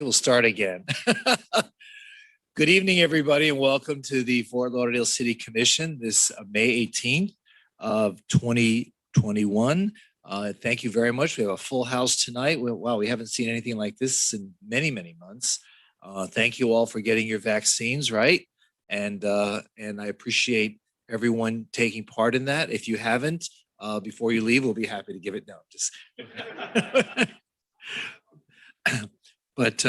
We'll start again. Good evening, everybody, and welcome to the Fort Lauderdale City Commission this May 18th of 2021. Thank you very much. We have a full house tonight. Wow, we haven't seen anything like this in many, many months. Thank you all for getting your vaccines, right? And I appreciate everyone taking part in that. If you haven't, before you leave, we'll be happy to give it. No, just. But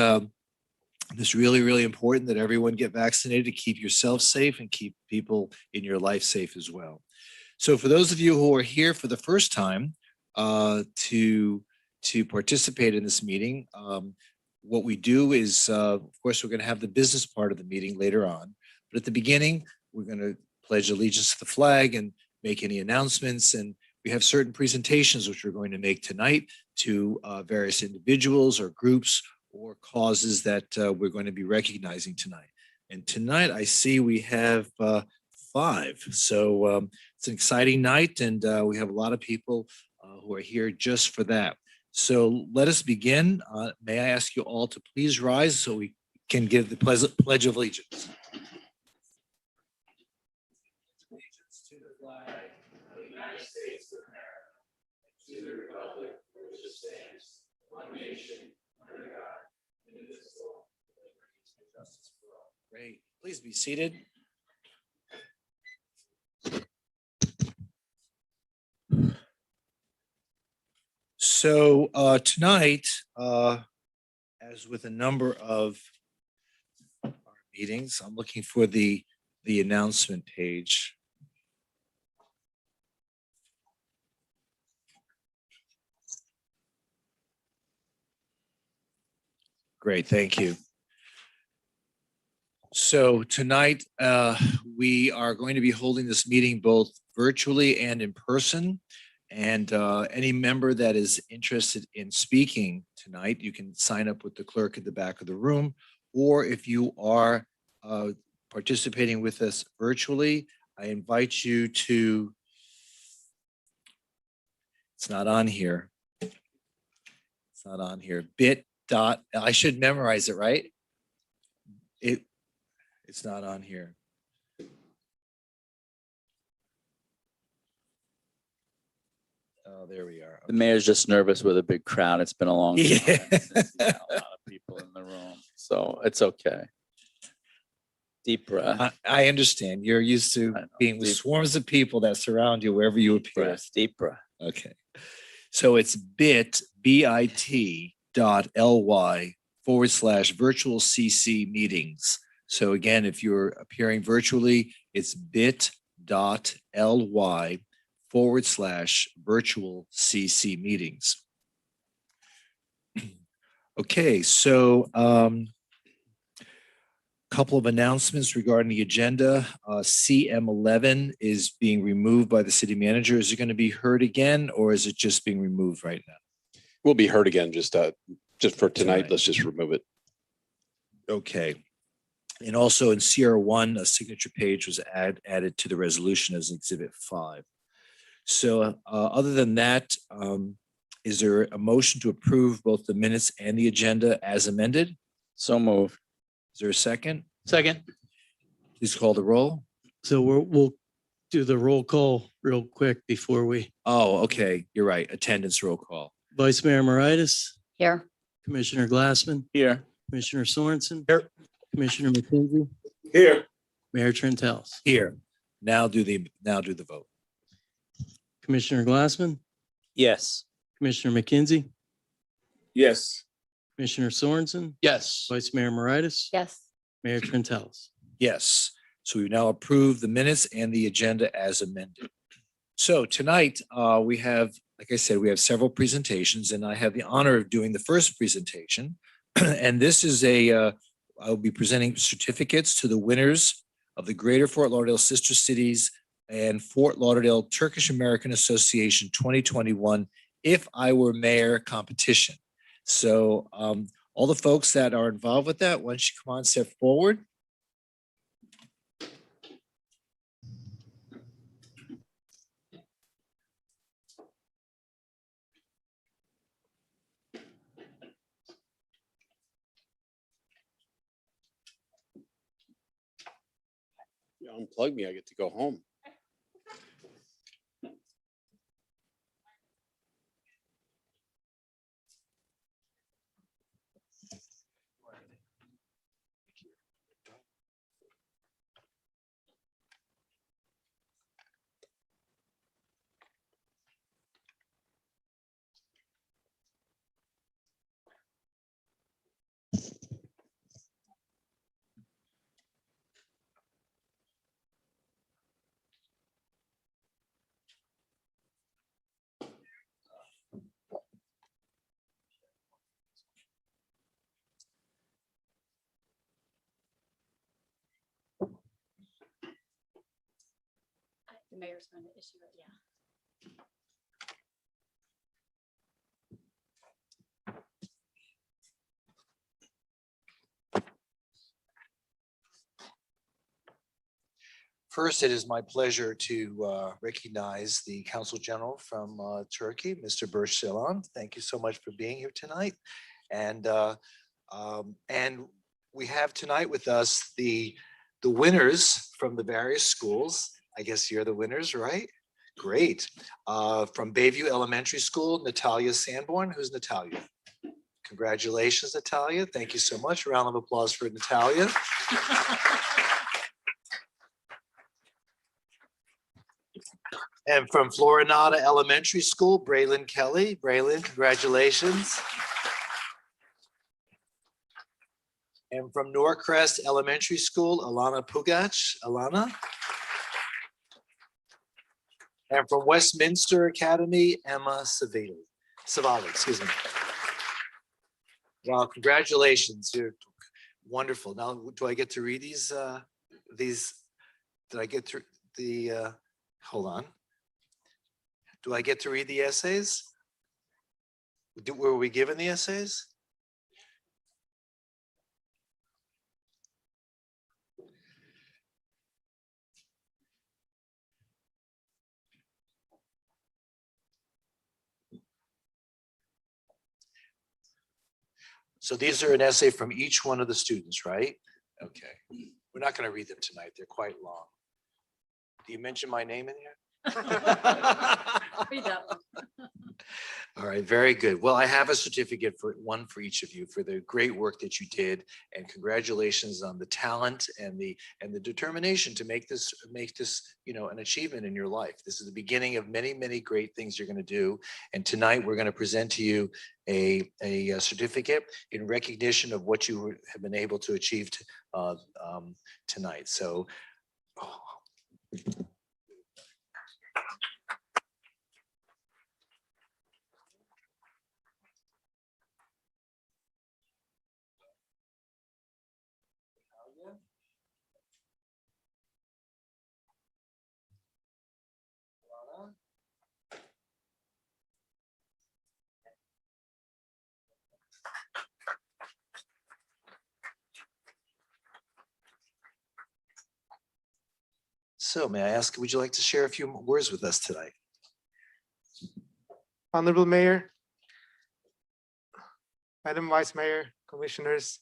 it's really, really important that everyone get vaccinated to keep yourself safe and keep people in your life safe as well. So for those of you who are here for the first time to participate in this meeting, what we do is, of course, we're going to have the business part of the meeting later on. But at the beginning, we're going to pledge allegiance to the flag and make any announcements. And we have certain presentations which we're going to make tonight to various individuals or groups or causes that we're going to be recognizing tonight. And tonight I see we have 5. So it's an exciting night, and we have a lot of people who are here just for that. So let us begin. May I ask you all to please rise so we can give the Pledge of Allegiance. Allegiance to the flag of the United States of America, to the republic which stands, one nation, under God, indivisible, with liberty and justice for all. Great. Please be seated. So tonight, as with a number of our meetings, I'm looking for the announcement page. Great, thank you. So tonight, we are going to be holding this meeting both virtually and in person. And any member that is interested in speaking tonight, you can sign up with the clerk at the back of the room. Or if you are participating with us virtually, I invite you to, it's not on here. It's not on here. I should memorize it, right? It's not on here. Oh, there we are. Okay. The mayor's just nervous with a big crowd. It's been a long time since he's had a lot of people in the room, so it's okay. Deep breath. I understand. You're used to being with swarms of people that surround you wherever you appear. Deep breath. Okay. So it's bit.ly /virtual CC meetings. So again, if you're appearing virtually, it's bit.ly /virtual CC meetings. Okay, so couple of announcements regarding the agenda. CM11 is being removed by the city manager. Is it going to be heard again, or is it just being removed right now? Will be heard again, just for tonight. Let's just remove it. Okay. And also in CR1, a signature page was added to the resolution as Exhibit 5. So other than that, is there a motion to approve both the minutes and the agenda as amended? So moved. Is there a second? Second. Please call the roll. So we'll do the roll call real quick before we. Oh, okay. You're right. Attendance roll call. Vice Mayor Moritas. Here. Commissioner Glassman. Here. Commissioner Sorensen. Here. Commissioner McKenzie. Here. Mayor Trentels. Here. Now do the vote. Commissioner Glassman. Yes. Commissioner McKenzie. Yes. Commissioner Sorensen. Yes. Vice Mayor Moritas. Yes. Mayor Trentels. Yes. So we've now approved the minutes and the agenda as amended. So tonight we have, like I said, we have several presentations, and I have the honor of doing the first presentation. And this is I'll be presenting certificates to the winners of the Greater Fort Lauderdale Sister Cities and Fort Lauderdale Turkish American Association 2021 If I Were Mayor competition. So all the folks that are involved with that, why don't you come on, step forward. You unplug me, I get to go home. The mayor's going to issue it, yeah. First, it is my pleasure to recognize the Consul General from Turkey, Mr. Berşilan. Thank you so much for being here tonight. And we have tonight with us the winners from the various schools. I guess you're the winners, right? Great. From Bayview Elementary School, Natalia Sanborn. Who's Natalia? Congratulations, Natalia. Thank you so much. A round of applause for Natalia. And from Florinata Elementary School, Braylon Kelly. Braylon, congratulations. And from Norcrest Elementary School, Alana Pugach. Alana. And from Westminster Academy, Emma Savali, excuse me. Well, congratulations. You're wonderful. Now, do I get to read these? Did I get through the, hold on. Do I get to read the essays? Were we given the essays? So these are an essay from each one of the students, right? Okay. We're not going to read them tonight. They're quite long. Do you mention my name in here? Read that one. All right, very good. Well, I have a certificate for one for each of you for the great work that you did, and congratulations on the talent and the determination to make this an achievement in your life. This is the beginning of many great things you're going to do. And tonight we're going to present to you a certificate in recognition of what you have been able to achieve tonight. So. So may I ask, would you like to share a few words with us tonight? Honorable Mayor, Madam Vice Mayor, Commissioners,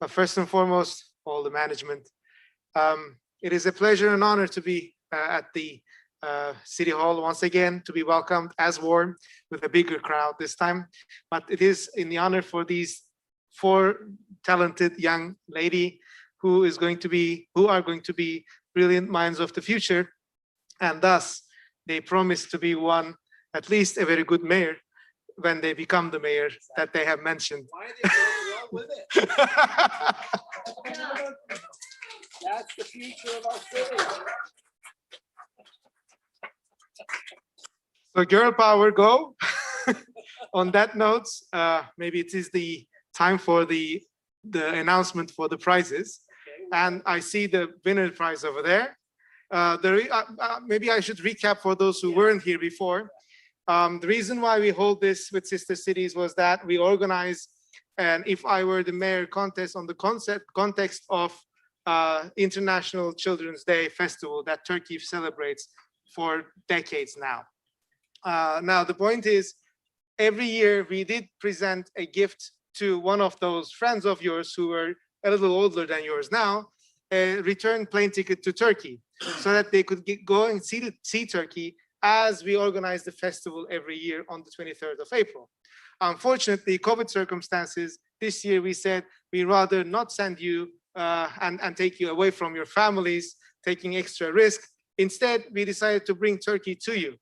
but first and foremost, all the management. It is a pleasure and honor to be at the City Hall once again, to be welcomed as warm with a bigger crowd this time. But it is in the honor for these 4 talented young lady who are going to be brilliant minds of the future, and thus they promise to be at least a very good mayor when they become the mayor that they have mentioned. Why are they going along with it? That's the future of our city. So girl power, go. On that note, maybe it is the time for the announcement for the prizes. And I see the winner prize over there. Maybe I should recap for those who weren't here before. The reason why we hold this with sister cities was that we organized an If I Were the Mayor contest on the context of International Children's Day festival that Turkey celebrates for decades now. Now, the point is, every year we did present a gift to one of those friends of yours who were a little older than yours now. a return plane ticket to Turkey so that they could go and see Turkey as we organize the festival every year on the 23rd of April. Unfortunately, COVID circumstances, this year we said we rather not send you and take you away from your families, taking extra risk. Instead, we decided to bring Turkey to you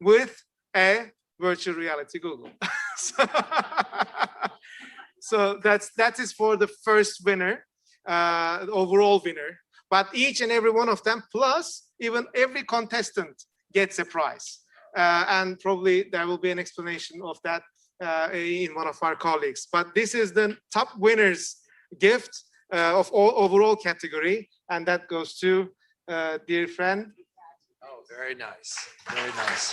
with a virtual reality Google. So that is for the first winner, the overall winner. But each and every one of them, plus even every contestant gets a prize. And probably there will be an explanation of that in one of our colleagues. But this is the top winner's gift of all overall category. And that goes to dear friend. Oh, very nice. Very nice.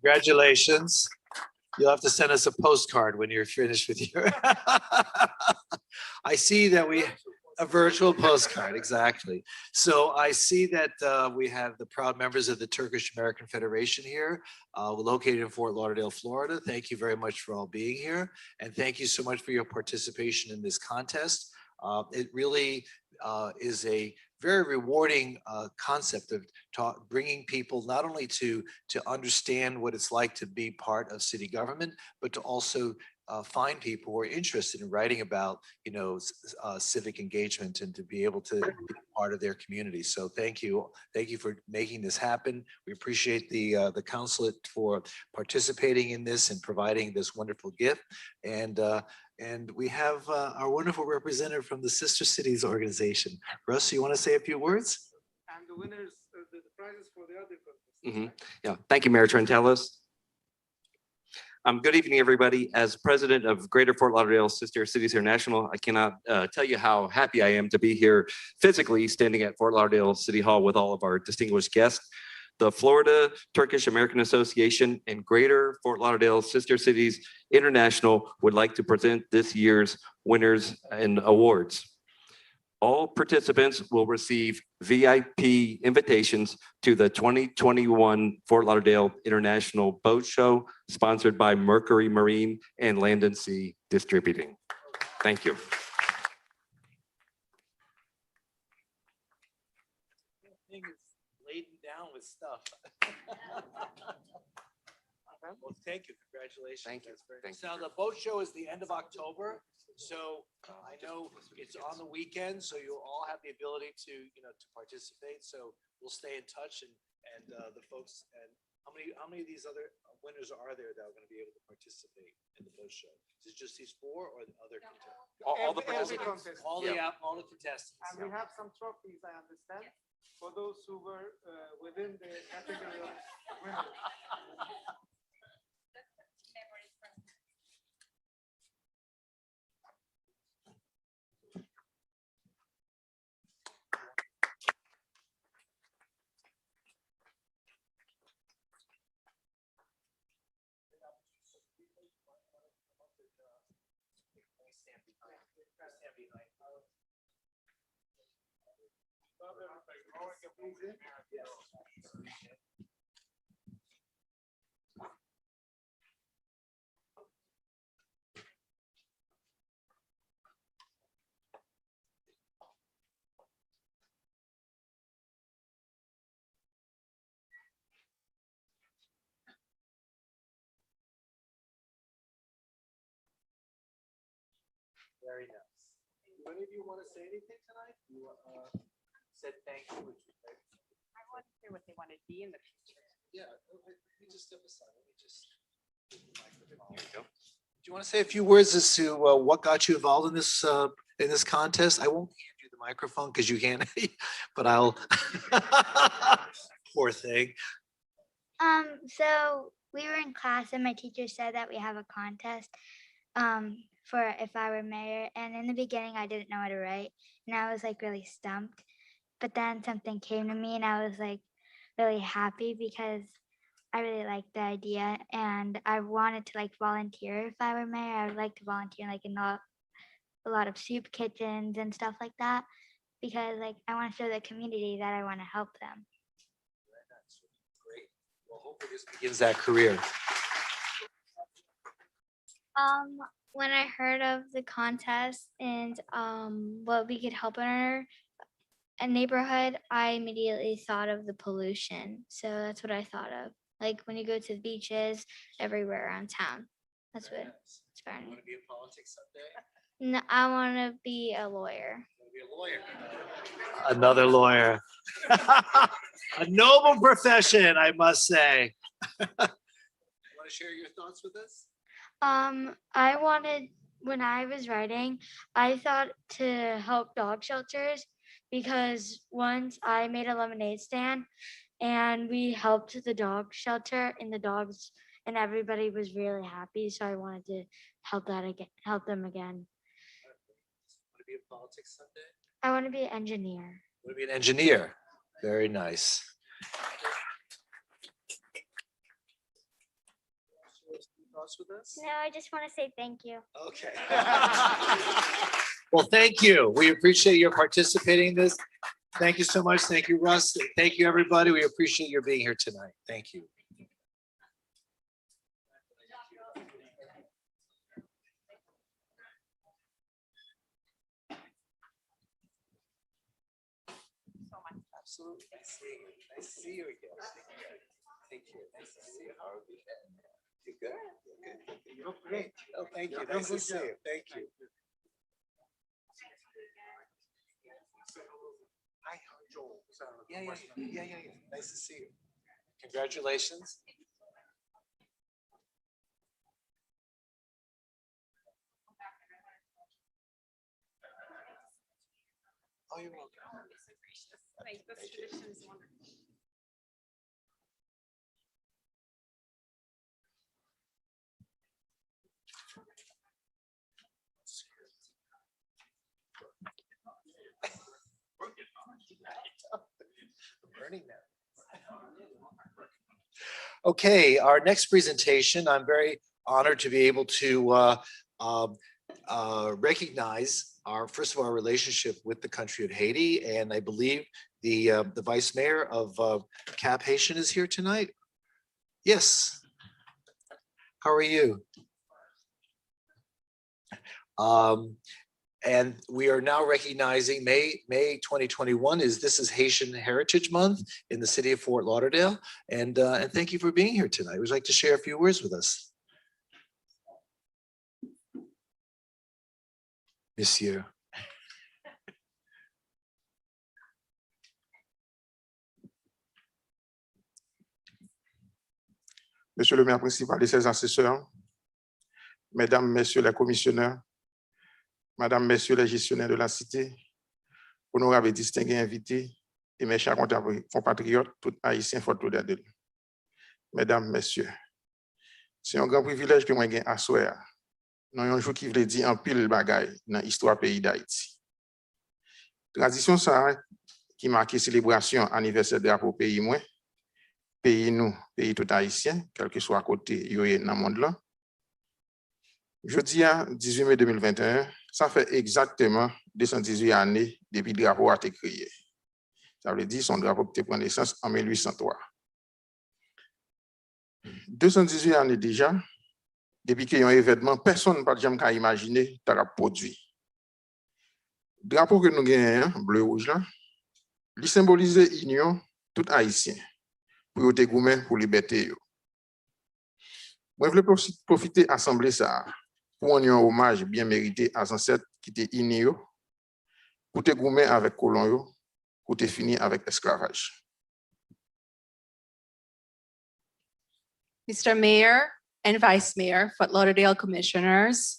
Congratulations. You'll have to send us a postcard when you're finished with your. I see that a virtual postcard, exactly. So I see that we have the proud members of the Turkish American Federation here, located in Fort Lauderdale, Florida. Thank you very much for all being here. And thank you so much for your participation in this contest. It really is a very rewarding concept of bringing people not only to understand what it's like to be part of city government, but to also find people who are interested in writing about, civic engagement and to be able to be part of their community. So thank you for making this happen. We appreciate the consulate for participating in this and providing this wonderful gift. And we have our wonderful representative from the Sister Cities organization. Russ, you want to say a few words? And the winners, the prizes for the other contestants. Yeah, thank you, Mayor Trentellis. Good evening, everybody. As president of Greater Fort Lauderdale Sister Cities International, I cannot tell you how happy I am to be here physically standing at Fort Lauderdale City Hall with all of our distinguished guests. The Florida Turkish American Association and Greater Fort Lauderdale Sister Cities International would like to present this year's winners and awards. All participants will receive VIP invitations to the 2021 Fort Lauderdale International Boat Show, sponsored by Mercury Marine and Land and Sea Distributing. Thank you. Thing is laden down with stuff. Well, thank you. Congratulations. Thank you. That's very Thank nice. Now, the boat show is the end of October. So I know it's on the weekend, so you'll all have the ability to, to participate. So we'll stay in touch and the folks. And how many of these other winners are there that are going to be able to participate in the boat show? Is it just these four or the other contestants? All the Every participants. contestant. All the contestants. And we have some trophies, I understand, for those who were within the category of winners. Very nice. Do any of you want to say anything tonight? You said thank you. I want to hear what they want to be in the future. Yeah, let me just step aside. Let me just. There you go. Do you want to say a few words as to what got you involved in this contest? I won't hand you the microphone because you can't, but I'll. Poor thing. So we were in class and my teacher said that we have a contest for if I were mayor. And in the beginning, I didn't know how to write and I was like really stumped. But then something came to me and I was like really happy because I really liked the idea and I wanted to like volunteer if I were mayor. I would like to volunteer like in a lot of soup kitchens and stuff like that because like I want to show the community that I want to help them. Very nice. Great. Well, hopefully this begins that career. When I heard of the contest and what we could help in our neighborhood, I immediately thought of the pollution. So that's what I thought of. Like when you go to the beaches, everywhere around town. That's what inspired me. be in politics someday? No, I want to be a lawyer. Be a lawyer. Another lawyer. A noble profession, I must say. Want to share your thoughts with us? I wanted, when I was writing, I thought to help dog shelters because once I made a lemonade stand and we helped the dog shelter and the dogs and everybody was really happy. So I wanted to help that again, help them again. Want to be in politics someday? I want to be an engineer. Want to be an engineer? Very nice. Thoughts with us? No, I just want to say thank you. Okay. Well, thank you. We appreciate your participating in this. Thank you so much. Thank you, Russ. Thank you, everybody. We appreciate your being here tonight. Thank you. Absolutely. Nice seeing you. Nice to see you again. Thank you. Nice to see you. How are you? You good? Good. You look great. Oh, thank you. Nice to see you. Thank you. Hi, Joel. Yeah. Nice to see you. Congratulations. Oh, you're welcome. Burning now. Okay, our next presentation, I'm very honored to be able to recognize first of all, our relationship with the country of Haiti, and I believe the Vice Mayor of Cap Haitian is here tonight. Yes. How are you? And we are now recognizing May 2021 this is Haitian Heritage Month in the city of Fort Lauderdale. And thank you for being here tonight. Would you like to share a few words with us? Monsieur. Monsieur le maire principal et ses assesseurs, mesdames, messieurs les commissionnaires, madame, messieurs les gestionnaires de la cité, honorables et distingués invités, et mes chers compatriotes, tout haïtiens Fort Lauderdale. Mesdames, messieurs, c'est un grand privilège que moi j'ai à souhaiter. Dans un jour qui veut dire un pile bagaille dans l'histoire pays d'Haïti. Tradition ça qui marque célébration anniversaire de drapeau pays moi, pays nous, pays tout haïtien, quel que soit à côté yo dans le monde là. Jeudi 18 mai 2021, ça fait exactement 218 années depuis le drapeau a été créé. Ça veut dire son drapeau qui prend naissance en 1803. 218 années déjà, depuis qu'il y a un événement, personne ne peut jamais imaginer qu'il a produit. Le drapeau que nous gagnons, bleu-rouge là, il symbolise l'union tout haïtien pour te goumer pour liberté. Moi, je voulais profiter de l'assemblée ça pour rendre un hommage bien mérité à ses ancêtres qui étaient unis pour te goumer avec colon pour te finir avec esclavage. Mr. Mayor and Vice Mayor, Fort Lauderdale Commissioners,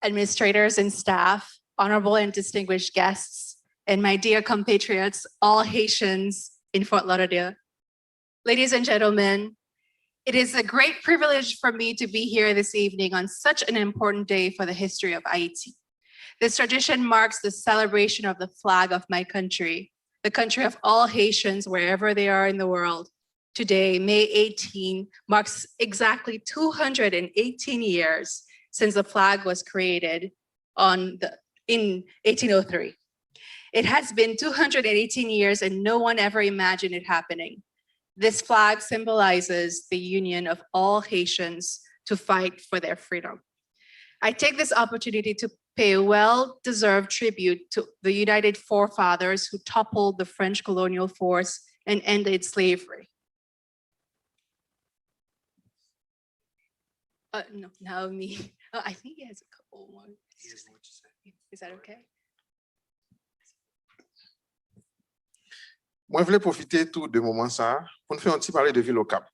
administrators and staff, honorable and distinguished guests, and my dear compatriots, all Haitians in Fort Lauderdale. Ladies and gentlemen, it is a great privilege for me to be here this evening on such an important day for the history of Haiti. This tradition marks the celebration of the flag of my country, the country of all Haitians wherever they are in the world. Today, May 18, marks exactly 218 years since the flag was created in 1803. It has been 218 years and no one ever imagined it happening. This flag symbolizes the union of all Haitians to fight for their freedom. I take this opportunity to pay a well-deserved tribute to the United Forefathers who toppled the French colonial force and ended slavery. No, now me. Oh, I think he has a couple more. Is that okay? Moi, je voulais profiter tout de moment ça pour nous faire un petit parler de ville au Cap,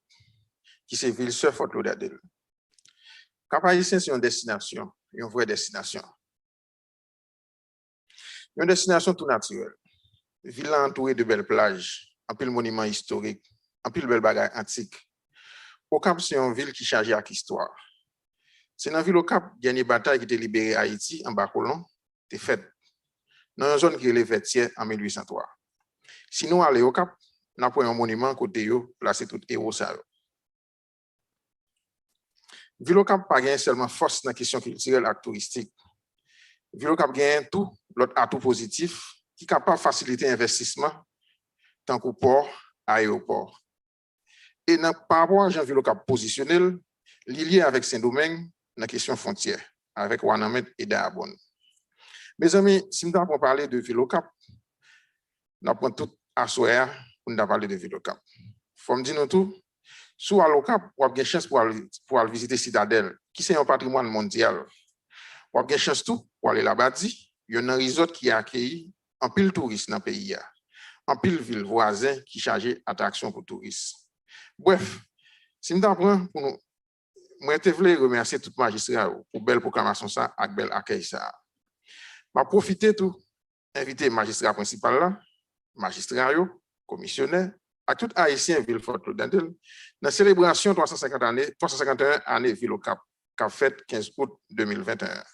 qui c'est ville sur Fort Lauderdale. Cap Haïtien, c'est une destination, une vraie destination. Une destination tout naturelle. Ville entourée de belles plages, un pile monument historique, un pile belle bagaille antique. Au Cap, c'est une ville qui est chargée avec histoire. C'est dans la ville au Cap, il y a une bataille qui a libéré Haïti en bas colon, c'est fait dans une zone qui est les Vêtiers en 1803. Si nous allons au Cap, nous avons un monument côté yo, placé tout héros ça. Ville au Cap pas seulement force dans la question culturelle et touristique. Ville au Cap gagne tout l'autre atout positif qui est capable de faciliter l'investissement tant qu'au port, aéroport. Et par rapport à Jean-Ville au Cap positionnel, lié avec Saint-Domingue dans la question frontière, avec Wanamet et Darbonne. Mes amis, si nous avons parlé de Ville au Cap, nous avons tout à soir pour nous parler de Ville au Cap. Faut me dire nous tout, sous à au Cap, vous avez une chance pour aller visiter Citadelle, qui c'est un patrimoine mondial. Vous avez une chance tout pour aller là-bas. Il y a un resort qui a accueilli un pile touristes dans le pays, un pile ville voisin qui chargé attraction pour touristes. Bref, si nous apprenons pour nous, moi je voulais remercier tout le magistrat pour belle proclamation ça, avec bel accueil ça. Je vais profiter tout, inviter le magistrat principal là, magistrat, commissionnaire, à tout haïtien ville Fort Lauderdale, dans la célébration 351 années ville au Cap, qu'a fait 15 août 2021.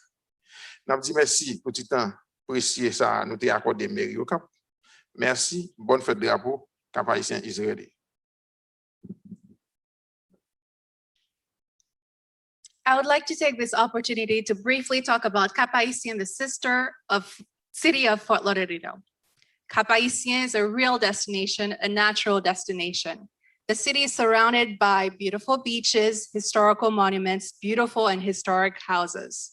Nous dit merci pour tout le temps précieux ça, nous t'ai accordé mairie au Cap. Merci, bonne fête de drapeau, Cap haïtien Israël. I would like to take this opportunity to briefly talk about Cap Haïtien, the sister of city of Fort Lauderdale. Cap Haïtien is a real destination, a natural destination. The city is surrounded by beautiful beaches, historical monuments, beautiful and historic houses.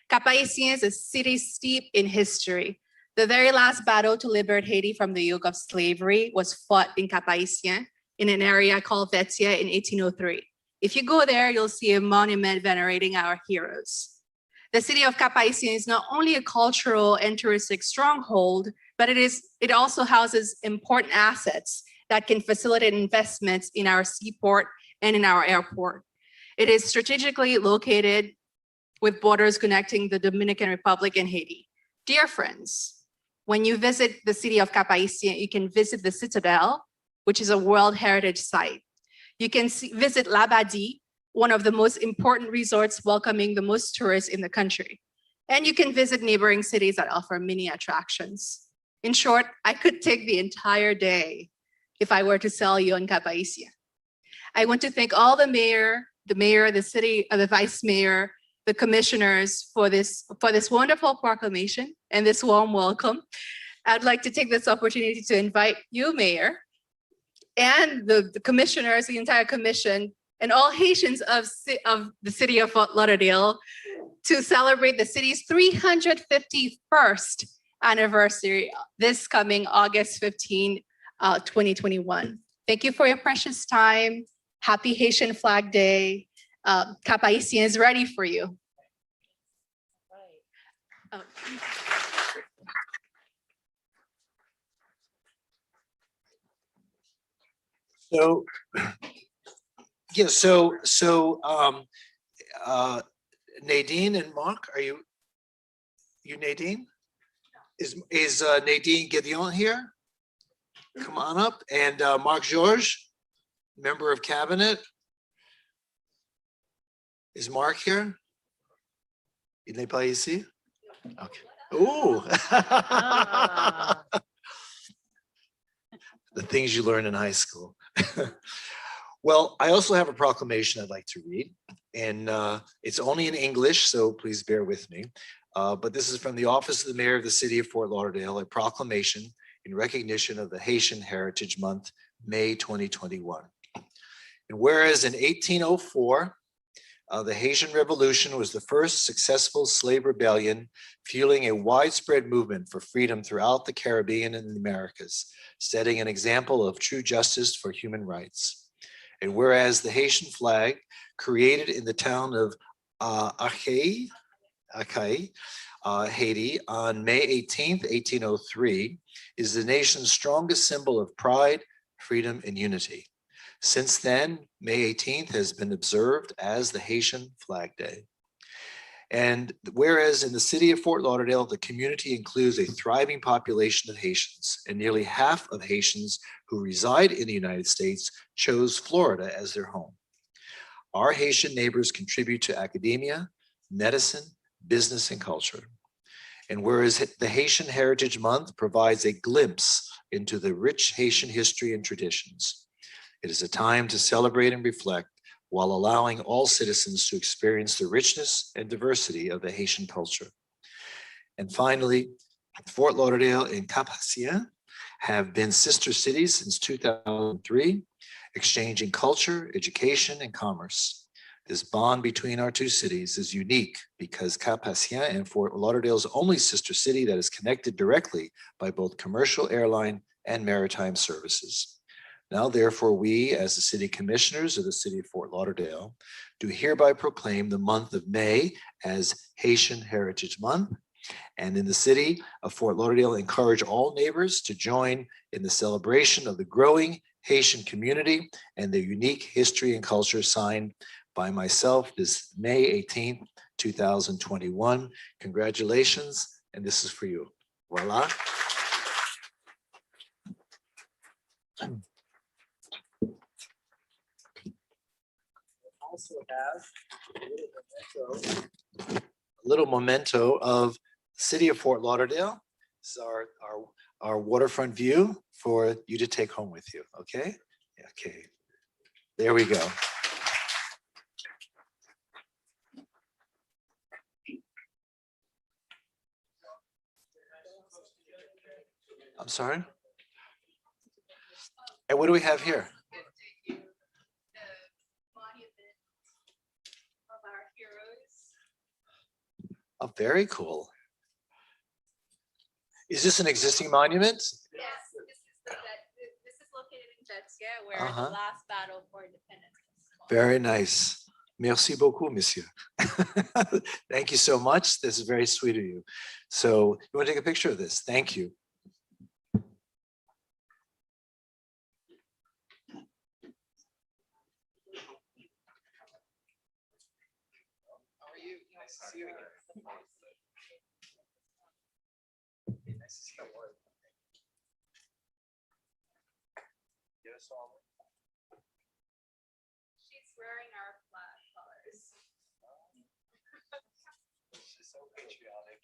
Cap Haïtien is a city steeped in history. The very last battle to liberate Haiti from the yoke of slavery was fought in Cap Haïtien in an area called Vêtiers in 1803. If you go there, you'll see a monument venerating our heroes. The city of Cap Haïtien is not only a cultural and touristic stronghold, but it also houses important assets that can facilitate investments in our seaport and in our airport. It is strategically located with borders connecting the Dominican Republic and Haiti. Dear friends, when you visit the city of Cap Haïtien, you can visit the Citadel, which is a World Heritage Site. You can visit Labadie, one of the most important resorts welcoming the most tourists in the country. And you can visit neighboring cities that offer many attractions. In short, I could take the entire day if I were to sell you on Cap Haïtien. I want to thank all the mayor, the city, the vice mayor, the commissioners for this wonderful proclamation and this warm welcome. I'd like to take this opportunity to invite you, Mayor, and the commissioners, the entire commission, and all Haitians of the city of Fort Lauderdale to celebrate the city's 351st anniversary this coming August 15, 2021. Thank you for your precious time. Happy Haitian Flag Day. Cap Haïtien is ready for you. Oh. So, yeah, Nadine and Mark, are you Nadine? Is Nadine Gideon here? Come on up. And Mark Georges, member of cabinet. Is Mark here? Il n'est pas ici? Okay. Ooh. The things you learn in high school. Well, I also have a proclamation I'd like to read, and it's only in English, so please bear with me. But this is from the Office of the Mayor of the City of Fort Lauderdale, a proclamation in recognition of the Haitian Heritage Month, May 2021. And whereas in 1804, The Haitian Revolution was the first successful slave rebellion, fueling a widespread movement for freedom throughout the Caribbean and the Americas, setting an example of true justice for human rights. And whereas the Haitian flag, created in the town of Acai, Haiti, on May 18th, 1803, is the nation's strongest symbol of pride, freedom, and unity. Since then, May 18th has been observed as the Haitian Flag Day. And whereas in the city of Fort Lauderdale, the community includes a thriving population of Haitians, and nearly half of Haitians who reside in the United States chose Florida as their home. Our Haitian neighbors contribute to academia, medicine, business, and culture. And whereas the Haitian Heritage Month provides a glimpse into the rich Haitian history and traditions, it is a time to celebrate and reflect while allowing all citizens to experience the richness and diversity of the Haitian culture. And finally, Fort Lauderdale and Cap-Haïtien have been sister cities since 2003, exchanging culture, education, and commerce. This bond between our two cities is unique because Cap-Haïtien and Fort Lauderdale's only sister city that is connected directly by both commercial airline and maritime services. Now, therefore, we, as the city commissioners of the city of Fort Lauderdale, do hereby proclaim the month of May as Haitian Heritage Month. And in the city of Fort Lauderdale, encourage all neighbors to join in the celebration of the growing Haitian community and their unique history and culture, signed by myself this May 18th, 2021. Congratulations, and this is for you. Voila. Also have a little memento of the city of Fort Lauderdale. This is our waterfront view for you to take home with you, okay? Okay, there we go. I'm sorry? And what do we have here? Oh, very cool. Is this an existing monument? Yes, this is located in Jetsia, where Uh-huh. the last battle for independence was fought. Very nice. Merci beaucoup, monsieur. Thank you so much. This is very sweet of you. So you want to take a picture of this? Thank you. How are you? Nice to see you again. Nice to see you. Yes, all. She's wearing our flag colors. She's so patriotic.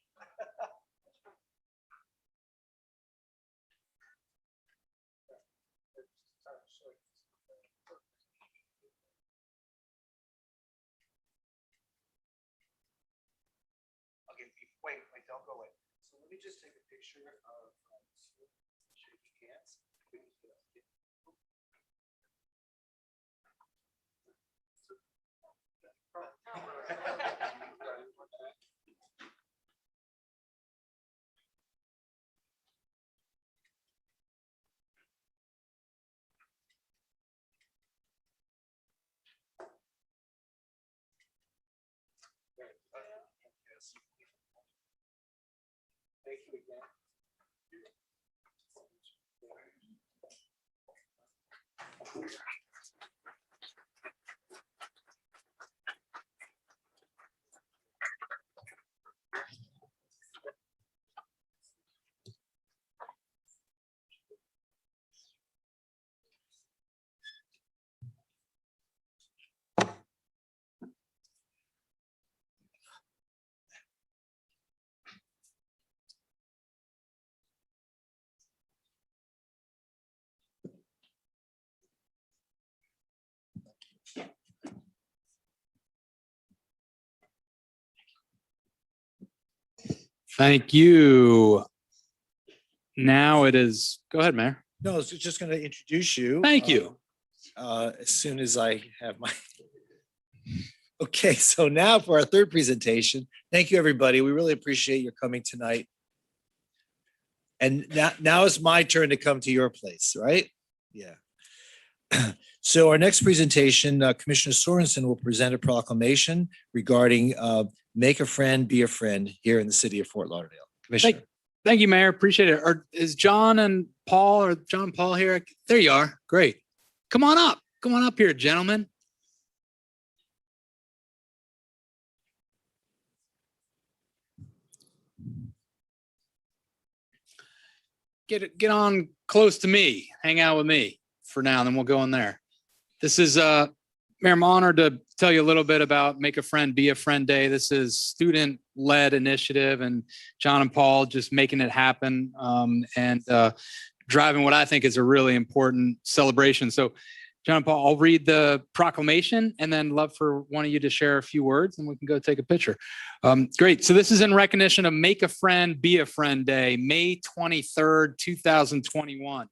Okay, wait, don't go away. So let me just take a picture of shaking hands. Thank you again. Thank you. Now it is, go ahead, Mayor. No, I was just going to introduce you. Thank you. As soon as I have my, Okay, so now for our third presentation. Thank you, everybody. We really appreciate your coming tonight. And now it's my turn to come to your place, right? Yeah. So our next presentation, Commissioner Sorensen will present a proclamation regarding Make a Friend, Be a Friend here in the city of Fort Lauderdale. Commissioner. Thank you, Mayor. Appreciate it. Is John and Paul or John and Paul here? There you are. Great. Come on up. Come on up here, gentlemen. Get on close to me. Hang out with me for now, and then we'll go in there. This is Mayor, I'm honored to tell you a little bit about Make a Friend, Be a Friend Day. This is student-led initiative, and John and Paul just making it happen and driving what I think is a really important celebration. So, John and Paul, I'll read the proclamation and then love for one of you to share a few words, and we can go take a picture. Great. So this is in recognition of Make a Friend, Be a Friend Day, May 23rd, 2021.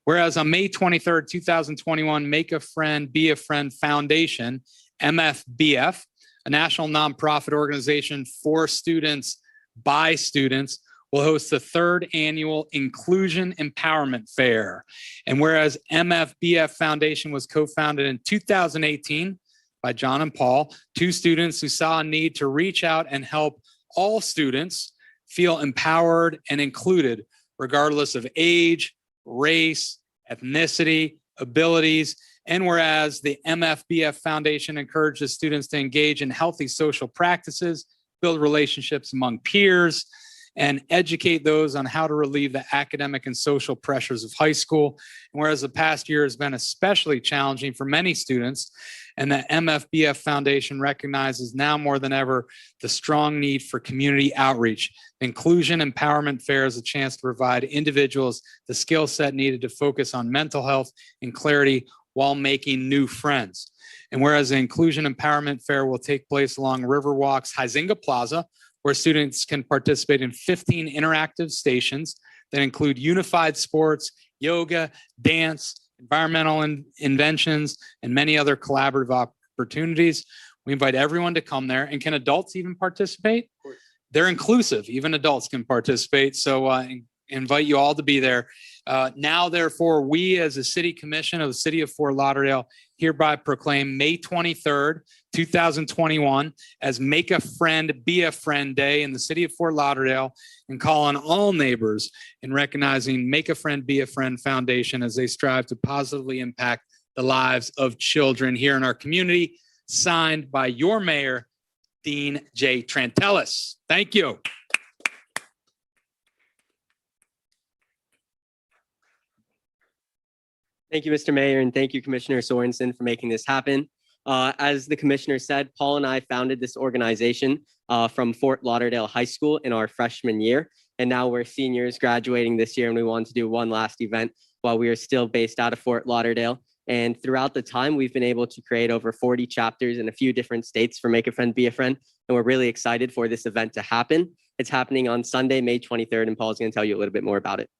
Whereas on May 23rd, 2021, Make a Friend, Be a Friend Foundation, MFBF, a national nonprofit organization for students by students, will host the third annual Inclusion Empowerment Fair. And whereas MFBF Foundation was co-founded in 2018 by John and Paul, two students who saw a need to reach out and help all students feel empowered and included, regardless of age, race, ethnicity, abilities, and whereas the MFBF Foundation encourages students to engage in healthy social practices, build relationships among peers, and educate those on how to relieve the academic and social pressures of high school. And whereas the past year has been especially challenging for many students, and the MFBF Foundation recognizes now more than ever the strong need for community outreach. Inclusion Empowerment Fair is a chance to provide individuals the skill set needed to focus on mental health and clarity while making new friends. And whereas the Inclusion Empowerment Fair will take place along Riverwalk's Huizenga Plaza, where students can participate in 15 interactive stations that include unified sports, yoga, dance, environmental inventions, and many other collaborative opportunities. We invite everyone to come there. And can adults even participate? They're inclusive. Even adults can participate. So invite you all to be there. Now, therefore, we as a city commission of the city of Fort Lauderdale hereby proclaim May 23rd, 2021 as Make a Friend, Be a Friend Day in the city of Fort Lauderdale, and call on all neighbors in recognizing Make a Friend, Be a Friend Foundation as they strive to positively impact the lives of children here in our community. Signed by your mayor, Dean J. Trantelis. Thank you. Thank you, Mr. Mayor, and thank you, Commissioner Sorensen, for making this happen. As the commissioner said, Paul and I founded this organization from Fort Lauderdale High School in our freshman year, and now we're seniors graduating this year, and we wanted to do one last event while we are still based out of Fort Lauderdale. And throughout the time, we've been able to create over 40 chapters in a few different states for Make a Friend, Be a Friend, and we're really excited for this event to happen. It's happening on Sunday, May 23rd, and Paul's going to tell you a little bit more about it.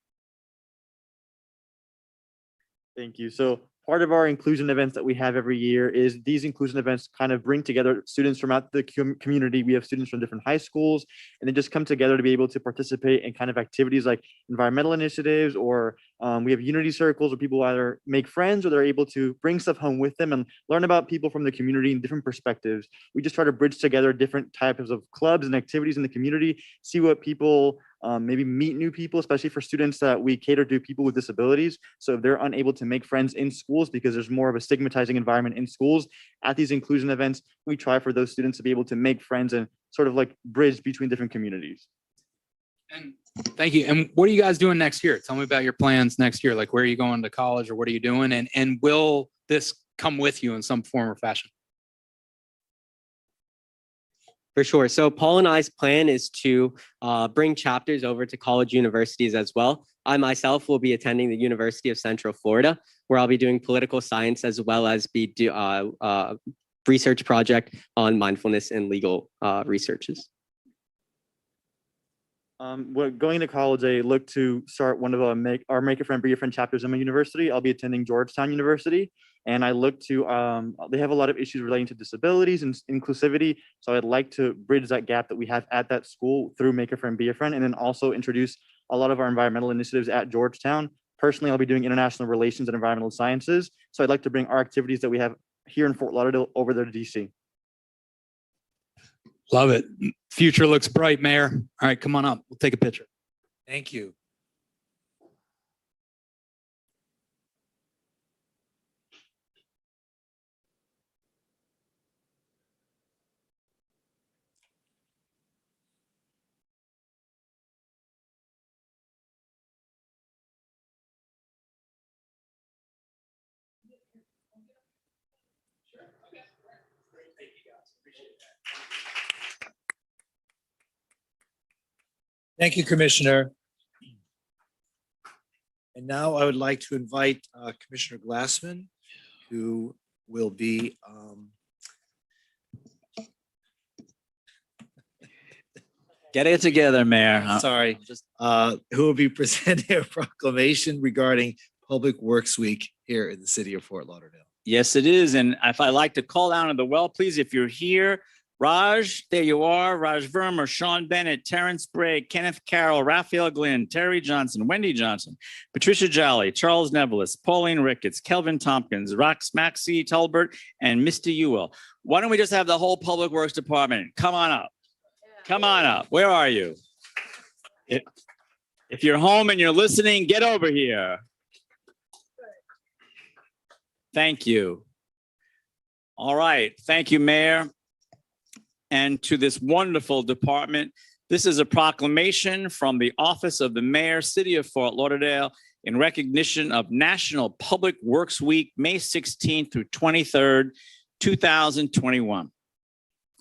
Thank you. So part of our inclusion events that we have every year is these inclusion events kind of bring together students from out the community. We have students from different high schools, and they just come together to be able to participate in kind of activities like environmental initiatives, or we have unity circles where people either make friends or they're able to bring stuff home with them and learn about people from the community and different perspectives. We just try to bridge together different types of clubs and activities in the community, see what people maybe meet new people, especially for students that we cater to people with disabilities. So if they're unable to make friends in schools because there's more of a stigmatizing environment in schools, at these inclusion events, we try for those students to be able to make friends and sort of like bridge between different communities. And thank you. And what are you guys doing next year? Tell me about your plans next year. Like, where are you going to college, or what are you doing? And will this come with you in some form or fashion? For sure. So Paul and I's plan is to bring chapters over to college universities as well. I myself will be attending the University of Central Florida, where I'll be doing political science as well as be research project on mindfulness and legal researches. Going to college, I look to start one of our Make a Friend, Be a Friend chapters in my university. I'll be attending Georgetown University, and I look to, they have a lot of issues relating to disabilities and inclusivity. So I'd like to bridge that gap that we have at that school through Make a Friend, Be a Friend, and then also introduce a lot of our environmental initiatives at Georgetown. Personally, I'll be doing international relations and environmental sciences. So I'd like to bring our activities that we have here in Fort Lauderdale over there to DC. Love it. Future looks bright, Mayor. All right, come on up. We'll take a picture. Thank you. Thank you, Commissioner. And now I would like to invite Commissioner Glassman, who will be Get it together, Mayor. sorry, who will be presenting a proclamation regarding Public Works Week here in the city of Fort Lauderdale. Yes, it is. And if I like to call down to the well, please, if you're here, Raj, there you are, Raj Verma, Sean Bennett, Terrence Bragg, Kenneth Carroll, Raphael Glynn, Terry Johnson, Wendy Johnson, Patricia Jolly, Charles Nevelis, Pauline Ricketts, Kelvin Tompkins, Maxie Talbert, and Mr. Ewell. Why don't we just have the whole Public Works Department? Come on up. Come on up. Where are you? If you're home and you're listening, get over here. Thank you. All right. Thank you, Mayor. And to this wonderful department, this is a proclamation from the Office of the Mayor, City of Fort Lauderdale, in recognition of National Public Works Week, May 16th through 23rd, 2021.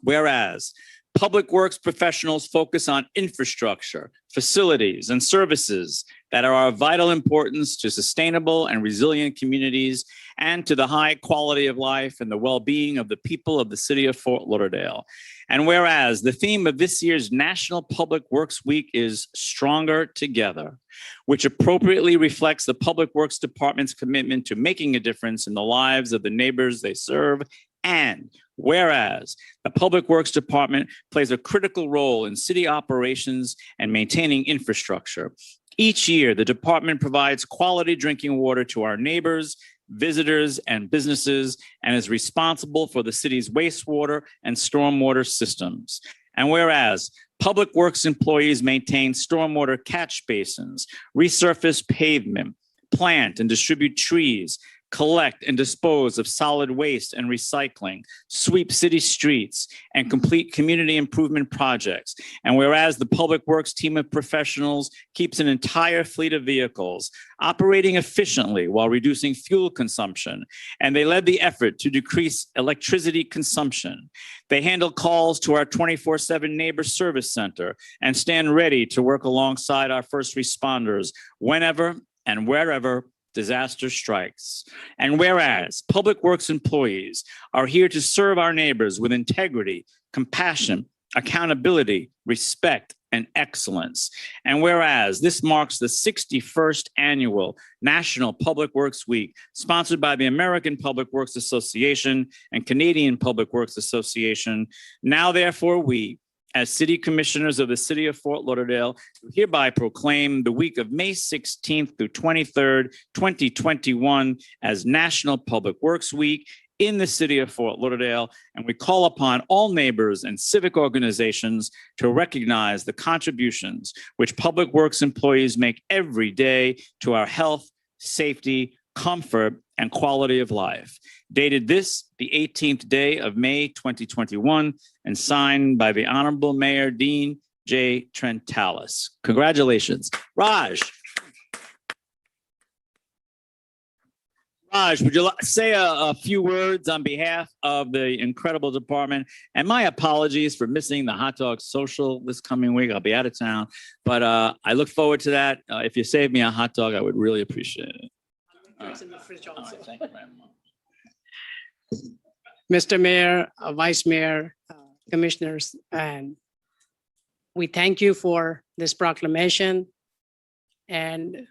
Whereas public works professionals focus on infrastructure, facilities, and services that are of vital importance to sustainable and resilient communities and to the high quality of life and the well-being of the people of the city of Fort Lauderdale. And whereas the theme of this year's National Public Works Week is Stronger Together, which appropriately reflects the Public Works Department's commitment to making a difference in the lives of the neighbors they serve. And whereas the Public Works Department plays a critical role in city operations and maintaining infrastructure, each year the department provides quality drinking water to our neighbors, visitors, and businesses, and is responsible for the city's wastewater and stormwater systems. And whereas Public Works employees maintain stormwater catch basins, resurface pavement, plant and distribute trees, collect and dispose of solid waste and recycling, sweep city streets, and complete community improvement projects. And whereas the Public Works team of professionals keeps an entire fleet of vehicles operating efficiently while reducing fuel consumption, and they led the effort to decrease electricity consumption. They handle calls to our 24/7 Neighbor Service Center and stand ready to work alongside our first responders whenever and wherever disaster strikes. And whereas Public Works employees are here to serve our neighbors with integrity, compassion, accountability, respect, and excellence. And whereas this marks the 61st annual National Public Works Week, sponsored by the American Public Works Association and Canadian Public Works Association, now therefore we, as city commissioners of the city of Fort Lauderdale, hereby proclaim the week of May 16th through 23rd, 2021 as National Public Works Week in the city of Fort Lauderdale. And we call upon all neighbors and civic organizations to recognize the contributions which Public Works employees make every day to our health, safety, comfort, and quality of life. Dated this, the 18th day of May, 2021, and signed by the Honorable Mayor Dean J. Trentalis. Congratulations. Raj. Raj, would you say a few words on behalf of the incredible department? And my apologies for missing the hot dog social this coming week. I'll be out of town, but I look forward to that. If you save me a hot dog, I would really appreciate it. In the fridge also. Thank you very much. Mr. Mayor, Vice Mayor, Commissioners, and we thank you for this proclamation. And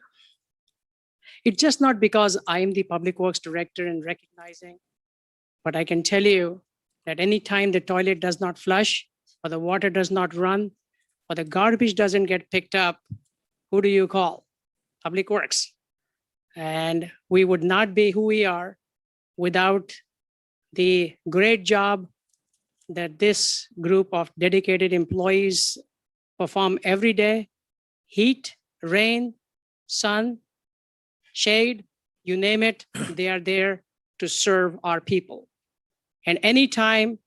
it's just not because I am the Public Works Director and recognizing, but I can tell you that anytime the toilet does not flush, or the water does not run, or the garbage doesn't get picked up, who do you call? Public Works. And we would not be who we are without the great job that this group of dedicated employees perform every day. Heat, rain, sun, shade, you name it, they are there to serve our people. And anytime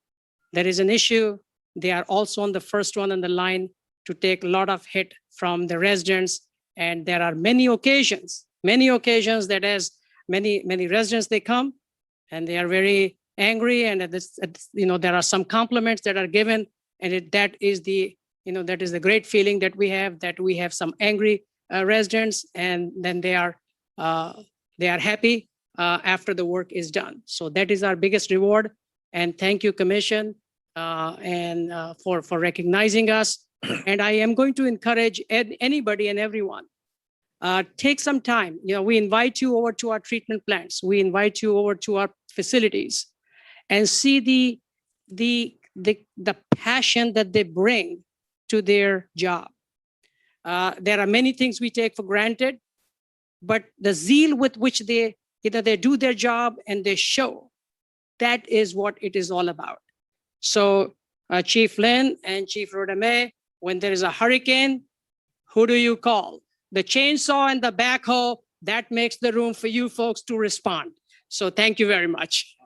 there is an issue, they are also on the first one on the line to take a lot of hit from the residents. And there are many occasions that as many residents, they come and they are very angry, and there are some compliments that are given, and that is the great feeling that we have some angry residents, and then they are happy after the work is done. So that is our biggest reward. And thank you, Commission, for recognizing us. And I am going to encourage anybody and everyone, take some time. We invite you over to our treatment plants. We invite you over to our facilities and see the passion that they bring to their job. There are many things we take for granted, but the zeal with which they do their job and they show, that is what it is all about. So Chief Lynn and Chief Rodame, when there is a hurricane, who do you call? The chainsaw and the backhoe, that makes the room for you folks to respond. So thank you very much.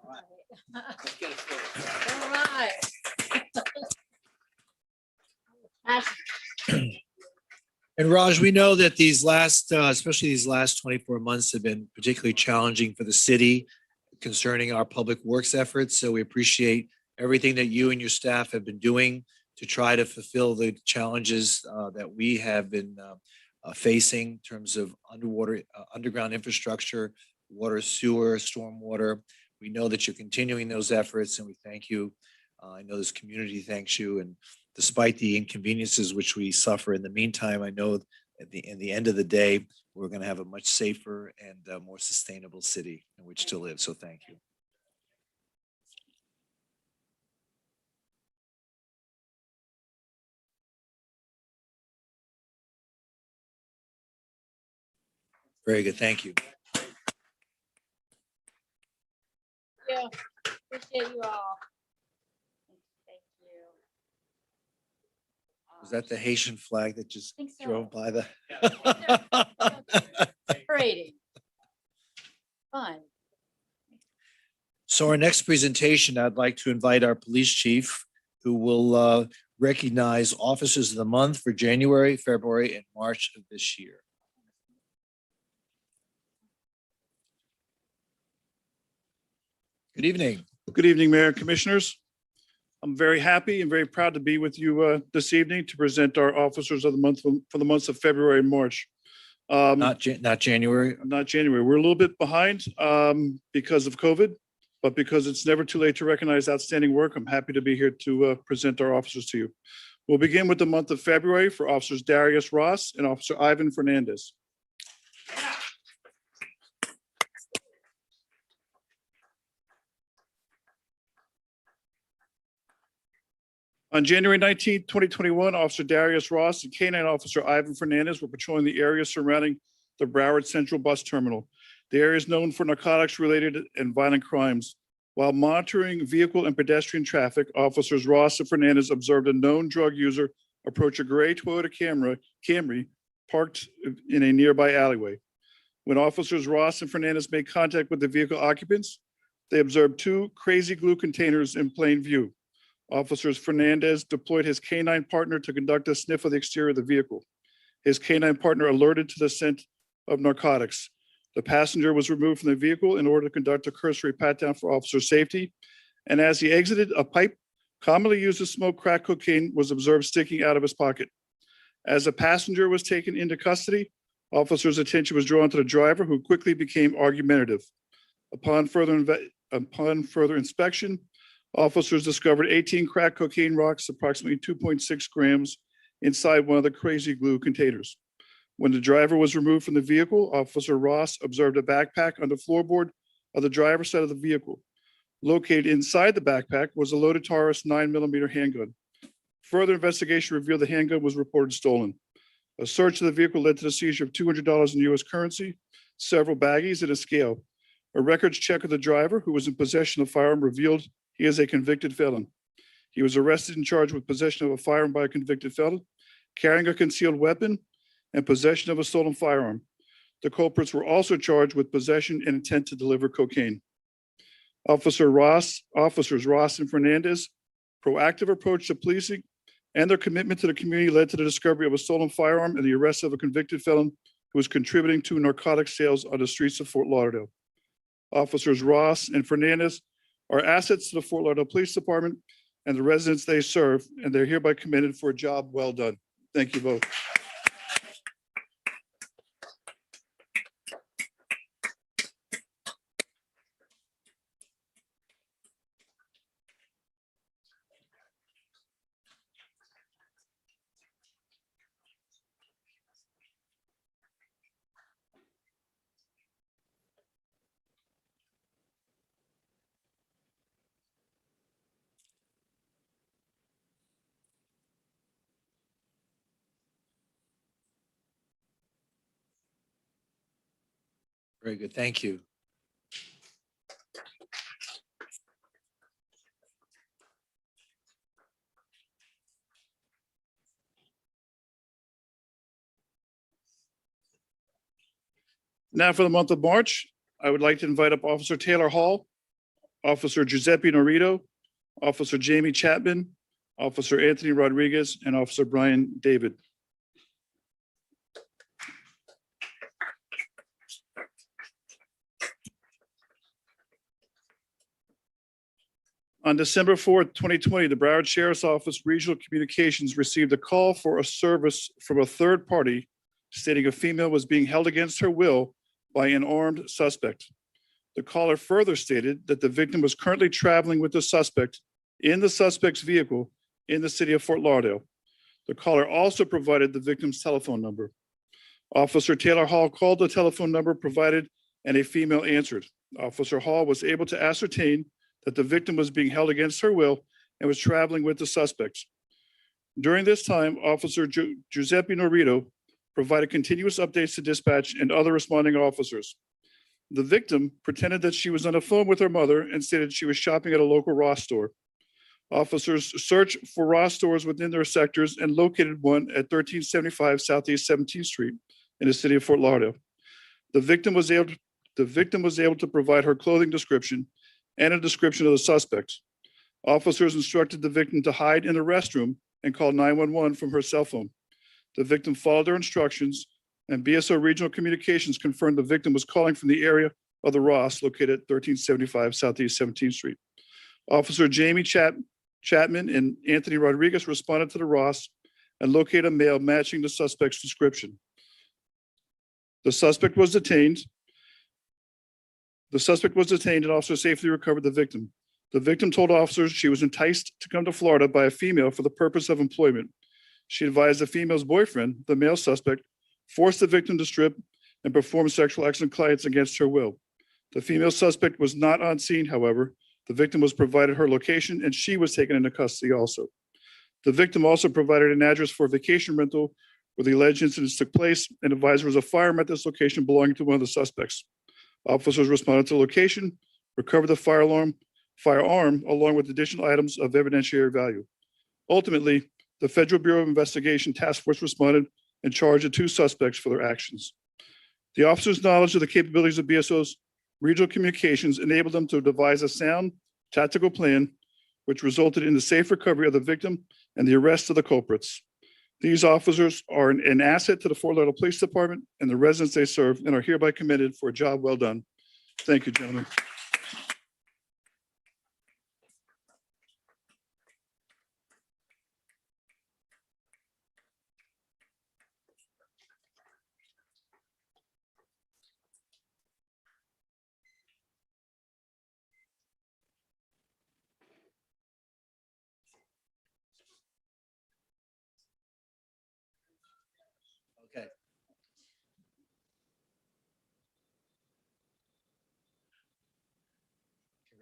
All right. And Raj, we know that these last, especially these last 24 months have been particularly challenging for the city concerning our public works efforts. So we appreciate everything that you and your staff have been doing to try to fulfill the challenges that we have been facing in terms of underground infrastructure, water, sewer, stormwater. We know that you're continuing those efforts, and we thank you. I know this community thanks you, and despite the inconveniences which we suffer in the meantime, I know in the end of the day, we're going to have a much safer and more sustainable city in which to live. So thank you. Very good. Thank you. Yeah, appreciate you all. Thank you. Was that the Haitian flag that just I think so. drove by the? Parading. Fun. So our next presentation, I'd like to invite our police chief, who will recognize officers of the month for January, February, and March of this year. Good evening. Good evening, Mayor and Commissioners. I'm very happy and very proud to be with you this evening to present our officers of the month for the months of February and March. Not January. Not January. We're a little bit behind because of COVID, but because it's never too late to recognize outstanding work, I'm happy to be here to present our officers to you. We'll begin with the month of February for Officers Darius Ross and Officer Ivan Fernandez. On January 19, 2021, Officer Darius Ross and K-9 Officer Ivan Fernandez were patrolling the area surrounding the Broward Central Bus Terminal. The area is known for narcotics-related and violent crimes. While monitoring vehicle and pedestrian traffic, Officers Ross and Fernandez observed a known drug user approach a gray Toyota Camry parked in a nearby alleyway. When Officers Ross and Fernandez made contact with the vehicle occupants, they observed two crazy glue containers in plain view. Officers Fernandez deployed his K-9 partner to conduct a sniff of the exterior of the vehicle. His K-9 partner alerted to the scent of narcotics. The passenger was removed from the vehicle in order to conduct a cursory pat-down for officer safety. And as he exited, a pipe commonly used to smoke crack cocaine was observed sticking out of his pocket. As the passenger was taken into custody, officers' attention was drawn to the driver, who quickly became argumentative. Upon further inspection, officers discovered 18 crack cocaine rocks, approximately 2.6 grams, inside one of the crazy glue containers. When the driver was removed from the vehicle, Officer Ross observed a backpack on the floorboard of the driver's side of the vehicle. Located inside the backpack was a loaded Taurus 9mm handgun. Further investigation revealed the handgun was reported stolen. A search of the vehicle led to the seizure of $200 in U.S. currency, several baggies, and a scale. A records check of the driver, who was in possession of a firearm, revealed he is a convicted felon. He was arrested and charged with possession of a firearm by a convicted felon, carrying a concealed weapon, and possession of a stolen firearm. The culprits were also charged with possession and intent to deliver cocaine. Officers Ross and Fernandez' proactive approach to policing and their commitment to the community led to the discovery of a stolen firearm and the arrest of a convicted felon who was contributing to narcotic sales on the streets of Fort Lauderdale. Officers Ross and Fernandez are assets to the Fort Lauderdale Police Department and the residents they serve, and they're hereby commended for a job well done. Thank you both. Very good. Thank you. Now for the month of March, I would like to invite up Officer Taylor Hall, Officer Giuseppe Norito, Officer Jamie Chapman, Officer Anthony Rodriguez, and Officer Brian David. On December 4th, 2020, the Broward Sheriff's Office Regional Communications received a call for a service from a third party stating a female was being held against her will by an armed suspect. The caller further stated that the victim was currently traveling with the suspect in the suspect's vehicle in the city of Fort Lauderdale. The caller also provided the victim's telephone number. Officer Taylor Hall called the telephone number provided and a female answered. Officer Hall was able to ascertain that the victim was being held against her will and was traveling with the suspects. During this time, Officer Giuseppe Norito provided continuous updates to dispatch and other responding officers. The victim pretended that she was on the phone with her mother and stated she was shopping at a local Ross store. Officers searched for Ross stores within their sectors and located one at 1375 Southeast 17th Street in the city of Fort Lauderdale. The victim was able to provide her clothing description and a description of the suspects. Officers instructed the victim to hide in the restroom and call 911 from her cell phone. The victim followed their instructions, and BSO Regional Communications confirmed the victim was calling from the area of the Ross located at 1375 Southeast 17th Street. Officer Jamie Chapman and Anthony Rodriguez responded to the Ross and located a male matching the suspect's description. The suspect was detained. And officers safely recovered the victim. The victim told officers she was enticed to come to Florida by a female for the purpose of employment. She advised the female's boyfriend, the male suspect, forced the victim to strip and perform sexual acts on clients against her will. The female suspect was not on scene, however. The victim was provided her location and she was taken into custody also. The victim also provided an address for a vacation rental where the alleged incidents took place and advised there was a firearm at this location belonging to one of the suspects. Officers responded to the location, recovered the firearm along with additional items of evidentiary value. Ultimately, the Federal Bureau of Investigation Task Force responded and charged the two suspects for their actions. The officers' knowledge of the capabilities of BSO's regional communications enabled them to devise a sound tactical plan, which resulted in the safe recovery of the victim and the arrest of the culprits. These officers are an asset to the Fort Lauderdale Police Department and the residents they serve and are hereby commended for a job well done. Thank you, gentlemen.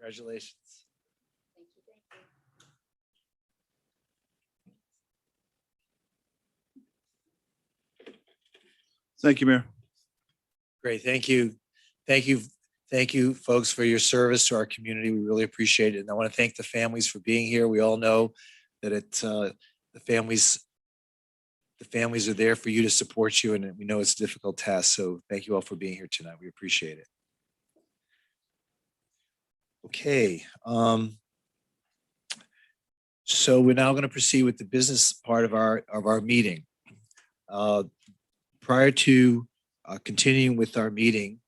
Congratulations. Thank you, Mayor. Great, thank you. Thank you. Thank you, folks, for your service to our community. We really appreciate it. And I want to thank the families for being here. We all know that the families are there for you to support you, and we know it's a difficult task. So thank you all for being here tonight. We appreciate it. Okay. So we're now going to proceed with the business part of our meeting. Prior to continuing with our meeting,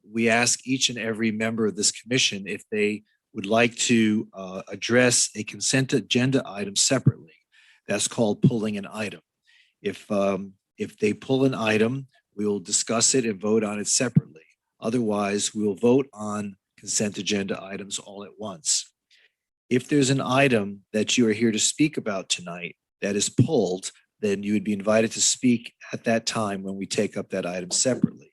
we ask each and every member of this commission if they would like to address a consent agenda item separately. That's called pulling an item. If they pull an item, we will discuss it and vote on it separately. Otherwise, we will vote on consent agenda items all at once. If there's an item that you are here to speak about tonight that is pulled, then you would be invited to speak at that time when we take up that item separately.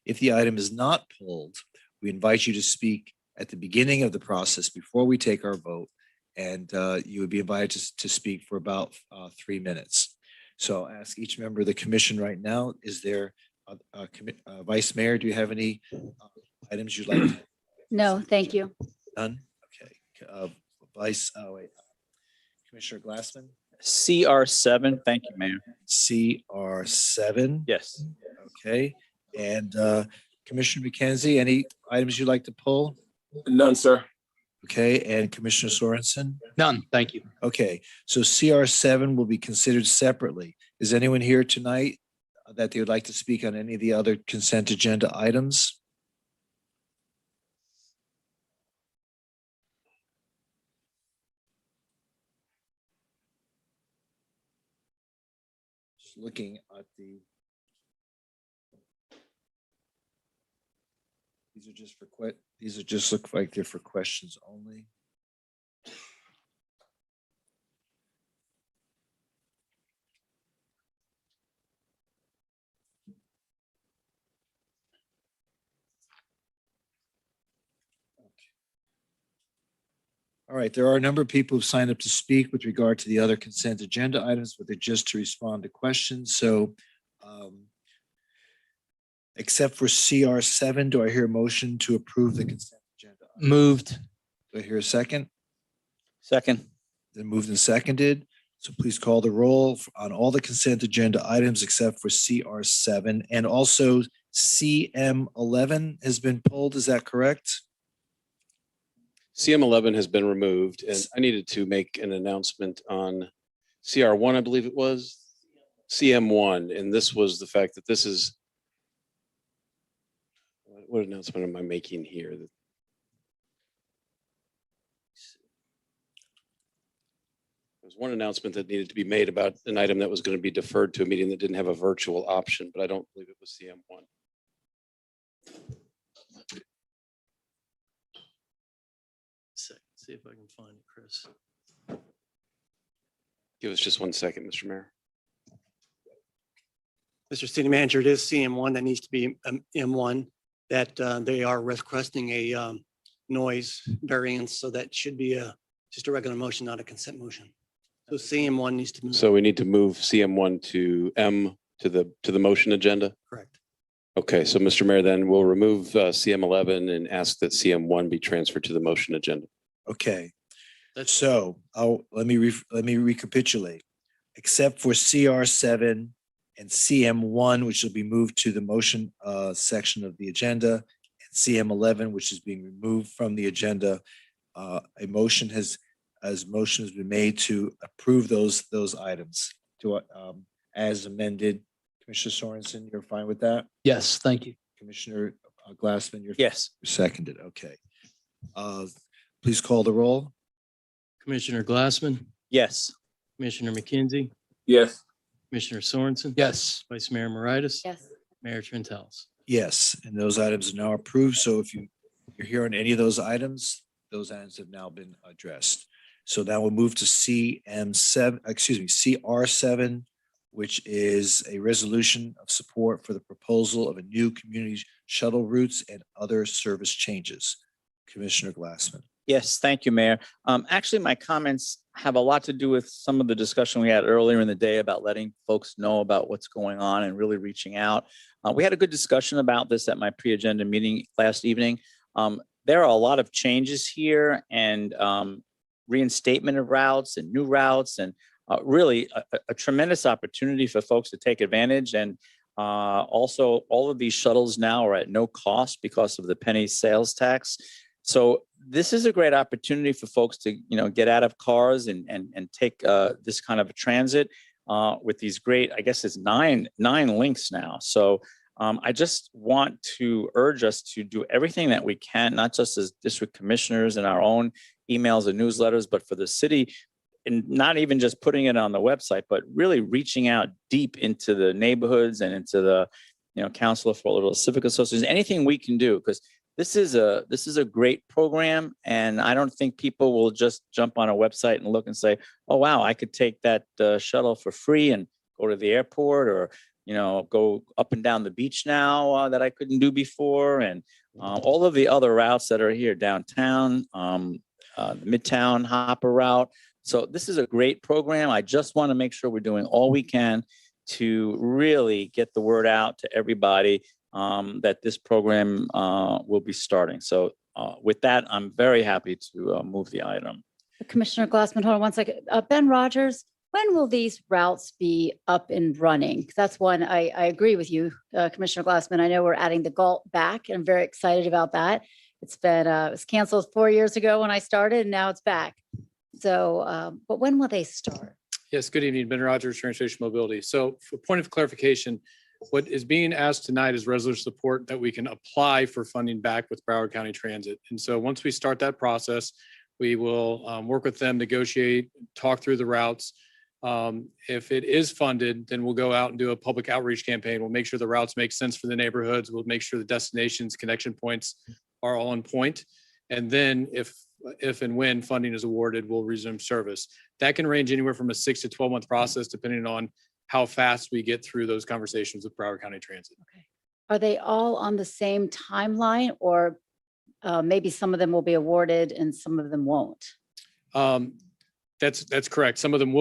If the item is not pulled, we invite you to speak at the beginning of the process before we take our vote, and you would be invited to speak for about 3 minutes. So I'll ask each member of the commission right now, is there, Vice Mayor, do you have any items you'd like to? No, thank you. None? Okay. Commissioner Glassman? CR7, thank you, Mayor. CR7? Yes. Okay. And Commissioner McKenzie, any items you'd like to pull? None, sir. Okay. And Commissioner Sorensen? None, thank you. Okay. So CR7 will be considered separately. Is anyone here tonight that they would like to speak on any of the other consent agenda items? Just looking at these are just look like they're for questions only. All right, there are a number of people who've signed up to speak with regard to the other consent agenda items, but they're just to respond to questions. So except for CR7, do I hear a motion to approve the consent agenda? Moved. Do I hear a second? Second. Then moved and seconded. So please call the roll on all the consent agenda items except for CR7, and also CM11 has been pulled. Is that correct? CM11 has been removed, and I needed to make an announcement on CR1, I believe it was, CM1, and this was the fact that this is, what announcement am I making here? There's one announcement that needed to be made about an item that was going to be deferred to a meeting that didn't have a virtual option, but I don't believe it was CM1. See if I can find it, Chris. Give us just 1 second, Mr. Mayor. Mr. City Manager, it is CM1 that needs to be M1, that they are requesting a noise variance, so that should be just a regular motion, not a consent motion. So CM1 needs to move. So we need to move CM1 to M to the motion agenda? Correct. Okay, so Mr. Mayor, then we'll remove CM11 and ask that CM1 be transferred to the motion agenda. Okay. So let me recapitulate. Except for CR7 and CM1, which will be moved to the motion section of the agenda, and CM11, which is being removed from the agenda, a motion has been made to approve those items to as amended. Commissioner Sorensen, you're fine with that? Yes, thank you. Commissioner Glassman, you're Yes. seconded. Okay. Please call the roll. Commissioner Glassman, Yes. Commissioner McKenzie, Yes. Commissioner Sorensen. Yes. Vice Mayor Moritas. Yes. Mayor Trentalis. Yes, and those items are now approved. So if you're here on any of those items have now been addressed. So now we'll move to CR7, which is a resolution of support for the proposal of a new community shuttle routes and other service changes. Commissioner Glassman. Yes, thank you, Mayor. Actually, my comments have a lot to do with some of the discussion we had earlier in the day about letting folks know about what's going on and really reaching out. We had a good discussion about this at my pre-agenda meeting last evening. There are a lot of changes here and reinstatement of routes and new routes and really a tremendous opportunity for folks to take advantage. And also, all of these shuttles now are at no cost because of the penny sales tax. So this is a great opportunity for folks to, get out of cars and take this kind of a transit with these great, I guess it's nine links now. So I just want to urge us to do everything that we can, not just as district commissioners and our own emails and newsletters, but for the city, and not even just putting it on the website, but really reaching out deep into the neighborhoods and into the, Council of Fort Lauderdale Civic Association, anything we can do, because this is a great program, and I don't think people will just jump on a website and look and say, "Oh wow, I could take that shuttle for free and go to the airport, or go up and down the beach now that I couldn't do before." And all of the other routes that are here downtown, the Midtown Hopper route. So this is a great program. I just want to make sure we're doing all we can to really get the word out to everybody that this program will be starting. So with that, I'm very happy to move the item. Commissioner Glassman, hold on one second. Ben Rogers, when will these routes be up and running? 'Cause that's one, I agree with you, Commissioner Glassman. I know we're adding the Galt back, and I'm very excited about that. It's been, it was canceled 4 years ago when I started, and now it's back. So, but when will they start? Yes, good evening, Ben Rogers, Transportation Mobility. So for point of clarification, what is being asked tonight is resolution support that we can apply for funding back with Broward County Transit. And so once we start that process, we will work with them, negotiate, talk through the routes. If it is funded, then we'll go out and do a public outreach campaign. We'll make sure the routes make sense for the neighborhoods. We'll make sure the destinations, connection points are all on point. And then if and when funding is awarded, we'll resume service. That can range anywhere from a 6 to 12 month process, depending on how fast we get through those conversations with Broward County Transit. Okay. Are they all on the same timeline, or maybe some of them will be awarded and some of them won't? That's correct. Some of them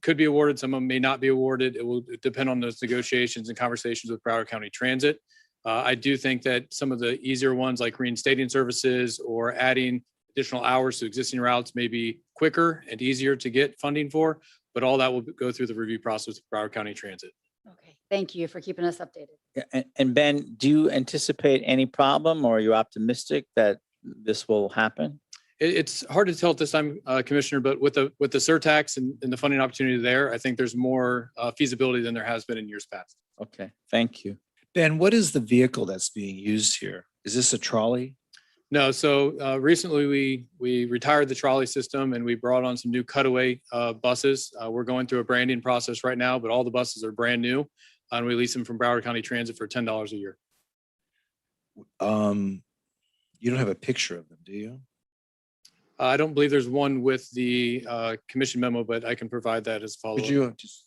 could be awarded. Some of them may not be awarded. It will depend on those negotiations and conversations with Broward County Transit. I do think that some of the easier ones, like reinstating services or adding additional hours to existing routes, may be quicker and easier to get funding for, but all that will go through the review process with Broward County Transit. Okay, thank you for keeping us updated. And Ben, do you anticipate any problem, or are you optimistic that this will happen? It's hard to tell at this time, Commissioner, but with the surtax and the funding opportunity there, I think there's more feasibility than there has been in years past. Okay, thank you. Ben, what is the vehicle that's being used here? Is this a trolley? No, so recently we retired the trolley system and we brought on some new cutaway buses. We're going through a branding process right now, but all the buses are brand new, and we lease them from Broward County Transit for $10 a year. You don't have a picture of them, do you? I don't believe there's one with the commission memo, but I can provide that as follow-up. Could you just,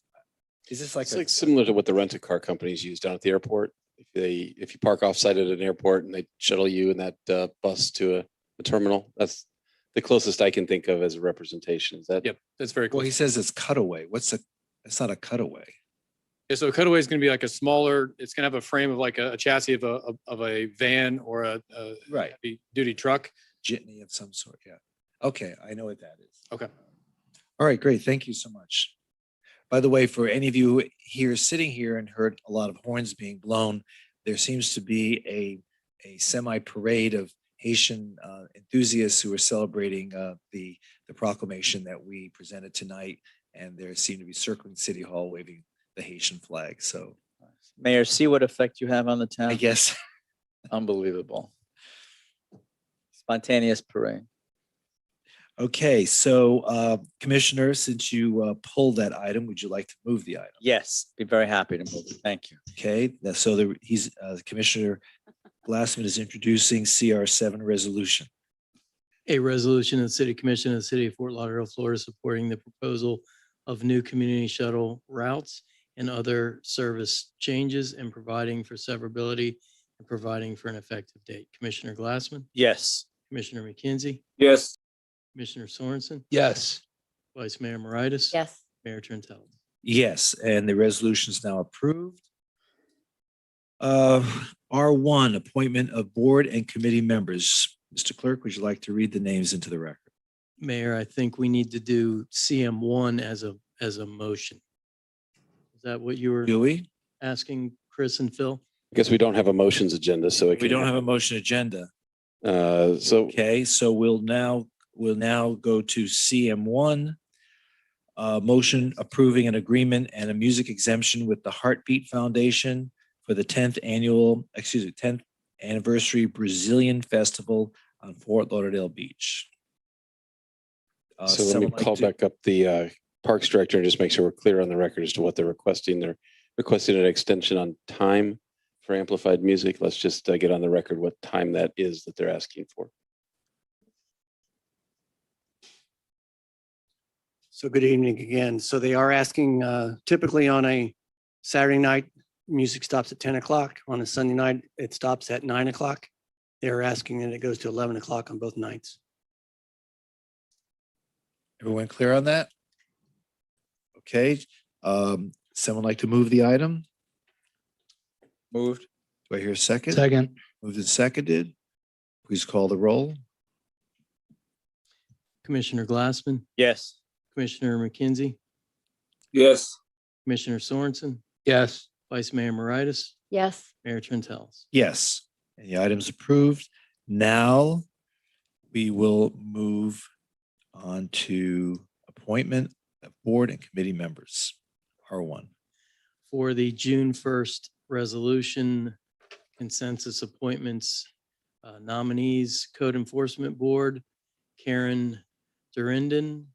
is this like It's like similar to what the rental car companies use down at the airport. If you park offsite at an airport and they shuttle you in that bus to a terminal, that's the closest I can think of as a representation. Is that? Yep, that's very cool. Well, he says it's cutaway. It's not a cutaway. Yeah, so a cutaway is going to be like a smaller, it's going to have a frame of like a chassis of a van or a Right. heavy duty truck. Jitney of some sort, yeah. Okay, I know what that is. Okay. All right, great. Thank you so much. By the way, for any of you here sitting here and heard a lot of horns being blown, there seems to be a semi parade of Haitian enthusiasts who are celebrating the proclamation that we presented tonight, and they seem to be circling City Hall waving the Haitian flag. So, Mayor, see what effect you have on the town? I guess. Unbelievable. Spontaneous parade. Okay, so Commissioner, since you pulled that item, would you like to move the item? Yes, be very happy to move it. Thank you. Okay, so Commissioner Glassman is introducing CR7 resolution. A resolution of the City Commission of the City of Fort Lauderdale, Florida, supporting the proposal of new community shuttle routes and other service changes and providing for severability and providing for an effective date. Commissioner Glassman? Yes. Commissioner McKenzie, Yes. Commissioner Sorensen, Yes. Vice Mayor Moritas. Yes. Mayor Trentalis. Yes, and the resolution is now approved. R1, appointment of board and committee members. Mr. Clerk, would you like to read the names into the record? Mayor, I think we need to do CM1 as a motion. Is that what you were Do we? asking, Chris and Phil? I guess we don't have a motions agenda, so it We can don't have a motion agenda. So Okay, so we'll now go to CM1. Motion approving an agreement and a music exemption with the Heartbeat Foundation for the 10th anniversary Brazilian Festival on Fort Lauderdale Beach. So let me someone like call to- back up the Parks Director and just make sure we're clear on the record as to what they're requesting. They're requesting an extension on time for amplified music. Let's just get on the record what time that is that they're asking for. So good evening again. So they are asking, typically on a Saturday night, music stops at 10 o'clock. On a Sunday night, it stops at 9 o'clock. They're asking that it goes to 11 o'clock on both nights. Everyone clear on that? Okay, someone like to move the item? Moved. Do I hear a second? Second. Moved and seconded. Please call the roll. Commissioner Glassman, Yes. Commissioner McKenzie, Yes. Commissioner Sorensen, Yes. Vice Mayor Moritas, Yes. Mayor Trentalis. Yes, and the item's approved. Now we will move on to appointment of board and committee members. R1. For the June 1st resolution, consensus appointments, nominees, Code Enforcement Board, Karen Durenden,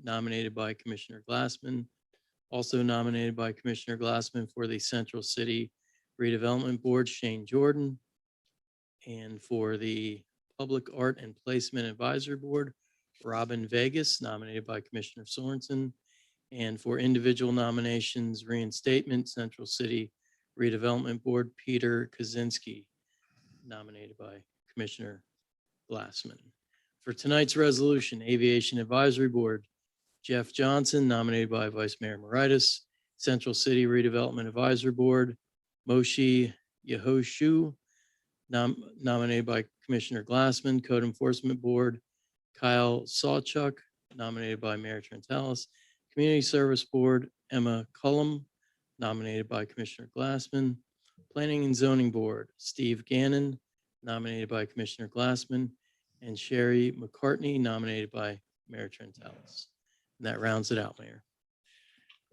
nominated by Commissioner Glassman. Also nominated by Commissioner Glassman for the Central City Redevelopment Board, Shane Jordan. And for the Public Art and Placement Advisory Board, Robin Vegas, nominated by Commissioner Sorensen. And for individual nominations, reinstatement, Central City Redevelopment Board, Peter Kaczynski, nominated by Commissioner Glassman. For tonight's resolution, Aviation Advisory Board, Jeff Johnson, nominated by Vice Mayor Moritas. Central City Redevelopment Advisory Board, Moshe Yehoshu, nominated by Commissioner Glassman. Code Enforcement Board, Kyle Sawchuk, nominated by Mayor Trentalis. Community Service Board, Emma Cullum, nominated by Commissioner Glassman. Planning and Zoning Board, Steve Gannon, nominated by Commissioner Glassman. And Sherry McCartney, nominated by Mayor Trentalis. And that rounds it out, Mayor.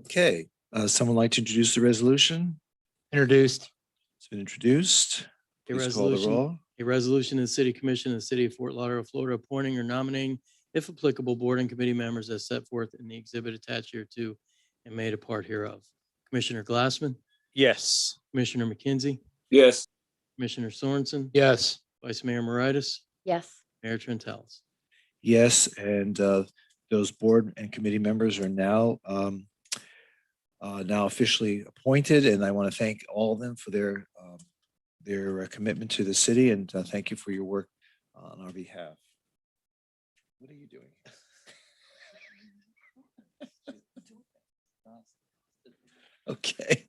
Okay, someone like to introduce the resolution? Introduced. It's been introduced. A Please call the resolution, roll. a resolution of the City Commission of the City of Fort Lauderdale, Florida, appointing or nominating, if applicable, board and committee members as set forth in the exhibit attached here to and made a part hereof. Commissioner Glassman, Yes. Commissioner McKenzie, Yes. Commissioner Sorensen, Yes. Vice Mayor Moritas, Yes. Mayor Trentalis. Yes, and those board and committee members are now officially appointed, and I want to thank all of them for their commitment to the city, and thank you for your work on our behalf. What are you doing? Okay.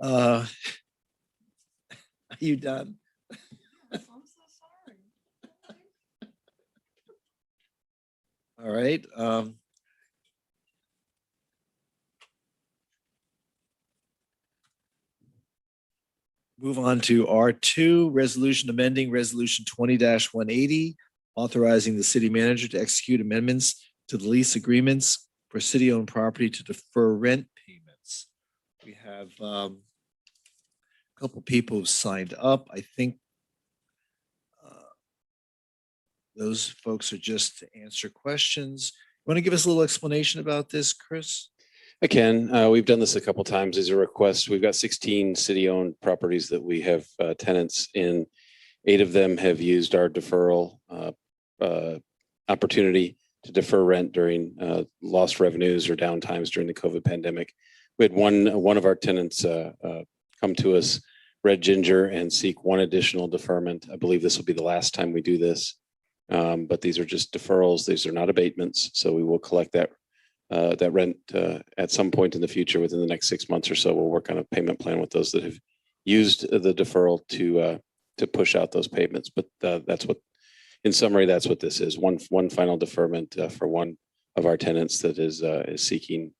Are you done? All right. Move on to R2, resolution amending resolution 20-180, authorizing the city manager to execute amendments to the lease agreements for city-owned property to defer rent payments. We have a couple people who've signed up. I think those folks are just to answer questions. Want to give us a little explanation about this, Chris? I can. We've done this a couple times as a request. We've got 16 city-owned properties that we have tenants in. 8 of them have used our deferral opportunity to defer rent during lost revenues or downtimes during the COVID pandemic. We had one of our tenants come to us Red Ginger and seek one additional deferment. I believe this will be the last time we do this. But these are just deferrals. These are not abatements. So we will collect that rent at some point in the future within the next 6 months or so. We'll work on a payment plan with those that have used the deferral to push out those payments. But that's what, in summary, that's what this is. One final deferment for one of our tenants that is seeking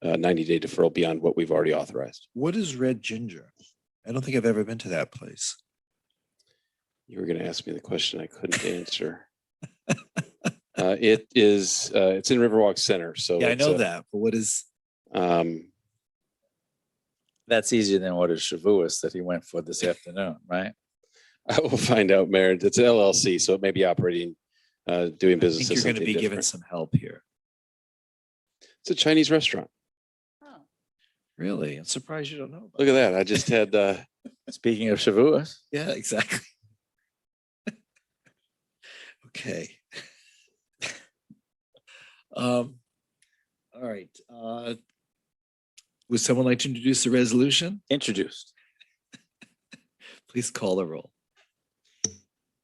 90-day deferral beyond what we've already authorized. What is Red Ginger? I don't think I've ever been to that place. You were going to ask me the question I couldn't answer. It's in Riverwalk Center. So Yeah, I it's, know that, but what is? That's easier than what is Shavuos that he went for this afternoon, right? I will find out, Mayor. It's an LLC, so it may be operating, doing I business. think as you're going to something be given different. some help here. It's a Chinese restaurant. Really? I'm surprised you don't know. Look at that. I just had. Speaking of Shavuos. Yeah, exactly. Okay. All right. Would someone like to introduce the resolution? Introduced. Please call the roll.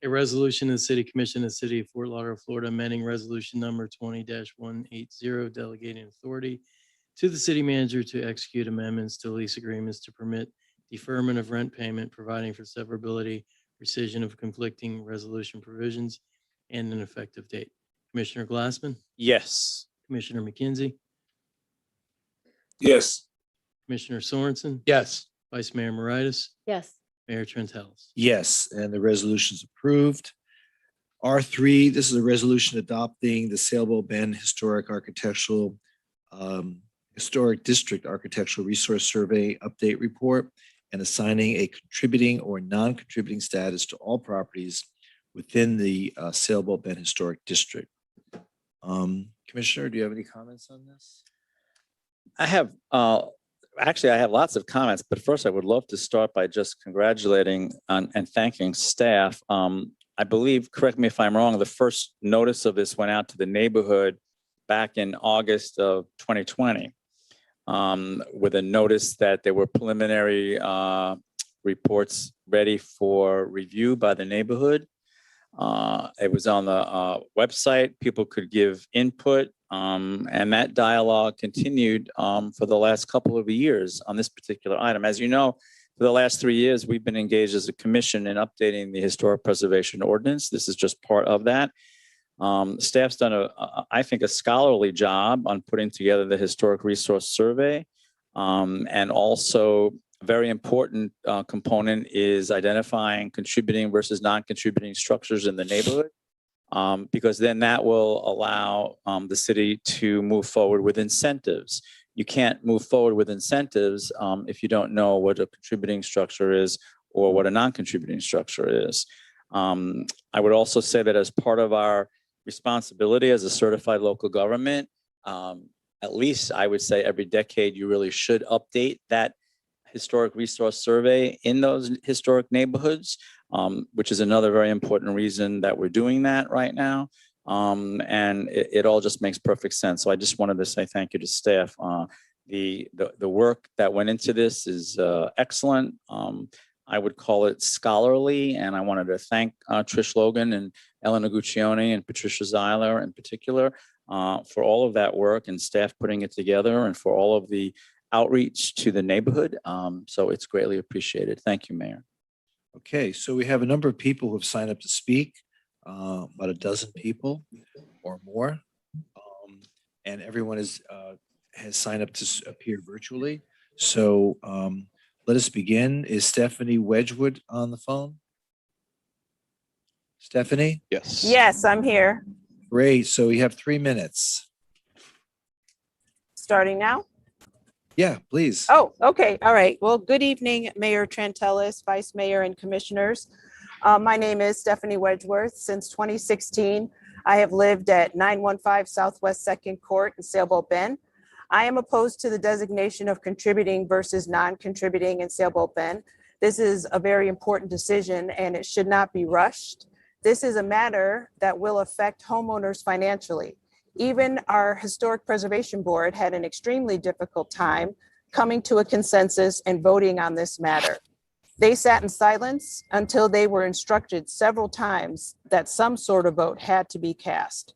A resolution of the City Commission of the City of Fort Lauderdale, Florida, amending resolution number 20-180, delegating authority to the city manager to execute amendments to lease agreements to permit deferment of rent payment, providing for severability, rescission of conflicting resolution provisions, and an effective date. Commissioner Glassman, Yes. Commissioner McKenzie, Yes. Commissioner Sorensen, Yes. Vice Mayor Moritas, Yes. Mayor Trent House. Yes, and the resolution is approved. R3, this is a resolution adopting the Sailboat Bend Historic District Architectural Resource Survey Update Report and assigning a contributing or non-contributing status to all properties within the Sailboat Bend Historic District. Commissioner, do you have any comments on this? I have, actually, I have lots of comments, but first I would love to start by just congratulating and thanking staff. I believe, correct me if I'm wrong, the first notice of this went out to the neighborhood back in August of 2020 with a notice that there were preliminary reports ready for review by the neighborhood. It was on the website. People could give input, and that dialogue continued for the last couple of years on this particular item. As you know, for the last 3 years, we've been engaged as a commission in updating the historic preservation ordinance. This is just part of that. Staff's done I think, a scholarly job on putting together the historic resource survey, and also a very important component is identifying contributing versus non-contributing structures in the neighborhood, because then that will allow the city to move forward with incentives. You can't move forward with incentives if you don't know what a contributing structure is or what a non-contributing structure is. I would also say that as part of our responsibility as a certified local government, at least I would say every decade you really should update that historic resource survey in those historic neighborhoods, which is another very important reason that we're doing that right now. And it all just makes perfect sense. So I just wanted to say thank you to staff. The work that went into this is excellent. I would call it scholarly, and I wanted to thank Trish Logan and Elena Guccione and Patricia Zeiler in particular for all of that work and staff putting it together and for all of the outreach to the neighborhood. So it's greatly appreciated. Thank you, Mayor. Okay, so we have a number of people who have signed up to speak, about a dozen people or more. And everyone has signed up to appear virtually. So let us begin. Is Stephanie Wedgwood on the phone? Stephanie? Yes. Yes, I'm here. Great. So we have 3 minutes. Starting now? Yeah, please. Oh, okay. All right. Well, good evening, Mayor Trantellis, Vice Mayor, and Commissioners. My name is Stephanie Wedgeworth. Since 2016, I have lived at 915 Southwest 2nd Court in Sailboat Bend. I am opposed to the designation of contributing versus non-contributing in Sailboat Bend. This is a very important decision and it should not be rushed. This is a matter that will affect homeowners financially. Even our Historic Preservation Board had an extremely difficult time coming to a consensus and voting on this matter. They sat in silence until they were instructed several times that some sort of vote had to be cast.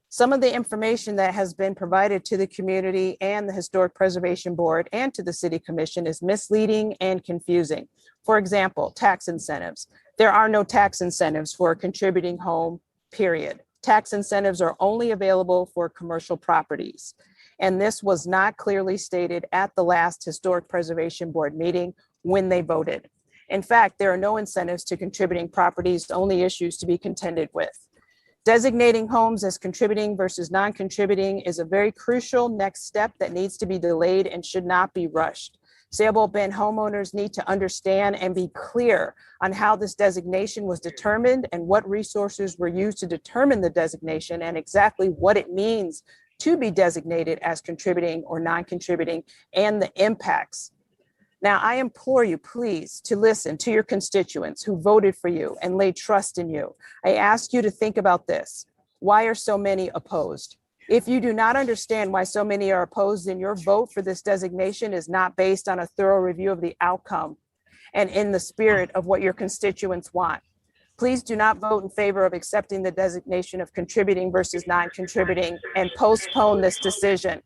Some of the information that has been provided to the community and the Historic Preservation Board and to the City Commission is misleading and confusing. For example, tax incentives. There are no tax incentives for a contributing home, period. Tax incentives are only available for commercial properties. And this was not clearly stated at the last Historic Preservation Board meeting when they voted. In fact, there are no incentives to contributing properties, only issues to be contended with. Designating homes as contributing versus non-contributing is a very crucial next step that needs to be delayed and should not be rushed. Sailboat Bend homeowners need to understand and be clear on how this designation was determined and what resources were used to determine the designation and exactly what it means to be designated as contributing or non-contributing and the impacts. Now, I implore you, please, to listen to your constituents who voted for you and laid trust in you. I ask you to think about this. Why are so many opposed? If you do not understand why so many are opposed, then your vote for this designation is not based on a thorough review of the outcome and in the spirit of what your constituents want. Please do not vote in favor of accepting the designation of contributing versus non-contributing and postpone this decision.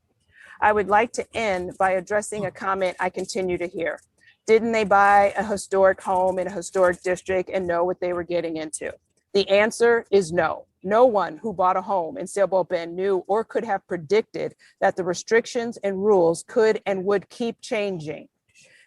I would like to end by addressing a comment I continue to hear. Didn't they buy a historic home in a historic district and know what they were getting into? The answer is no. No one who bought a home in Sailboat Bend knew or could have predicted that the restrictions and rules could and would keep changing.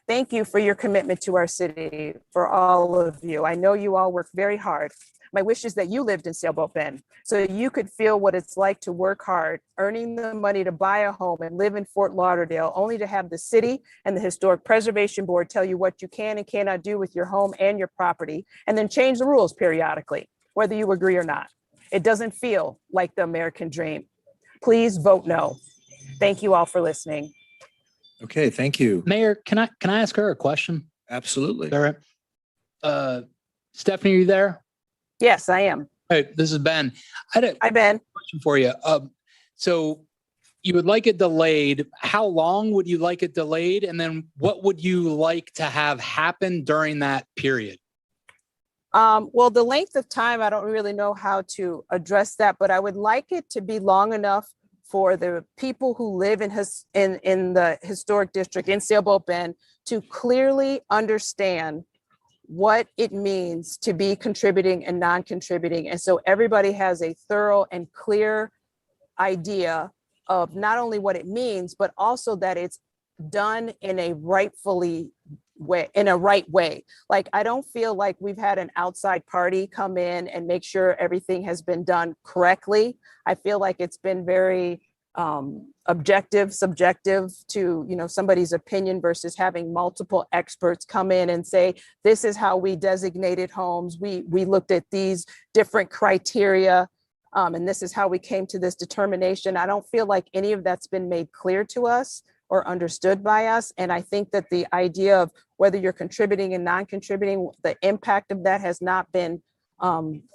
Thank you for your commitment to our city, for all of you. I know you all work very hard. My wish is that you lived in Sailboat Bend so you could feel what it's like to work hard, earning the money to buy a home and live in Fort Lauderdale, only to have the city and the Historic Preservation Board tell you what you can and cannot do with your home and your property, and then change the rules periodically, whether you agree or not. It doesn't feel like the American dream. Please vote no. Thank you all for listening. Okay, thank you. Mayor, can I ask her a question? Absolutely. All right. Stephanie, are you there? Yes, I am. Hey, this is Ben. Hi, Ben. Question for you. So you would like it delayed. How long would you like it delayed? And then what would you like to have happen during that period? Well, the length of time, I don't really know how to address that, but I would like it to be long enough for the people who live in the historic district in Sailboat Bend to clearly understand what it means to be contributing and non-contributing. And so everybody has a thorough and clear idea of not only what it means, but also that it's done in a right way. Like, I don't feel like we've had an outside party come in and make sure everything has been done correctly. I feel like it's been very objective, subjective to, somebody's opinion versus having multiple experts come in and say, this is how we designated homes. We looked at these different criteria, and this is how we came to this determination. I don't feel like any of that's been made clear to us or understood by us. And I think that the idea of whether you're contributing and non-contributing, the impact of that has not been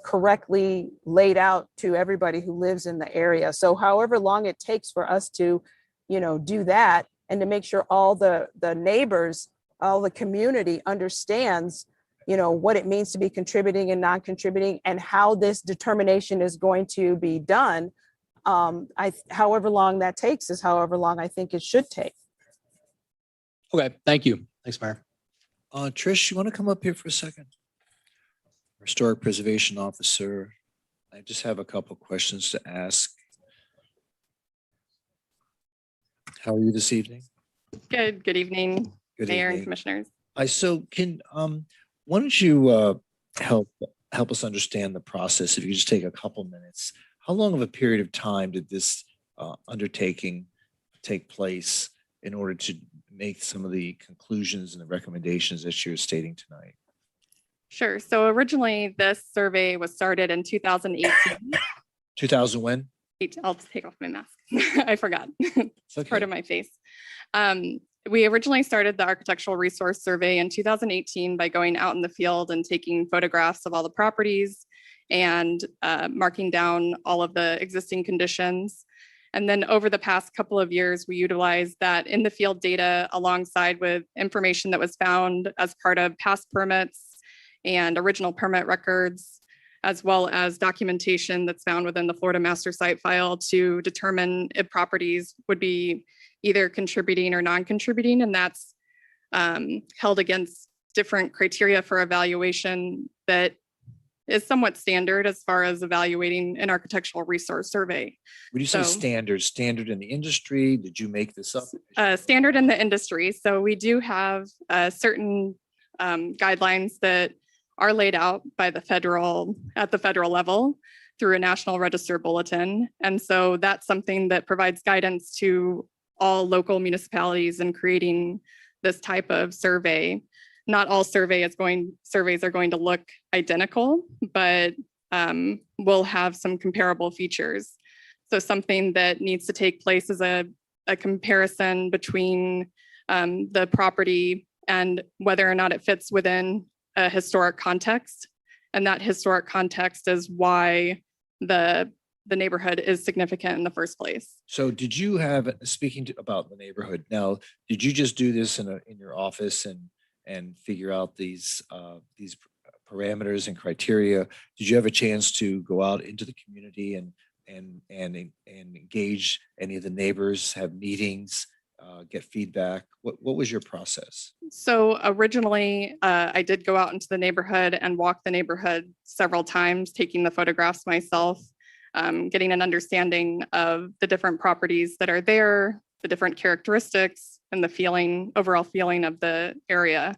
correctly laid out to everybody who lives in the area. So however long it takes for us to, do that and to make sure all the neighbors, all the community understands, what it means to be contributing and non-contributing and how this determination is going to be done. However long that takes is however long I think it should take. Okay, thank you. Thanks, Mayor. Trish, you want to come up here for a second? Historic Preservation Officer. I just have a couple questions to ask. How are you this evening? Good evening, Good Mayor and evening. Commissioners. So can, why don't you help us understand the process? If you just take a couple minutes, how long of a period of time did this undertaking take place in order to make some of the conclusions and the recommendations that you're stating tonight? Sure. So originally this survey was started in 2018. 2000 when? I'll take off my mask. I forgot. It's okay. Part of my face. We originally started the Architectural Resource Survey in 2018 by going out in the field and taking photographs of all the properties and marking down all of the existing conditions. And then over the past couple of years, we utilized that in the field data alongside with information that was found as part of past permits and original permit records, as well as documentation that's found within the Florida Master Site file to determine if properties would be either contributing or non-contributing. And that's held against different criteria for evaluation that is somewhat standard as far as evaluating an architectural resource survey. When you say So- standard in the industry, did you make this up? Standard in the industry. So we do have certain guidelines that are laid out by at the federal level through a national register bulletin. And so that's something that provides guidance to all local municipalities in creating this type of survey. Not all surveys are going to look identical, but will have some comparable features. So something that needs to take place is a comparison between the property and whether or not it fits within a historic context. And that historic context is why the neighborhood is significant in the first place. So did you have, about the neighborhood now, did you just do this in your office and figure out these parameters and criteria? Did you have a chance to go out into the community and engage any of the neighbors, have meetings, get feedback? What was your process? So originally, I did go out into the neighborhood and walk the neighborhood several times, taking the photographs myself, getting an understanding of the different properties that are there, the different characteristics, and the overall feeling of the area.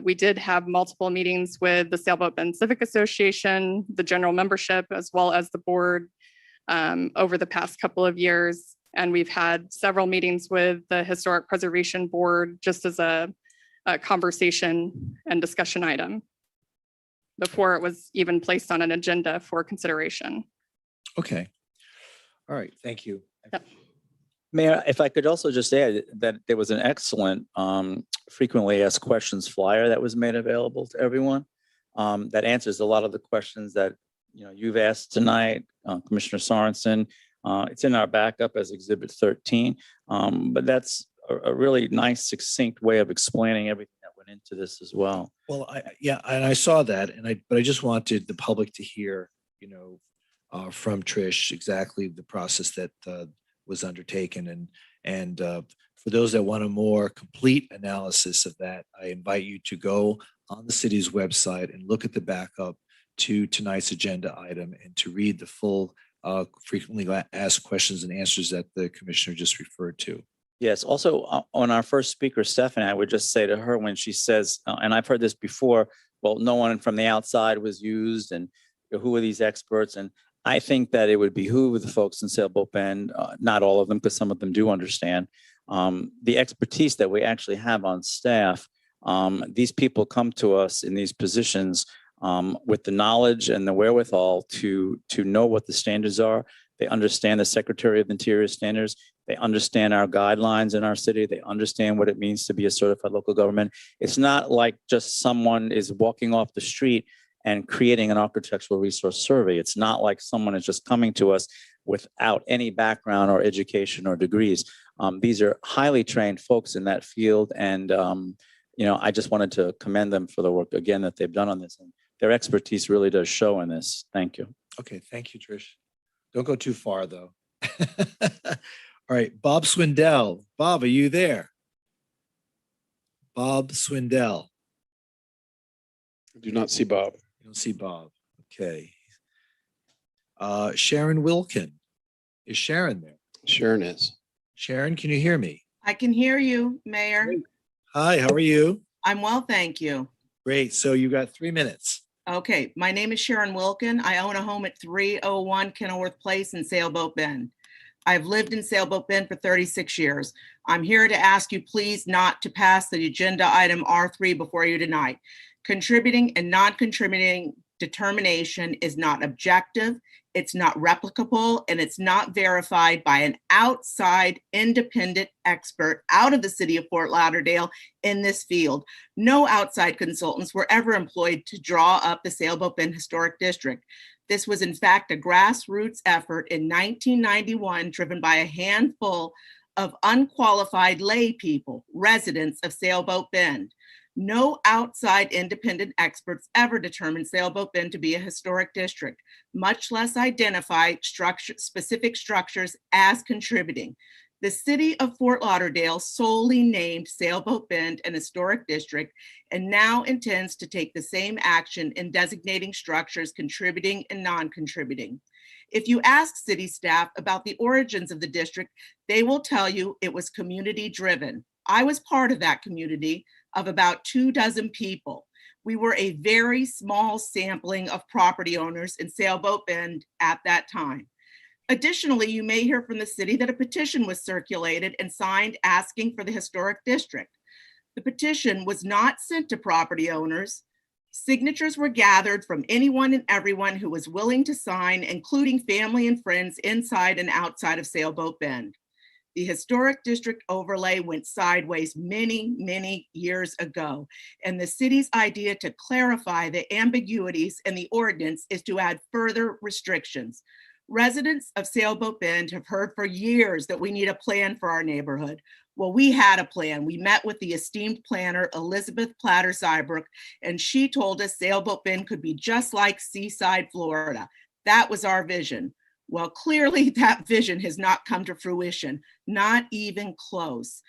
We did have multiple meetings with the Sailboat Bend Civic Association, the general membership, as well as the board over the past couple of years. And we've had several meetings with the Historic Preservation Board just as a conversation and discussion item before it was even placed on an agenda for consideration. Okay. All right. Thank you. Yep. Mayor, if I could also just add that there was an excellent frequently asked questions flyer that was made available to everyone that answers a lot of the questions that you've asked tonight, Commissioner Sorensen. It's in our backup as Exhibit 13, but that's a really nice, succinct way of explaining everything that went into this as well. Well, and I saw that, but I just wanted the public to hear, from Trish exactly the process that was undertaken, and for those that want a more complete analysis of that, I invite you to go on the city's website and look at the backup to tonight's agenda item and to read the full frequently asked questions and answers that the commissioner just referred to. Yes. Also, on our first speaker, Stephanie, I would just say to her when she says, and I've heard this before, well, no one from the outside was used, and who are these experts? And I think that it would behoove the folks in Sailboat Bend, not all of them, because some of them do understand, the expertise that we actually have on staff. These people come to us in these positions with the knowledge and the wherewithal to know what the standards are. They understand the Secretary of the Interior standards. They understand our guidelines in our city. They understand what it means to be a certified local government. It's not like just someone is walking off the street and creating an architectural resource survey. It's not like someone is just coming to us without any background or education or degrees. These are highly trained folks in that field. And, I just wanted to commend them for the work, again, that they've done on this. And their expertise really does show in this. Thank you. Okay. Thank you, Trish. Don't go too far, though. All right. Bob Swindell. Bob, are you there? Bob Swindell. I do not see Bob. You don't see Bob. Okay. Sharon Wilkin. Is Sharon there? Sharon is. Sharon, can you hear me? I can hear you, Mayor. Hi, how are you? I'm well, thank you. Great. So you got 3 minutes. Okay, my name is Sharon Wilkin. I own a home at 301 Kenilworth Place in Sailboat Bend. I've lived in Sailboat Bend for 36 years. I'm here to ask you please not to pass the agenda item R3 before you tonight. Contributing and non-contributing determination is not objective. It's not replicable, and it's not verified by an outside independent expert out of the city of Fort Lauderdale in this field. No outside consultants were ever employed to draw up the Sailboat Bend Historic District. This was in fact a grassroots effort in 1991 driven by a handful of unqualified lay people, residents of Sailboat Bend. No outside independent experts ever determined Sailboat Bend to be a historic district, much less identify specific structures as contributing. The city of Fort Lauderdale solely named Sailboat Bend an historic district and now intends to take the same action in designating structures contributing and non-contributing. If you ask city staff about the origins of the district, they will tell you it was community driven. I was part of that community of about 24 people. We were a very small sampling of property owners in Sailboat Bend at that time. Additionally, you may hear from the city that a petition was circulated and signed asking for the historic district. The petition was not sent to property owners. Signatures were gathered from anyone and everyone who was willing to sign, including family and friends inside and outside of Sailboat Bend. The historic district overlay went sideways many, many years ago, and the city's idea to clarify the ambiguities in the ordinance is to add further restrictions. Residents of Sailboat Bend have heard for years that we need a plan for our neighborhood. Well, we had a plan. We met with the esteemed planner, Elizabeth Platter-Zybrook, and she told us Sailboat Bend could be just like Seaside, Florida. That was our vision. Well, clearly that vision has not come to fruition, not even close.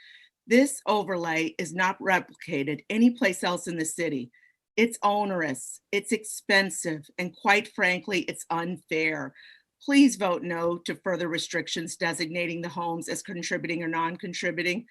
This overlay is not replicated anyplace else in the city. It's onerous, it's expensive, and quite frankly, it's unfair. Please vote no to further restrictions designating the homes as contributing or non-contributing.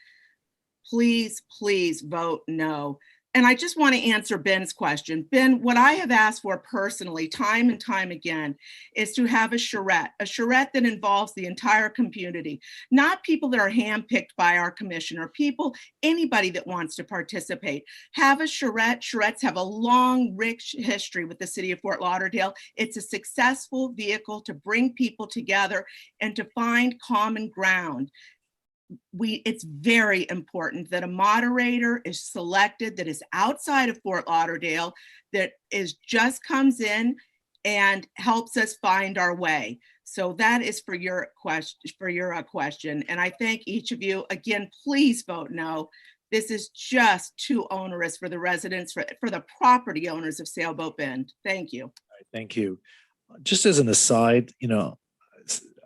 Please, please vote no. And I just want to answer Ben's question. Ben, what I have asked for personally, time and time again, is to have a charrette that involves the entire community, not people that are handpicked by our commissioner, people, anybody that wants to participate. Have a charrette. Charrettes have a long, rich history with the city of Fort Lauderdale. It's a successful vehicle to bring people together and to find common ground. It's very important that a moderator is selected that is outside of Fort Lauderdale, that just comes in and helps us find our way. So that is for your question. And I thank each of you. Again, please vote no. This is just too onerous for the residents, for the property owners of Sailboat Bend. Thank you. Thank you. Just as an aside,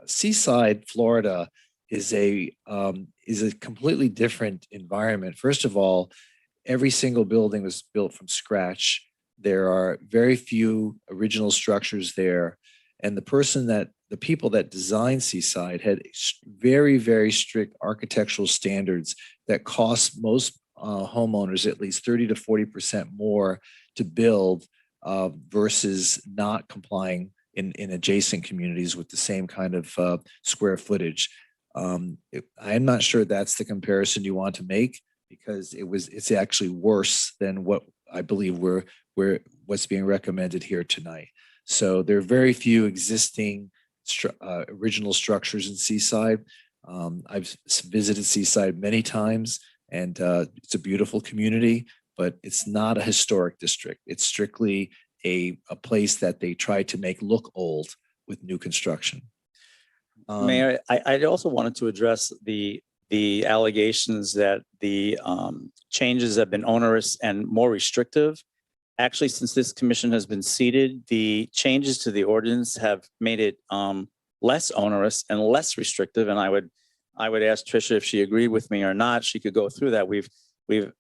Seaside, Florida is a completely different environment. First of all, every single building was built from scratch. There are very few original structures there. And the people that designed Seaside had very, very strict architectural standards that cost most homeowners at least 30 to 40% more to build versus not complying in adjacent communities with the same kind of square footage. I'm not sure that's the comparison you want to make, because it's actually worse than what I believe what's being recommended here tonight. So there are very few existing original structures in Seaside. I've visited Seaside many times, and it's a beautiful community, but it's not a historic district. It's strictly a place that they try to make look old with new construction. Mayor, I also wanted to address the allegations that the changes have been onerous and more restrictive. Actually, since this commission has been seated, the changes to the ordinance have made it less onerous and less restrictive. And I would ask Tricia if she agreed with me or not. She could go through that. We've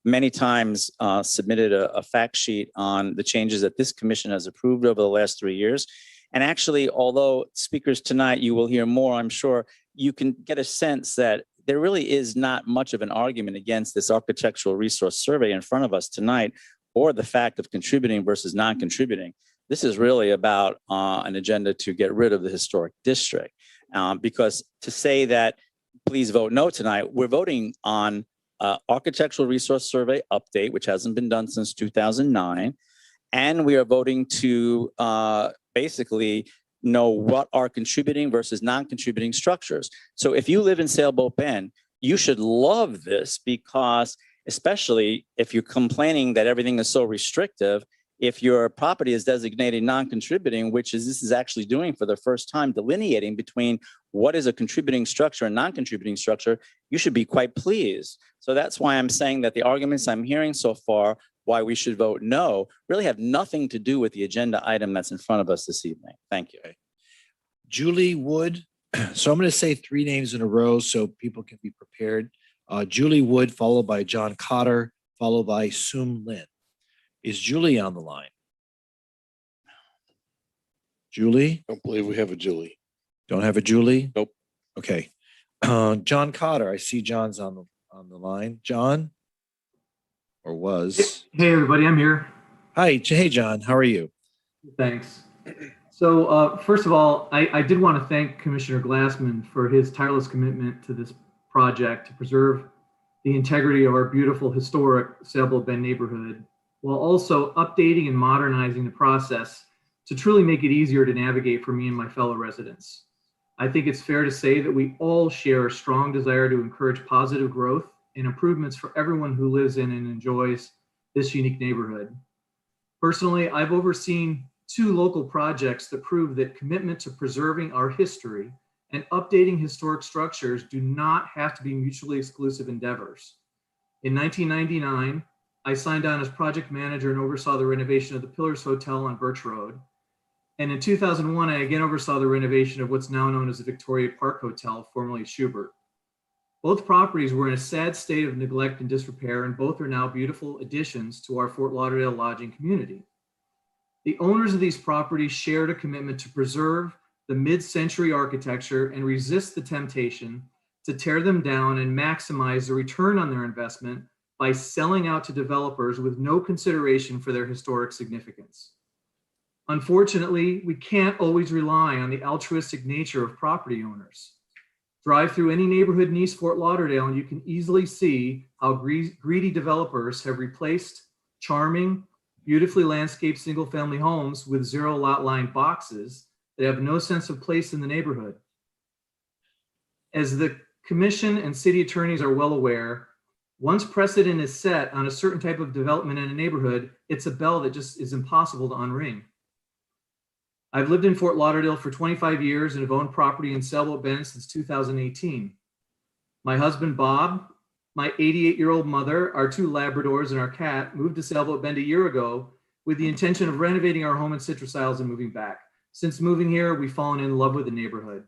many times submitted a fact sheet on the changes that this commission has approved over the last 3 years. And actually, although speakers tonight, you will hear more, I'm sure, you can get a sense that there really is not much of an argument against this architectural resource survey in front of us tonight, or the fact of contributing versus non-contributing. This is really about an agenda to get rid of the historic district. Because to say that, please vote no tonight, we're voting on architectural resource survey update, which hasn't been done since 2009. And we are voting to basically know what are contributing versus non-contributing structures. So if you live in Sailboat Bend, you should love this, because especially if you're complaining that everything is so restrictive, if your property is designated non-contributing, which is this is actually doing for the first time, delineating between what is a contributing structure and non-contributing structure, you should be quite pleased. So that's why I'm saying that the arguments I'm hearing so far why we should vote no really have nothing to do with the agenda item that's in front of us this evening. Thank you. Julie Wood. So I'm going to say three names in a row so people can be prepared. Julie Wood, followed by John Cotter, followed by Sum Lin. Is Julie on the line? Julie? Don't believe we have a Julie. Don't have a Julie? Nope. Okay. John Cotter. I see John's on the line. John? Or was? Hey, everybody, I'm here. Hi. Hey, John. How are you? Thanks. So first of all, I did want to thank Commissioner Glassman for his tireless commitment to this project to preserve the integrity of our beautiful historic Sailboat Bend neighborhood, while also updating and modernizing the process to truly make it easier to navigate for me and my fellow residents. I think it's fair to say that we all share a strong desire to encourage positive growth and improvements for everyone who lives in and enjoys this unique neighborhood. Personally, I've overseen 2 local projects that prove that commitment to preserving our history and updating historic structures do not have to be mutually exclusive endeavors. In 1999, I signed on as project manager and oversaw the renovation of the Pillars Hotel on Birch Road. And in 2001, I again oversaw the renovation of what's now known as the Victoria Park Hotel, formerly Schubert. Both properties were in a sad state of neglect and disrepair, and both are now beautiful additions to our Fort Lauderdale lodging community. The owners of these properties shared a commitment to preserve the mid-century architecture and resist the temptation to tear them down and maximize the return on their investment by selling out to developers with no consideration for their historic significance. Unfortunately, we can't always rely on the altruistic nature of property owners. Drive through any neighborhood in East Fort Lauderdale and you can easily see how greedy developers have replaced charming, beautifully landscaped single-family homes with 0 lot line boxes that have no sense of place in the neighborhood. As the commission and city attorneys are well aware, once precedent is set on a certain type of development in a neighborhood, it's a bell that just is impossible to unring. I've lived in Fort Lauderdale for 25 years and have owned property in Sailboat Bend since 2018. My husband, Bob, my 88-year-old mother, our 2 Labradors, and our cat moved to Sailboat Bend a year ago with the intention of renovating our home in Citrus Isles and moving back. Since moving here, we've fallen in love with the neighborhood.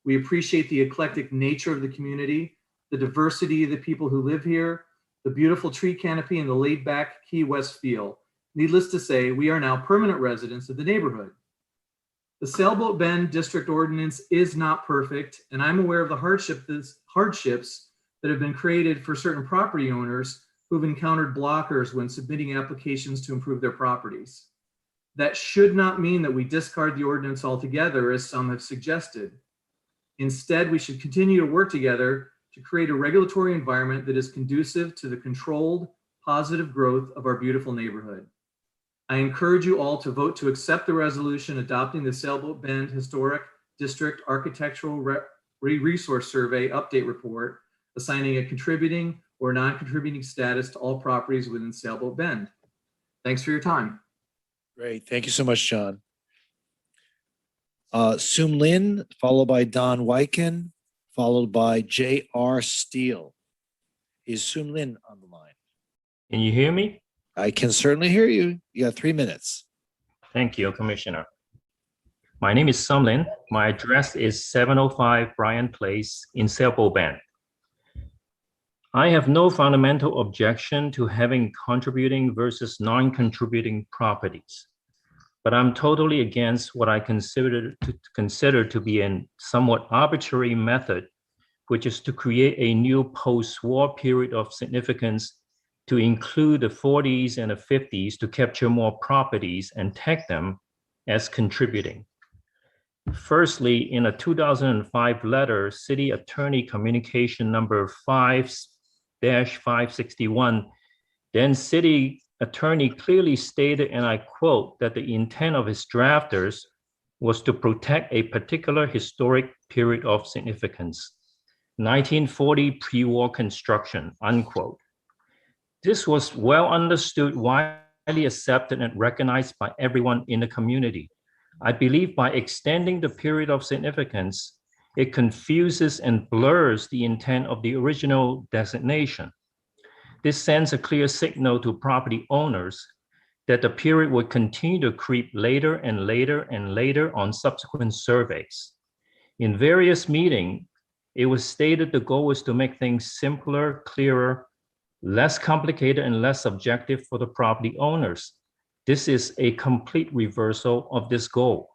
We appreciate the eclectic nature of the community, the diversity of the people who live here, the beautiful tree canopy, and the laid-back Key West feel. Needless to say, we are now permanent residents of the neighborhood. The Sailboat Bend District Ordinance is not perfect, and I'm aware of the hardships that have been created for certain property owners who've encountered blockers when submitting applications to improve their properties. That should not mean that we discard the ordinance altogether, as some have suggested. Instead, we should continue to work together to create a regulatory environment that is conducive to the controlled, positive growth of our beautiful neighborhood. I encourage you all to vote to accept the resolution adopting the Sailboat Bend Historic District Architectural Resource Survey Update Report, assigning a contributing or non-contributing status to all properties within Sailboat Bend. Thanks for your time. Great. Thank you so much, John. Sum Lin, followed by Don Wyken, followed by J.R. Steele. Is Sum Lin on the line? Can you hear me? I can certainly hear you. You got 3 minutes. Thank you, Commissioner. My name is Sum Lin. My address is 705 Bryant Place in Sailboat Bend. I have no fundamental objection to having contributing versus non-contributing properties, but I'm totally against what I consider to be a somewhat arbitrary method, which is to create a new post-war period of significance to include the 40s and the 50s to capture more properties and tag them as contributing. Firstly, in a 2005 letter, City Attorney Communication number 5-561, then City Attorney clearly stated, and I quote, that the intent of his drafters was to protect a particular historic period of significance, 1940 pre-war construction, unquote. This was well understood, widely accepted, and recognized by everyone in the community. I believe by extending the period of significance, it confuses and blurs the intent of the original designation. This sends a clear signal to property owners that the period would continue to creep later and later and later on subsequent surveys. In various meetings, it was stated the goal was to make things simpler, clearer, less complicated, and less subjective for the property owners. This is a complete reversal of this goal.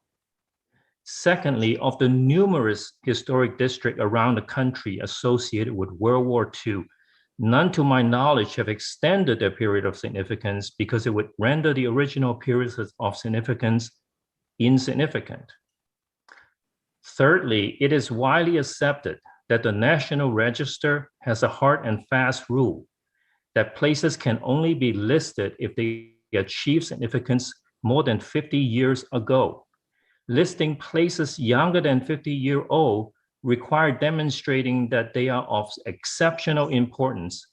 Secondly, of the numerous historic districts around the country associated with World War II, none to my knowledge have extended their period of significance because it would render the original periods of significance insignificant. Thirdly, it is widely accepted that the National Register has a hard and fast rule that places can only be listed if they achieve significance more than 50 years ago. Listing places younger than 50-year-old require demonstrating that they are of exceptional importance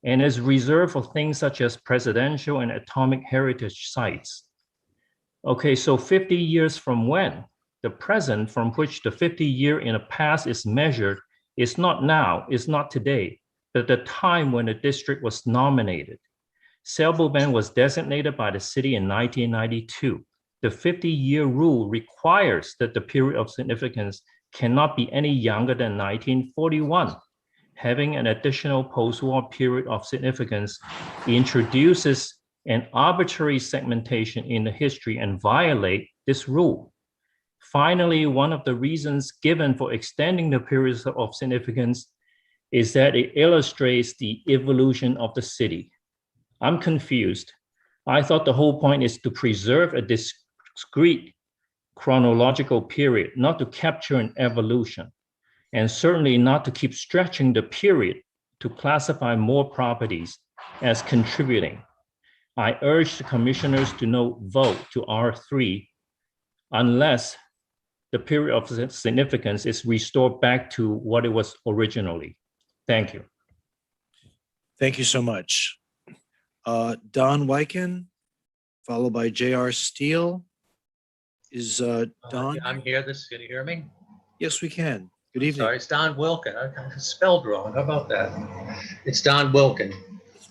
and is reserved for things such as presidential and atomic heritage sites. Okay, so 50 years from when? The present from which the 50 year in the past is measured is not now, is not today, but the time when the district was nominated. Sailboat Bend was designated by the city in 1992. The 50-year rule requires that the period of significance cannot be any younger than 1941. Having an additional post-war period of significance introduces an arbitrary segmentation in the history and violate this rule. Finally, one of the reasons given for extending the periods of significance is that it illustrates the evolution of the city. I'm confused. I thought the whole point is to preserve a discrete chronological period, not to capture an evolution, and certainly not to keep stretching the period to classify more properties as contributing. I urge the commissioners to not vote to R3 unless the period of significance is restored back to what it was originally. Thank you. Thank you so much. Don Wyken, followed by J.R. Steele. Is Don? I'm here. Can you hear me? Yes, we can. Good evening. Sorry, it's Don Wilkin. I spelled wrong. How about that? It's Don Wilkin.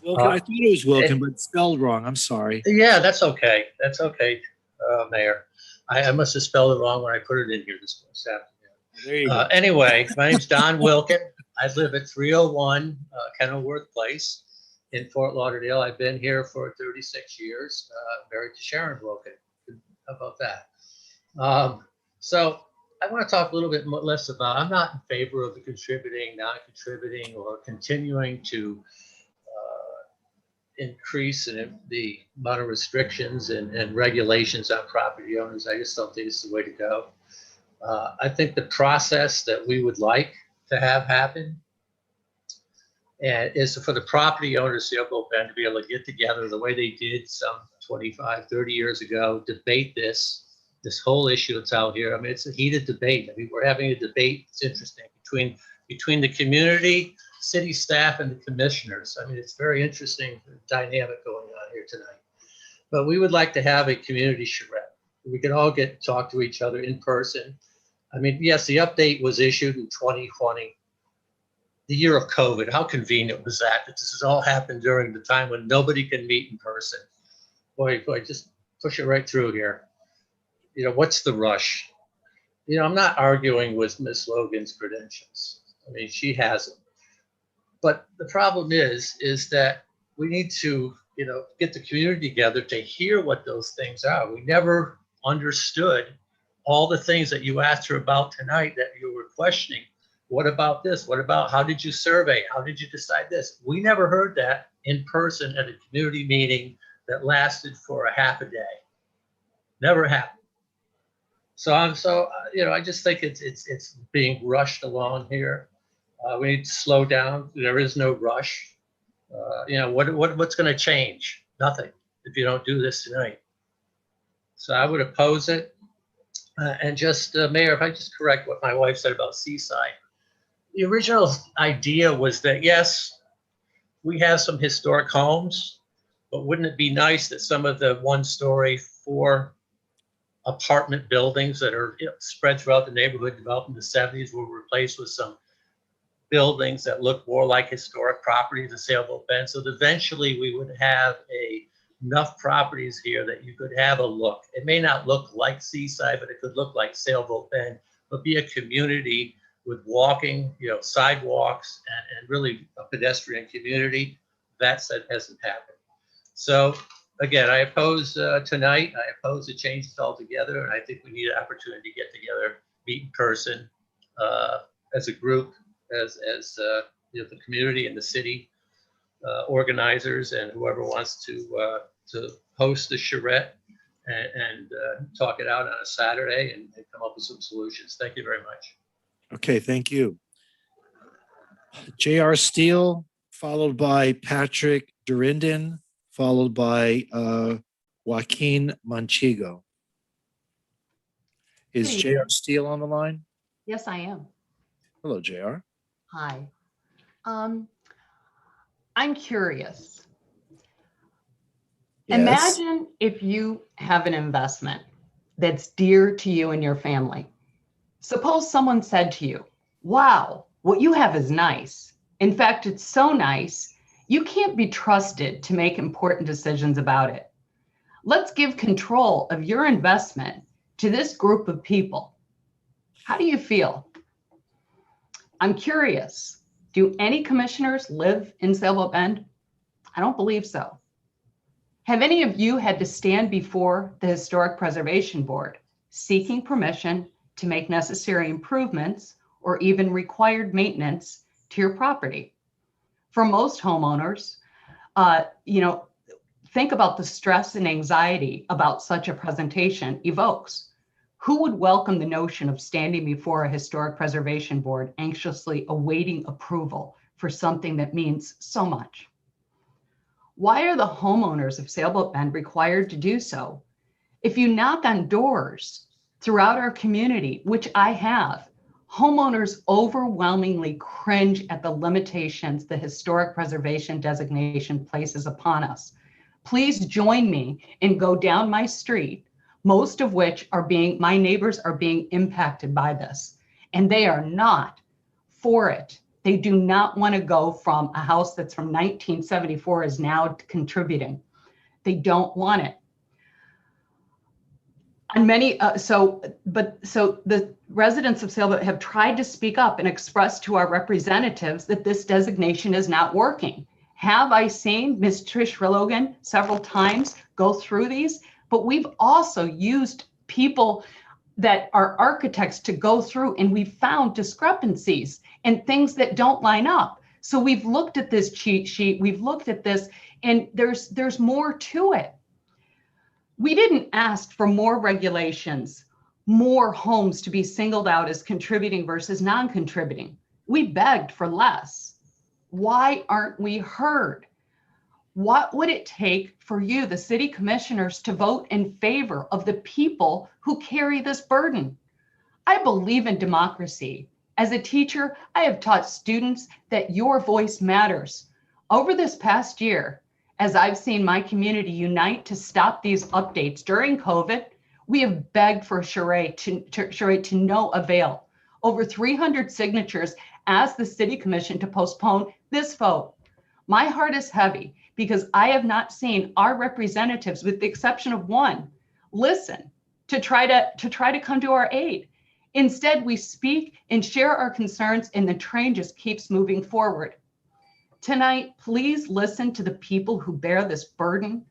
Wilkin. I thought it was Wilkin, but spelled wrong. I'm sorry. Yeah, that's okay. That's okay, Mayor. I must have spelled it wrong when I put it in here this afternoon. There you go. Anyway, my name's Don Wilkin. I live at 301 Kenilworth Place in Fort Lauderdale. I've been here for 36 years, married to Sharon Wilkin. How about that? So I want to talk a little bit less about, I'm not in favor of the contributing, non-contributing, or continuing to increase in the amount of restrictions and regulations on property owners. I just don't think it's the way to go. I think the process that we would like to have happen is for the property owners, Sailboat Bend, to be able to get together the way they did some 25, 30 years ago, debate this whole issue that's out here. I mean, it's a heated debate. I mean, we're having a debate. It's interesting between the community, city staff, and the commissioners. I mean, it's very interesting dynamic going on here tonight. But we would like to have a community charrette. We can all talk to each other in person. I mean, yes, the update was issued in 2020, the year of COVID. How convenient was that this has all happened during the time when nobody can meet in person? Boy, just push it right through here. You know, what's the rush? You know, I'm not arguing with Ms. Logan's credentials. I mean, she has them. But the problem is that we need to, you know, get the community together to hear what those things are. We never understood all the things that you asked her about tonight that you were questioning. What about this? What about, how did you survey? How did you decide this? We never heard that in person at a community meeting that lasted for a half a day. Never happened. So you know, I just think it's being rushed along here. We need to slow down. There is no rush. You know, what's going to change? Nothing if you don't do this tonight. So I would oppose it. And just, Mayor, if I just correct what my wife said about Seaside. The original idea was that, yes, we have some historic homes, but wouldn't it be nice that some of the one-story, 4 apartment buildings that are spread throughout the neighborhood developed in the 70s were replaced with some buildings that look more like historic properties in Sailboat Bend, so that eventually we would have enough properties here that you could have a look. It may not look like Seaside, but it could look like Sailboat Bend, but be a community with walking, sidewalks, and really a pedestrian community. That hasn't happened. So again, I oppose tonight. I oppose the changes altogether, and I think we need an opportunity to get together, meet in person, as a group, as the community and the city organizers and whoever wants to host the charrette and talk it out on a Saturday and come up with some solutions. Thank you very much. Okay, thank you. J.R. Steele, followed by Patrick Durindon, followed by Joaquin Manchigo. Is Good J.R. Steele on the line? Yes, I am. Hello, J.R. Hi. I'm curious. Yes. Imagine if you have an investment that's dear to you and your family. Suppose someone said to you, wow, what you have is nice. In fact, it's so nice, you can't be trusted to make important decisions about it. Let's give control of your investment to this group of people. How do you feel? I'm curious. Do any commissioners live in Sailboat Bend? I don't believe so. Have any of you had to stand before the Historic Preservation Board seeking permission to make necessary improvements or even required maintenance to your property? For most homeowners, think about the stress and anxiety about such a presentation evokes. Who would welcome the notion of standing before a Historic Preservation Board anxiously awaiting approval for something that means so much? Why are the homeowners of Sailboat Bend required to do so? If you knock on doors throughout our community, which I have, homeowners overwhelmingly cringe at the limitations the historic preservation designation places upon us. Please join me and go down my street, most of which my neighbors are being impacted by this, and they are not for it. They do not want to go from a house that's from 1974 is now contributing. They don't want it. And the residents of Sailboat have tried to speak up and express to our representatives that this designation is not working. Have I seen Ms. Trish Logan several times go through these? But we've also used people that are architects to go through, and we've found discrepancies and things that don't line up. So we've looked at this cheat sheet, we've looked at this, and there's more to it. We didn't ask for more regulations, more homes to be singled out as contributing versus non-contributing. We begged for less. Why aren't we heard? What would it take for you, the city commissioners, to vote in favor of the people who carry this burden? I believe in democracy. As a teacher, I have taught students that your voice matters. Over this past year, as I've seen my community unite to stop these updates during COVID, we have begged for a charade to no avail. Over 300 signatures asked the city commission to postpone this vote. My heart is heavy because I have not seen our representatives, with the exception of one, listen to try to come to our aid. Instead, we speak and share our concerns, and the train just keeps moving forward. Tonight, please listen to the people who bear this burden,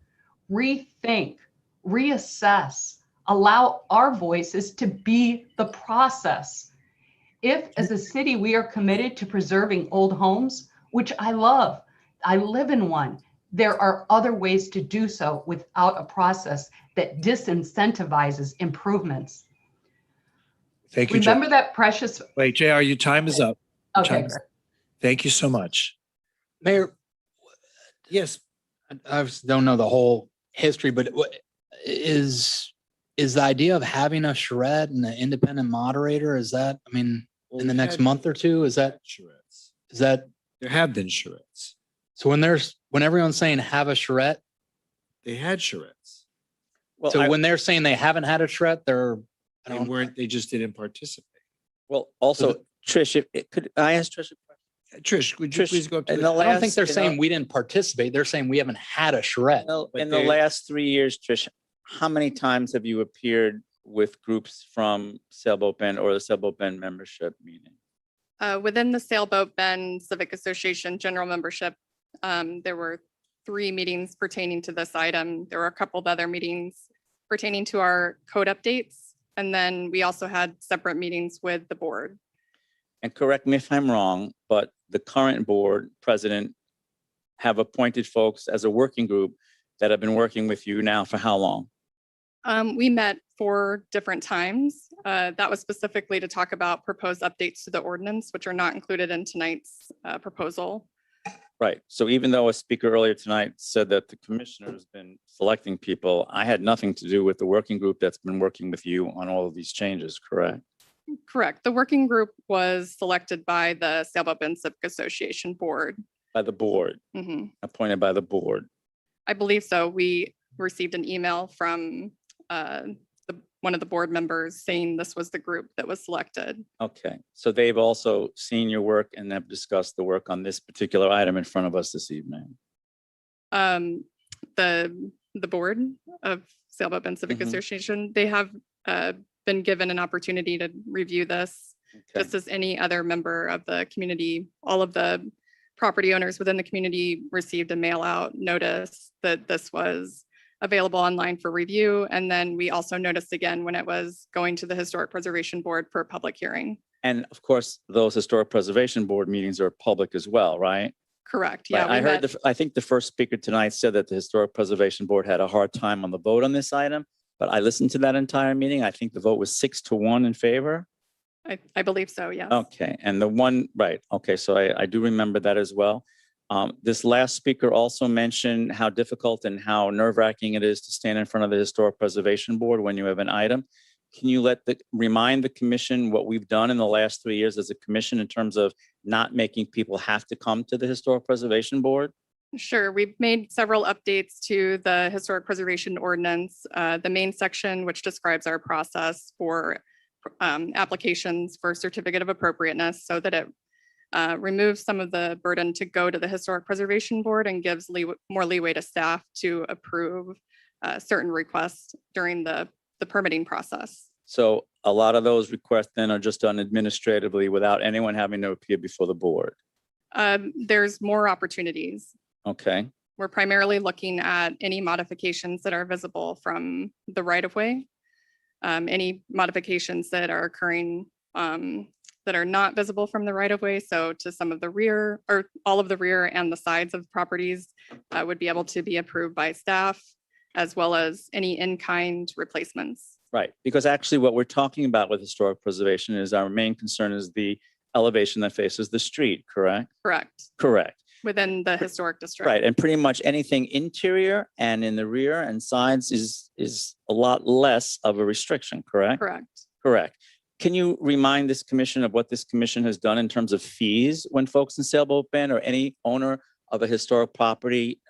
rethink, reassess, allow our voices to be the process. If, as a city, we are committed to preserving old homes, which I love, I live in one, there are other ways to do so without a process that disincentivizes improvements. Thank you. Remember that precious. Wait, JR, your time is up. Okay. Thank you so much. Mayor, yes, I obviously don't know the whole history, but is is the idea of having a charrette and an independent moderator, is that, I mean, in the next month or two, is that, There have been charrettes. so when everyone's saying have a charrette, They had charrettes. Well, so when they're saying they haven't had a charrette, They just didn't participate. well, also, Trish, could I ask Trish? Trish, would you please go up to in the? the I don't think last- they're in the- saying we didn't participate. They're saying we haven't had a charrette. In the last 3 years, Trish, how many times have you appeared with groups from Sailboat Bend or the Sailboat Bend membership meeting? Within the Sailboat Bend Civic Association General Membership, there were 3 meetings pertaining to this item. There were a couple of other meetings pertaining to our code updates. And then we also had separate meetings with the board. And correct me if I'm wrong, but the current board president have appointed folks as a working group that have been working with you now for how long? We met 4 different times. That was specifically to talk about proposed updates to the ordinance, which are not included in tonight's proposal. Right. So even though a speaker earlier tonight said that the commissioner's been selecting people, I had nothing to do with the working group that's been working with you on all of these changes, correct? Correct. The working group was selected by the Sailboat Bend Civic Association Board. By the board, Mhm. appointed by the board. I believe so. We received an email from one of the board members saying this was the group that was selected. Okay. So they've also seen your work and have discussed the work on this particular item in front of us this evening. The board of Sailboat Bend Civic Association, they have been given an opportunity to review this, just as any other member of the community. All of the property owners within the community received a mail out notice that this was available online for review. And then we also noticed again when it was going to the Historic Preservation Board for a public hearing. And of course, those historic preservation board meetings are public as well, right? Correct. Yeah. Right. I heard, I think the first speaker tonight said that the Historic Preservation Board had a hard time on the vote on this item, but I listened to that entire meeting. I think the vote was 6-1 in favor. I believe so, yes. Okay, and the one, right, okay, so I do remember that as well. This last speaker also mentioned how difficult and how nerve-wracking it is to stand in front of the Historic Preservation Board when you have an item. Can you remind the commission what we've done in the last 3 years as a commission in terms of not making people have to come to the Historic Preservation Board? Sure. We've made several updates to the Historic Preservation Ordinance, the main section, which describes our process for applications for certificate of appropriateness so that it removes some of the burden to go to the Historic Preservation Board and gives more leeway to staff to approve certain requests during the permitting process. So a lot of those requests then are just done administratively without anyone having to appear before the board. There's more opportunities. Okay, We're primarily looking at any modifications that are visible from the right-of-way, any modifications that are occurring that are not visible from the right-of-way. So to some of the rear or all of the rear and the sides of properties would be able to be approved by staff, as well as any in-kind replacements. right. Because actually what we're talking about with historic preservation is our main concern is the elevation that faces the street, correct? Correct. Correct. Within the historic district. Right, and pretty much anything interior and in the rear and sides is a lot less of a restriction, correct? Correct. Correct. Can you remind this commission of what this commission has done in terms of fees when folks in Sailboat Bend or any owner of a historic property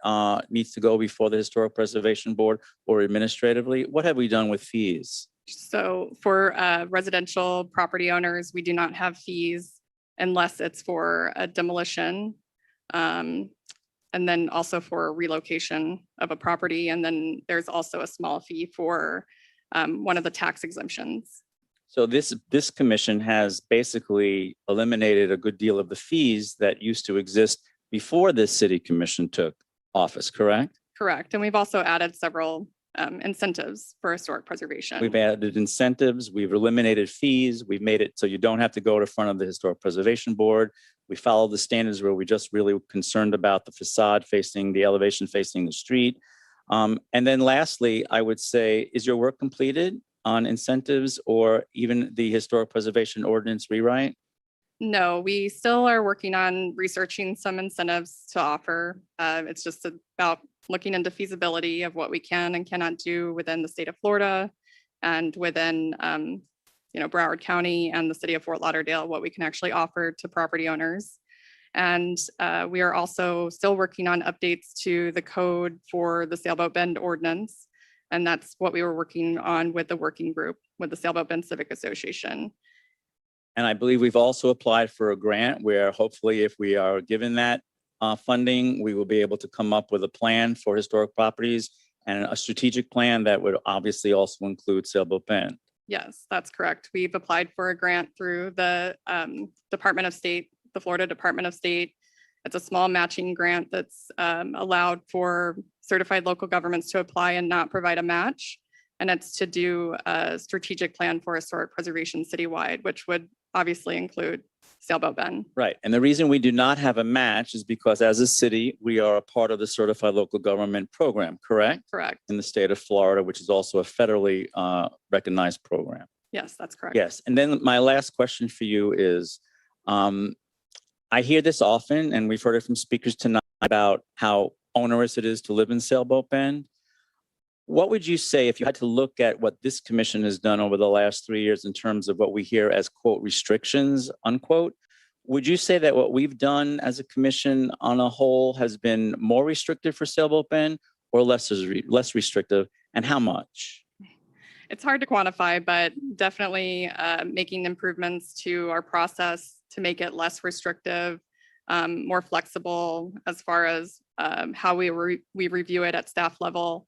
needs to go before the Historic Preservation Board or administratively? What have we done with fees? So for residential property owners, we do not have fees unless it's for a demolition. And then also for relocation of a property. And then there's also a small fee for one of the tax exemptions. So this commission has basically eliminated a good deal of the fees that used to exist before this city commission took office, correct? Correct. And we've also added several incentives for historic preservation. We've added incentives, we've eliminated fees, we've made it so you don't have to go to front of the Historic Preservation Board. We follow the standards where we just really concerned about the facade facing, the elevation facing the street. And then lastly, I would say, is your work completed on incentives or even the Historic Preservation Ordinance rewrite? No, we still are working on researching some incentives to offer. It's just about looking into feasibility of what we can and cannot do within the state of Florida and within, Broward County and the city of Fort Lauderdale, what we can actually offer to property owners. And we are also still working on updates to the code for the Sailboat Bend ordinance. And that's what we were working on with the working group with the Sailboat Bend Civic Association. And I believe we've also applied for a grant where hopefully if we are given that funding, we will be able to come up with a plan for historic properties and a strategic plan that would obviously also include Sailboat Bend. Yes, that's correct. We've applied for a grant through the Department of State, the Florida Department of State. It's a small matching grant that's allowed for certified local governments to apply and not provide a match. And it's to do a strategic plan for historic preservation citywide, which would obviously include Sailboat Bend. Right. And the reason we do not have a match is because as a city, we are a part of the Certified Local Government Program, correct? Correct. In the state of Florida, which is also a federally recognized program. Yes, that's correct. Yes. And then my last question for you is, I hear this often, and we've heard it from speakers tonight about how onerous it is to live in Sailboat Bend. What would you say if you had to look at what this commission has done over the last 3 years in terms of what we hear as quote restrictions, unquote? Would you say that what we've done as a commission on a whole has been more restrictive for Sailboat Bend or less restrictive, and how much? It's hard to quantify, but definitely making improvements to our process to make it less restrictive, more flexible as far as how we review it at staff level.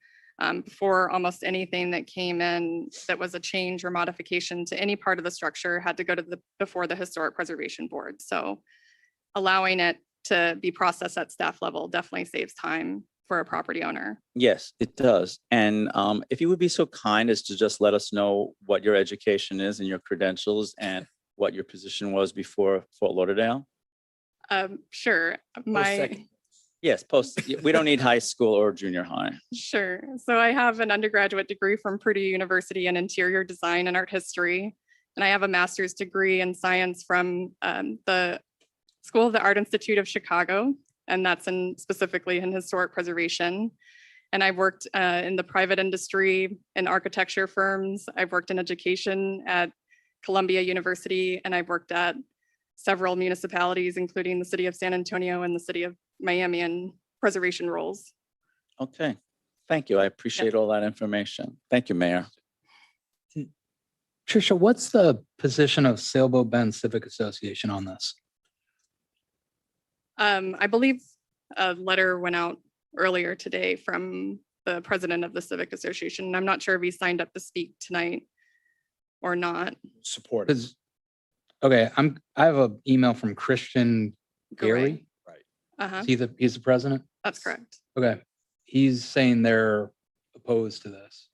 Before, almost anything that came in that was a change or modification to any part of the structure had to go to before the Historic Preservation Board. So allowing it to be processed at staff level definitely saves time for a property owner. Yes, it does. And if you would be so kind as to just let us know what your education is and your credentials and what your position was before Fort Lauderdale. Sure. Yes, we don't need high school or junior high. Sure. So I have an undergraduate degree from Purdue University in interior design and art history. And I have a master's degree in science from the School of the Art Institute of Chicago. And that's specifically in historic preservation. And I've worked in the private industry, in architecture firms. I've worked in education at Columbia University, and I've worked at several municipalities, including the city of San Antonio and the city of Miami, in preservation roles. Okay, thank you. I appreciate all that information. Thank you, Mayor. Tricia, what's the position of Sailboat Bend Civic Association on this? I believe a letter went out earlier today from the president of the Civic Association. I'm not sure if he signed up to speak tonight or not. Support it. Okay, I have an email from Christian Gary. Uh-huh. He's the president? That's correct. Okay. He's saying they're opposed to this.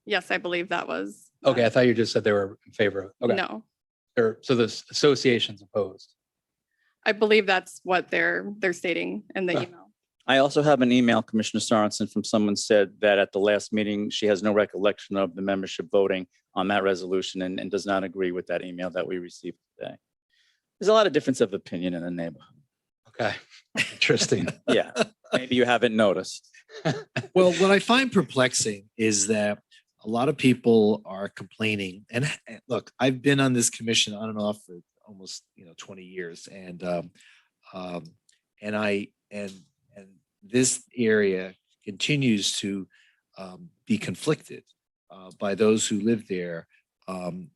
Yes, I believe that was. Okay, I thought you just said they were in favor of it. Okay. No, So the association's opposed. I believe that's what they're stating in the email. I also have an email, Commissioner Sorensen, from someone said that at the last meeting, she has no recollection of the membership voting on that resolution and does not agree with that email that we received today. There's a lot of difference of opinion in the neighborhood. Okay, interesting. Yeah, maybe you haven't noticed. Well, what I find perplexing is that a lot of people are complaining. And look, I've been on this commission on and off for almost 20 years, and this area continues to be conflicted by those who live there,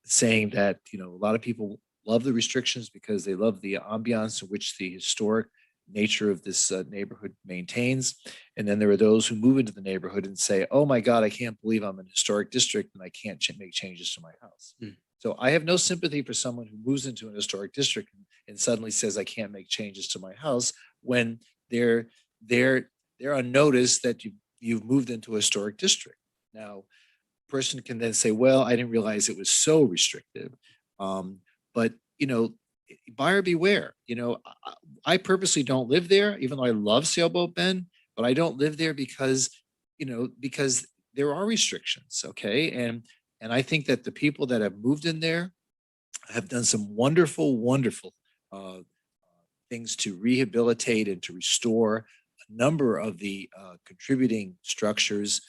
saying that a lot of people love the restrictions because they love the ambiance in which the historic nature of this neighborhood maintains. And then there are those who move into the neighborhood and say, oh my God, I can't believe I'm in a historic district and I can't make changes to my house. So I have no sympathy for someone who moves into an historic district and suddenly says, I can't make changes to my house when they're on notice that you've moved into a historic district. Now, a person can then say, well, I didn't realize it was so restrictive. But buyer beware. I purposely don't live there, even though I love Sailboat Bend, but I don't live there because there are restrictions. Okay. And I think that the people that have moved in there have done some wonderful, wonderful things to rehabilitate and to restore a number of the contributing structures.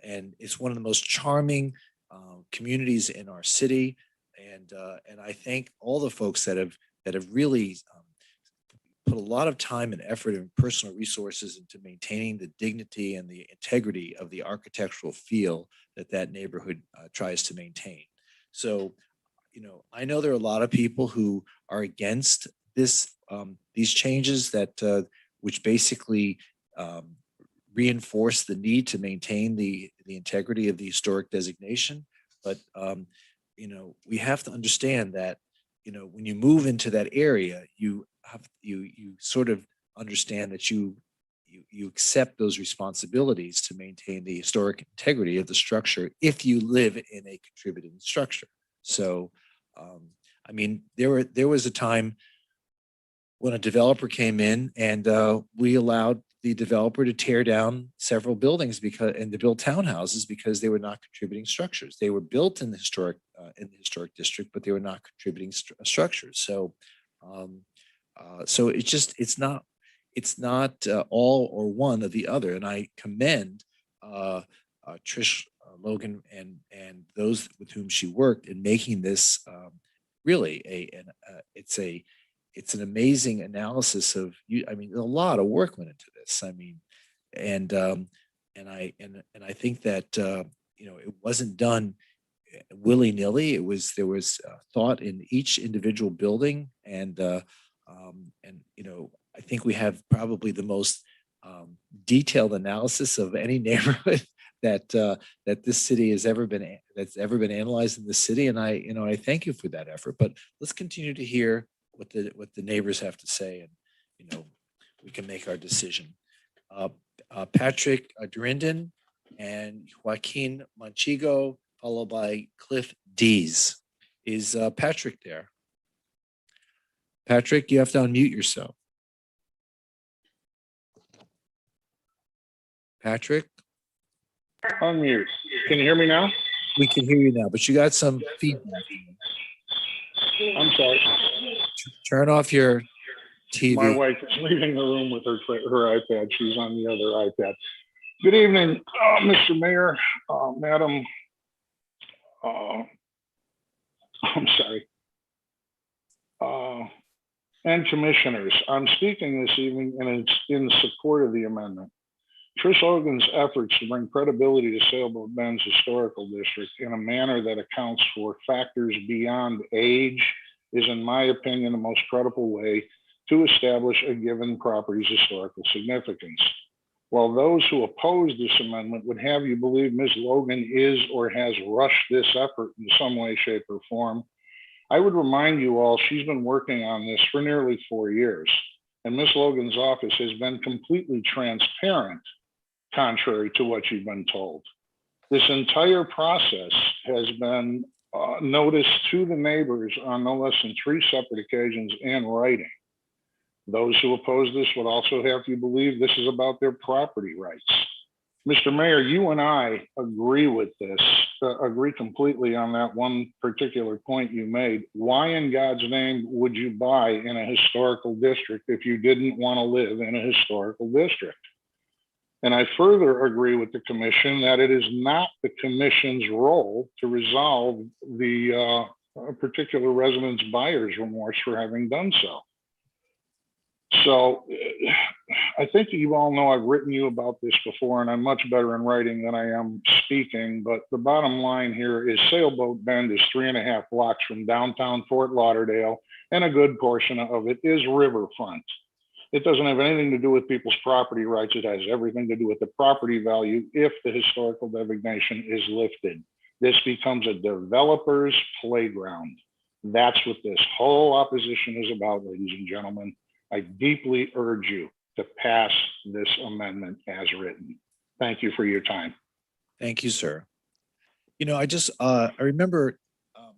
And it's one of the most charming communities in our city. And I thank all the folks that have really put a lot of time and effort and personal resources into maintaining the dignity and the integrity of the architectural feel that neighborhood tries to maintain. So, I know there are a lot of people who are against these changes that which basically reinforce the need to maintain the integrity of the historic designation. But we have to understand that when you move into that area, you sort of understand that you accept those responsibilities to maintain the historic integrity of the structure if you live in a contributing structure. So, I mean, there was a time when a developer came in and we allowed the developer to tear down several buildings and to build townhouses because they were not contributing structures. They were built in the historic district, but they were not contributing structures. So, so it's not all or one or the other. And I commend Trish Logan and those with whom she worked in making this really it's an amazing analysis of I mean, a lot of work went into this. I mean, and I think that it wasn't done willy-nilly. There was thought in each individual building, and I think we have probably the most detailed analysis of any neighborhood that this city has ever been analyzed in the city. And I thank you for that effort. But let's continue to hear what the neighbors have to say, and we can make our decision. Patrick Durindon and Joaquin Manchigo, followed by Cliff Dees. Is Patrick there? Patrick, you have to unmute yourself. Patrick? Unmute. Can you hear me now? We can hear you now, but you got some feedback. I'm sorry. Turn off your TV. My wife is leaving the room with her iPad. She's on the other iPad. Good evening, Mr. Mayor, Madam. I'm sorry. And commissioners. I'm speaking this evening and it's in support of the amendment. Trish Logan's efforts to bring credibility to Sailboat Bend's historical district in a manner that accounts for factors beyond age is, in my opinion, the most credible way to establish a given property's historical significance. While those who oppose this amendment would have you believe Ms. Logan is or has rushed this effort in some way, shape, or form, I would remind you all she's been working on this for nearly 4 years, and Ms. Logan's office has been completely transparent, contrary to what you've been told. This entire process has been noticed to the neighbors on no less than 3 separate occasions in writing. Those who oppose this would also have you believe this is about their property rights. Mr. Mayor, you and I agree with this, agree completely on that one particular point you made. Why in God's name would you buy in a historical district if you didn't want to live in a historical district? And I further agree with the commission that it is not the commission's role to resolve the particular resident's buyer's remorse for having done so. So I think that you all know I've written you about this before, and I'm much better in writing than I am speaking. But the bottom line here is Sailboat Bend is 3.5 blocks from downtown Fort Lauderdale, and a good portion of it is riverfront. It doesn't have anything to do with people's property rights. It has everything to do with the property value if the historical designation is lifted. This becomes a developer's playground. That's what this whole opposition is about, ladies and gentlemen. I deeply urge you to pass this amendment as written. Thank you for your time. Thank you, sir. I remember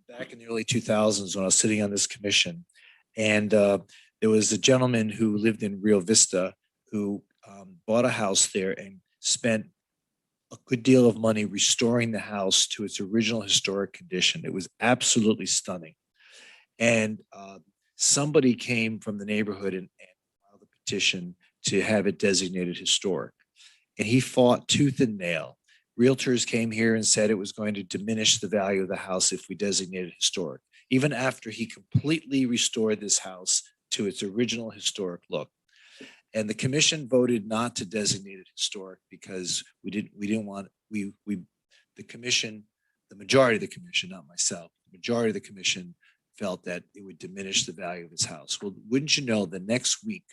back in the early 2000s when I was sitting on this commission, and there was a gentleman who lived in Rio Vista who bought a house there and spent a good deal of money restoring the house to its original historic condition. It was absolutely stunning. And somebody came from the neighborhood and filed a petition to have it designated historic. And he fought tooth and nail, realtors came here and said it was going to diminish the value of the house if we designated historic, even after he completely restored this house to its original historic look. And the commission voted not to designate it historic because the majority of the commission, not myself, the majority of the commission felt that it would diminish the value of his house. Well, wouldn't you know, the next week,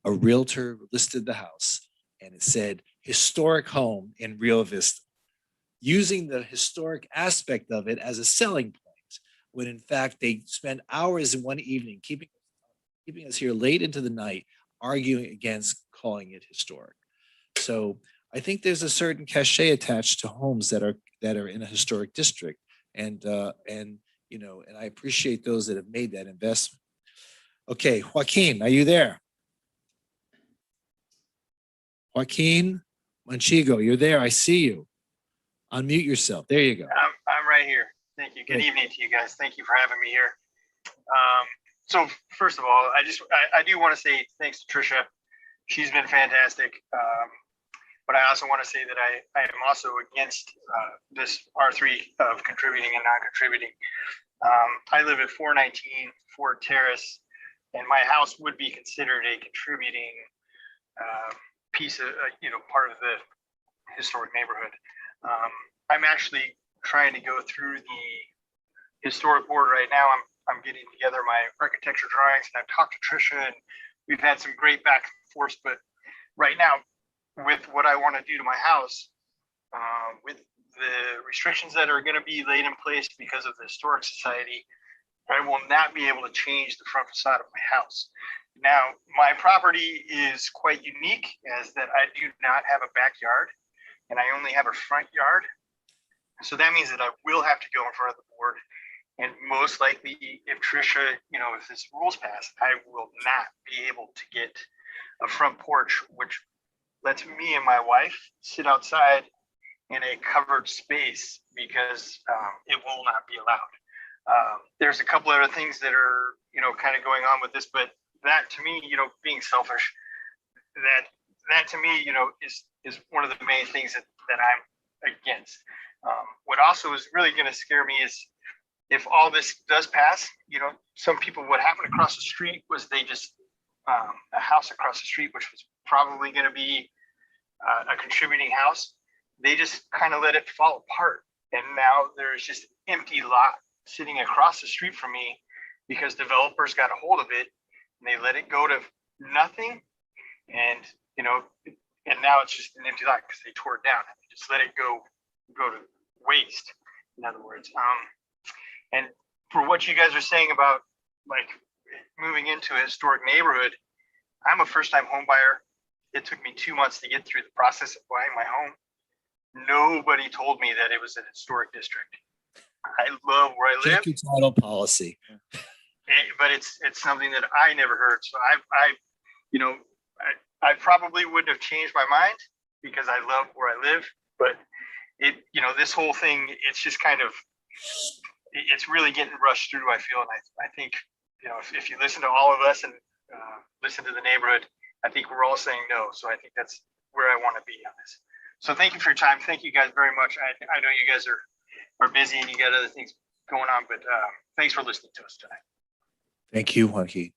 a realtor listed the house and it said historic home in Rio Vista, using the historic aspect of it as a selling point, when in fact they spent hours in one evening keeping us here late into the night arguing against calling it historic. So I think there's a certain cachet attached to homes that are in a historic district, and you know, and I appreciate those that have made that investment. Okay, Joaquin, are you there? Joaquin Manchigo, you're there. I see you. Unmute yourself. There you go. I'm right here. Thank you. Good evening to you guys. Thank you for having me here. So first of all, I do want to say thanks to Tricia. She's been fantastic. But I also want to say that I am also against this R3 of contributing and non-contributing. I live at 419 Fort Terrace, and my house would be considered a contributing piece of, part of the historic neighborhood. I'm actually trying to go through the historic board right now. I'm getting together my architecture drawings, and I've talked to Tricia, and we've had some great back and forth. But right now, with what I want to do to my house, with the restrictions that are going to be laid in place because of the Historic Society, I will not be able to change the front facade of my house. Now, my property is quite unique as that I do not have a backyard and I only have a front yard. So that means that I will have to go in front of the board. And most likely, if Tricia, if this rules pass, I will not be able to get a front porch, which lets me and my wife sit outside in a covered space because it will not be allowed. There's a couple other things that are, kind of going on with this, but that to me, being selfish, that to me, is one of the main things that I'm against. What also is really going to scare me is if all this does pass, some people, what happened across the street was they just, a house across the street, which was probably going to be a contributing house, they just kind of let it fall apart. And now there's just empty lot sitting across the street from me because developers got a hold of it and they let it go to nothing. And, and now it's just an empty lot because they tore it down. They just let it go to waste, in other words. And for what you guys are saying about like moving into a historic neighborhood, I'm a first-time home buyer. It took me 2 months to get through the process of buying my home. Nobody told me that it was an historic district. I love where I live. Check your title policy. But it's something that I never heard. So I probably wouldn't have changed my mind because I love where I live. But this whole thing, it's just kind of, it's really getting rushed through, I feel. And I think, if you listen to all of us and listen to the neighborhood, I think we're all saying no. So I think that's where I want to be on this. So thank you for your time. Thank you guys very much. I know you guys are busy and you got other things going on, but thanks for listening to us tonight. Thank you, Joaquin.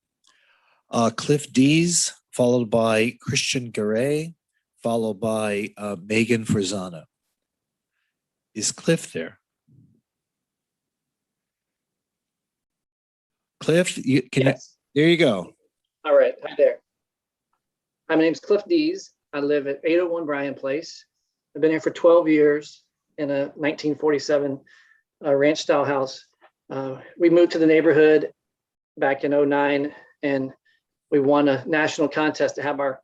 Cliff Dees, followed by Christian Garay, followed by Megan Frazano. Is Cliff there? Cliff, there you go. All right, hi there. Hi, my name's Cliff Dees. I live at 801 Bryan Place. I've been here for 12 years in a 1947 ranch style house. We moved to the neighborhood back in 2009, and we won a national contest to have our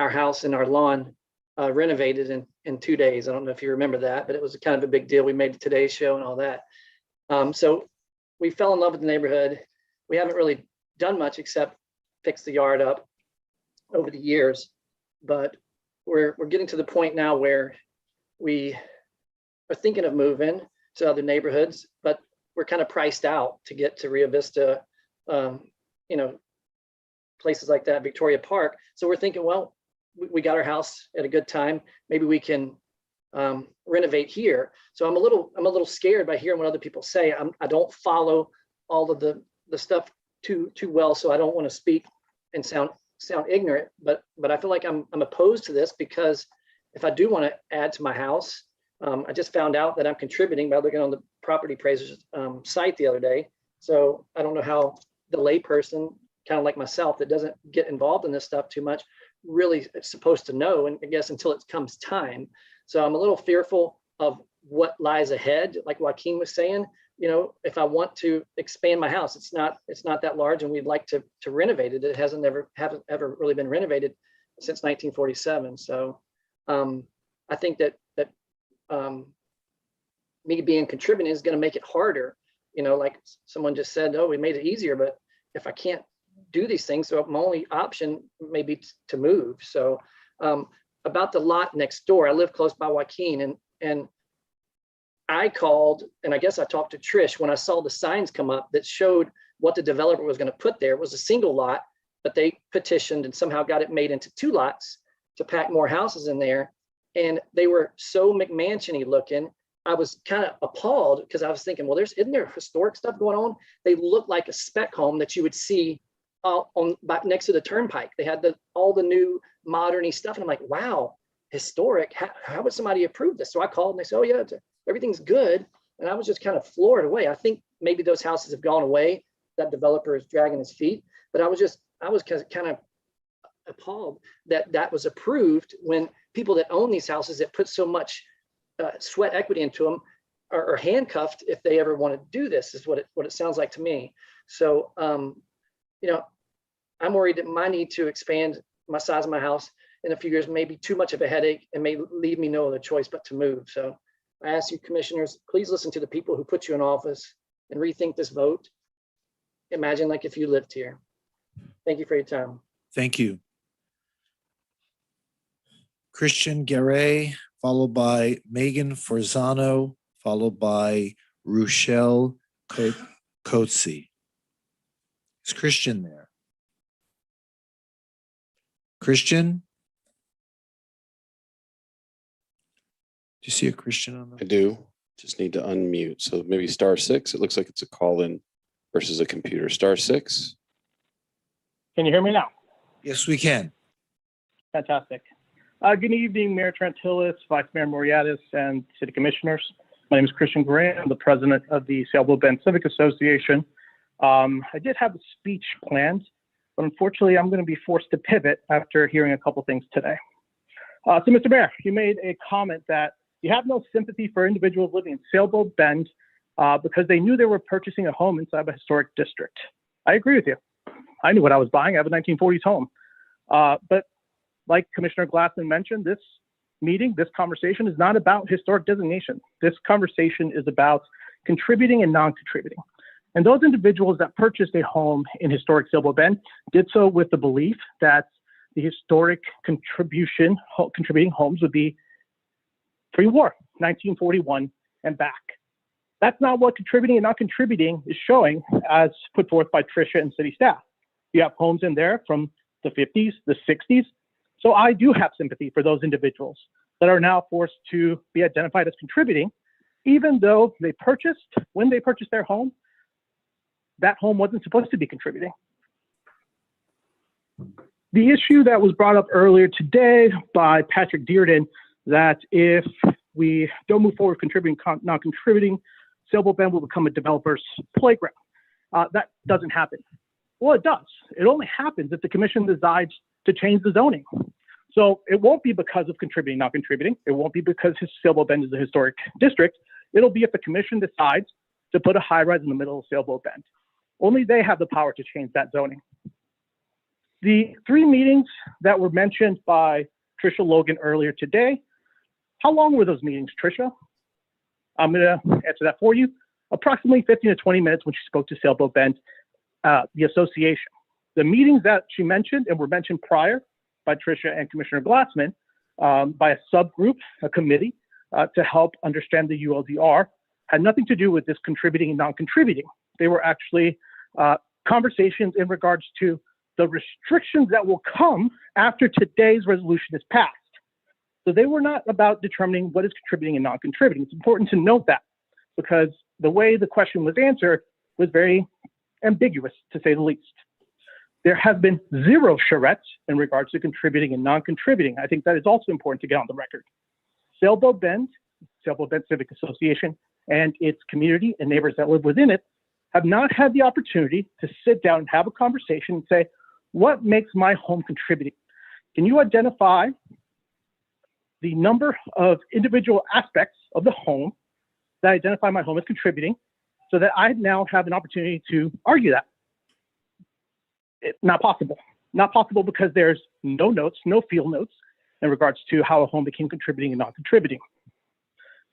house and our lawn renovated in 2 days. I don't know if you remember that, but it was kind of a big deal. We made the Today Show and all that. So we fell in love with the neighborhood. We haven't really done much except fix the yard up over the years, but we're getting to the point now where we are thinking of moving to other neighborhoods, but we're kind of priced out to get to Rio Vista, places like that, Victoria Park. So we're thinking, well, we got our house at a good time. Maybe we can renovate here. So I'm a little scared by hearing what other people say. I don't follow all of the stuff too well, so I don't want to speak and sound ignorant. But I feel like I'm opposed to this because if I do want to add to my house, I just found out that I'm contributing by looking on the property appraiser's site the other day. So I don't know how the layperson, kind of like myself, that doesn't get involved in this stuff too much, really is supposed to know, and I guess until it comes time. So I'm a little fearful of what lies ahead. Like Joaquin was saying, you know, if I want to expand my house, it's not that large, and we'd like to renovate it. It hasn't ever really been renovated since 1947. So I think that me being contributing is going to make it harder. You know, like someone just said, oh, we made it easier, but if I can't do these things, so my only option may be to move. So about the lot next door, I live close by Joaquin, and I called, and I guess I talked to Trish when I saw the signs come up that showed what the developer was going to put there. It was a single lot, but they petitioned and somehow got it made into 2 lots to pack more houses in there. And they were so McMansion-y looking. I was kind of appalled because I was thinking, well, isn't there historic stuff going on? They look like a spec home that you would see back next to the turnpike. They had all the new modern-y stuff. And I'm like, wow, historic. How would somebody approve this? So I called and they said, oh yeah, everything's good. And I was just kind of floored away. I think maybe those houses have gone away. That developer is dragging his feet. But I was kind of appalled that that was approved when people that own these houses that put so much sweat equity into them are handcuffed if they ever want to do this, is what it sounds like to me. So, you know, I'm worried that my need to expand my size of my house in a few years may be too much of a headache and may leave me no other choice but to move. So I ask you, commissioners, please listen to the people who put you in office and rethink this vote. Imagine like if you lived here. Thank you for your time. Thank you. Christian Garay, followed by Megan Forzano, followed by Rochelle Coetzee. Is Christian there? Christian? Do you see a Christian on the? I do. Just need to unmute. So maybe *6. It looks like it's a call in versus a computer. *6. Can you hear me now? Yes, we can. Fantastic. Good evening, Mayor Trantillis, Vice Mayor Moriatis, and City Commissioners. My name is Christian Gray. I'm the president of the Sailboat Bend Civic Association. I did have a speech planned, but unfortunately, I'm going to be forced to pivot after hearing a couple things today. So, Mr. Mayor, you made a comment that you have no sympathy for individuals living in Sailboat Bend because they knew they were purchasing a home inside of a historic district. I agree with you. I knew what I was buying. I have a 1940s home. But like Commissioner Glassman mentioned, this meeting, this conversation is not about historic designation. This conversation is about contributing and non-contributing. And those individuals that purchased a home in historic Sailboat Bend did so with the belief that the historic contributing homes would be pre-war, 1941 and back. That's not what contributing and not contributing is showing, as put forth by Tricia and city staff. You have homes in there from the 50s, the 60s. So I do have sympathy for those individuals that are now forced to be identified as contributing, even though when they purchased their home, that home wasn't supposed to be contributing. The issue that was brought up earlier today by Patrick Dearden, that if we don't move forward contributing, not contributing, Sailboat Bend will become a developer's playground. That doesn't happen. Well, it does. It only happens if the commission decides to change the zoning. So it won't be because of contributing, not contributing. It won't be because Sailboat Bend is a historic district. It'll be if the commission decides to put a high-rise in the middle of Sailboat Bend. Only they have the power to change that zoning. The 3 meetings that were mentioned by Tricia Logan earlier today, how long were those meetings, Tricia? I'm gonna answer that for you. Approximately 15 to 20 minutes when she spoke to Sailboat Bend, the association. The meetings that she mentioned and were mentioned prior by Tricia and Commissioner Glassman by a subgroup, a committee to help understand the ULDR had nothing to do with this contributing and non-contributing. They were actually conversations in regards to the restrictions that will come after today's resolution is passed. So they were not about determining what is contributing and non-contributing. It's important to note that because the way the question was answered was very ambiguous, to say the least. There have been zero charrettes in regards to contributing and non-contributing. I think that is also important to get on the record. Sailboat Bend Civic Association, and its community and neighbors that live within it have not had the opportunity to sit down and have a conversation and say, what makes my home contributing? Can you identify the number of individual aspects of the home that identify my home as contributing so that I now have an opportunity to argue that? Not possible. Not possible because there's no notes, no field notes in regards to how a home became contributing and non-contributing.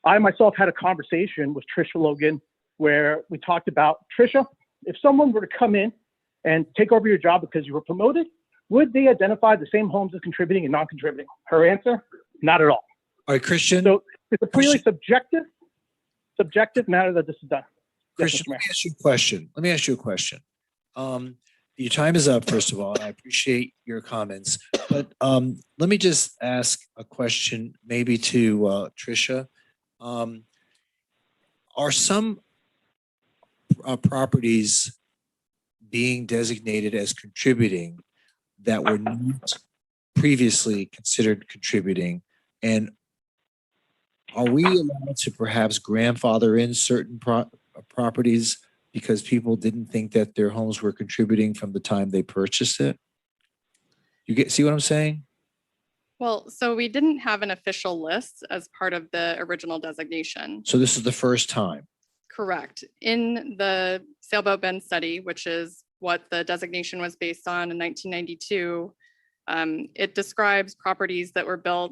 I myself had a conversation with Tricia Logan where we talked about, Tricia, if someone were to come in and take over your job because you were promoted, would they identify the same homes as contributing and non-contributing? Her answer, not at all. All right, Christian. So it's a purely subjective matter that this is done. Christian, let me ask you a question. Your time is up, first of all, and I appreciate your comments. But let me just ask a question maybe to Tricia. Are some properties being designated as contributing that were not previously considered contributing? And are we allowed to perhaps grandfather in certain properties because people didn't think that their homes were contributing from the time they purchased it? See what I'm saying? Well, so we didn't have an official list as part of the original designation. So this is the first time. Correct. In the Sailboat Bend study, which is what the designation was based on in 1992, it describes properties that were built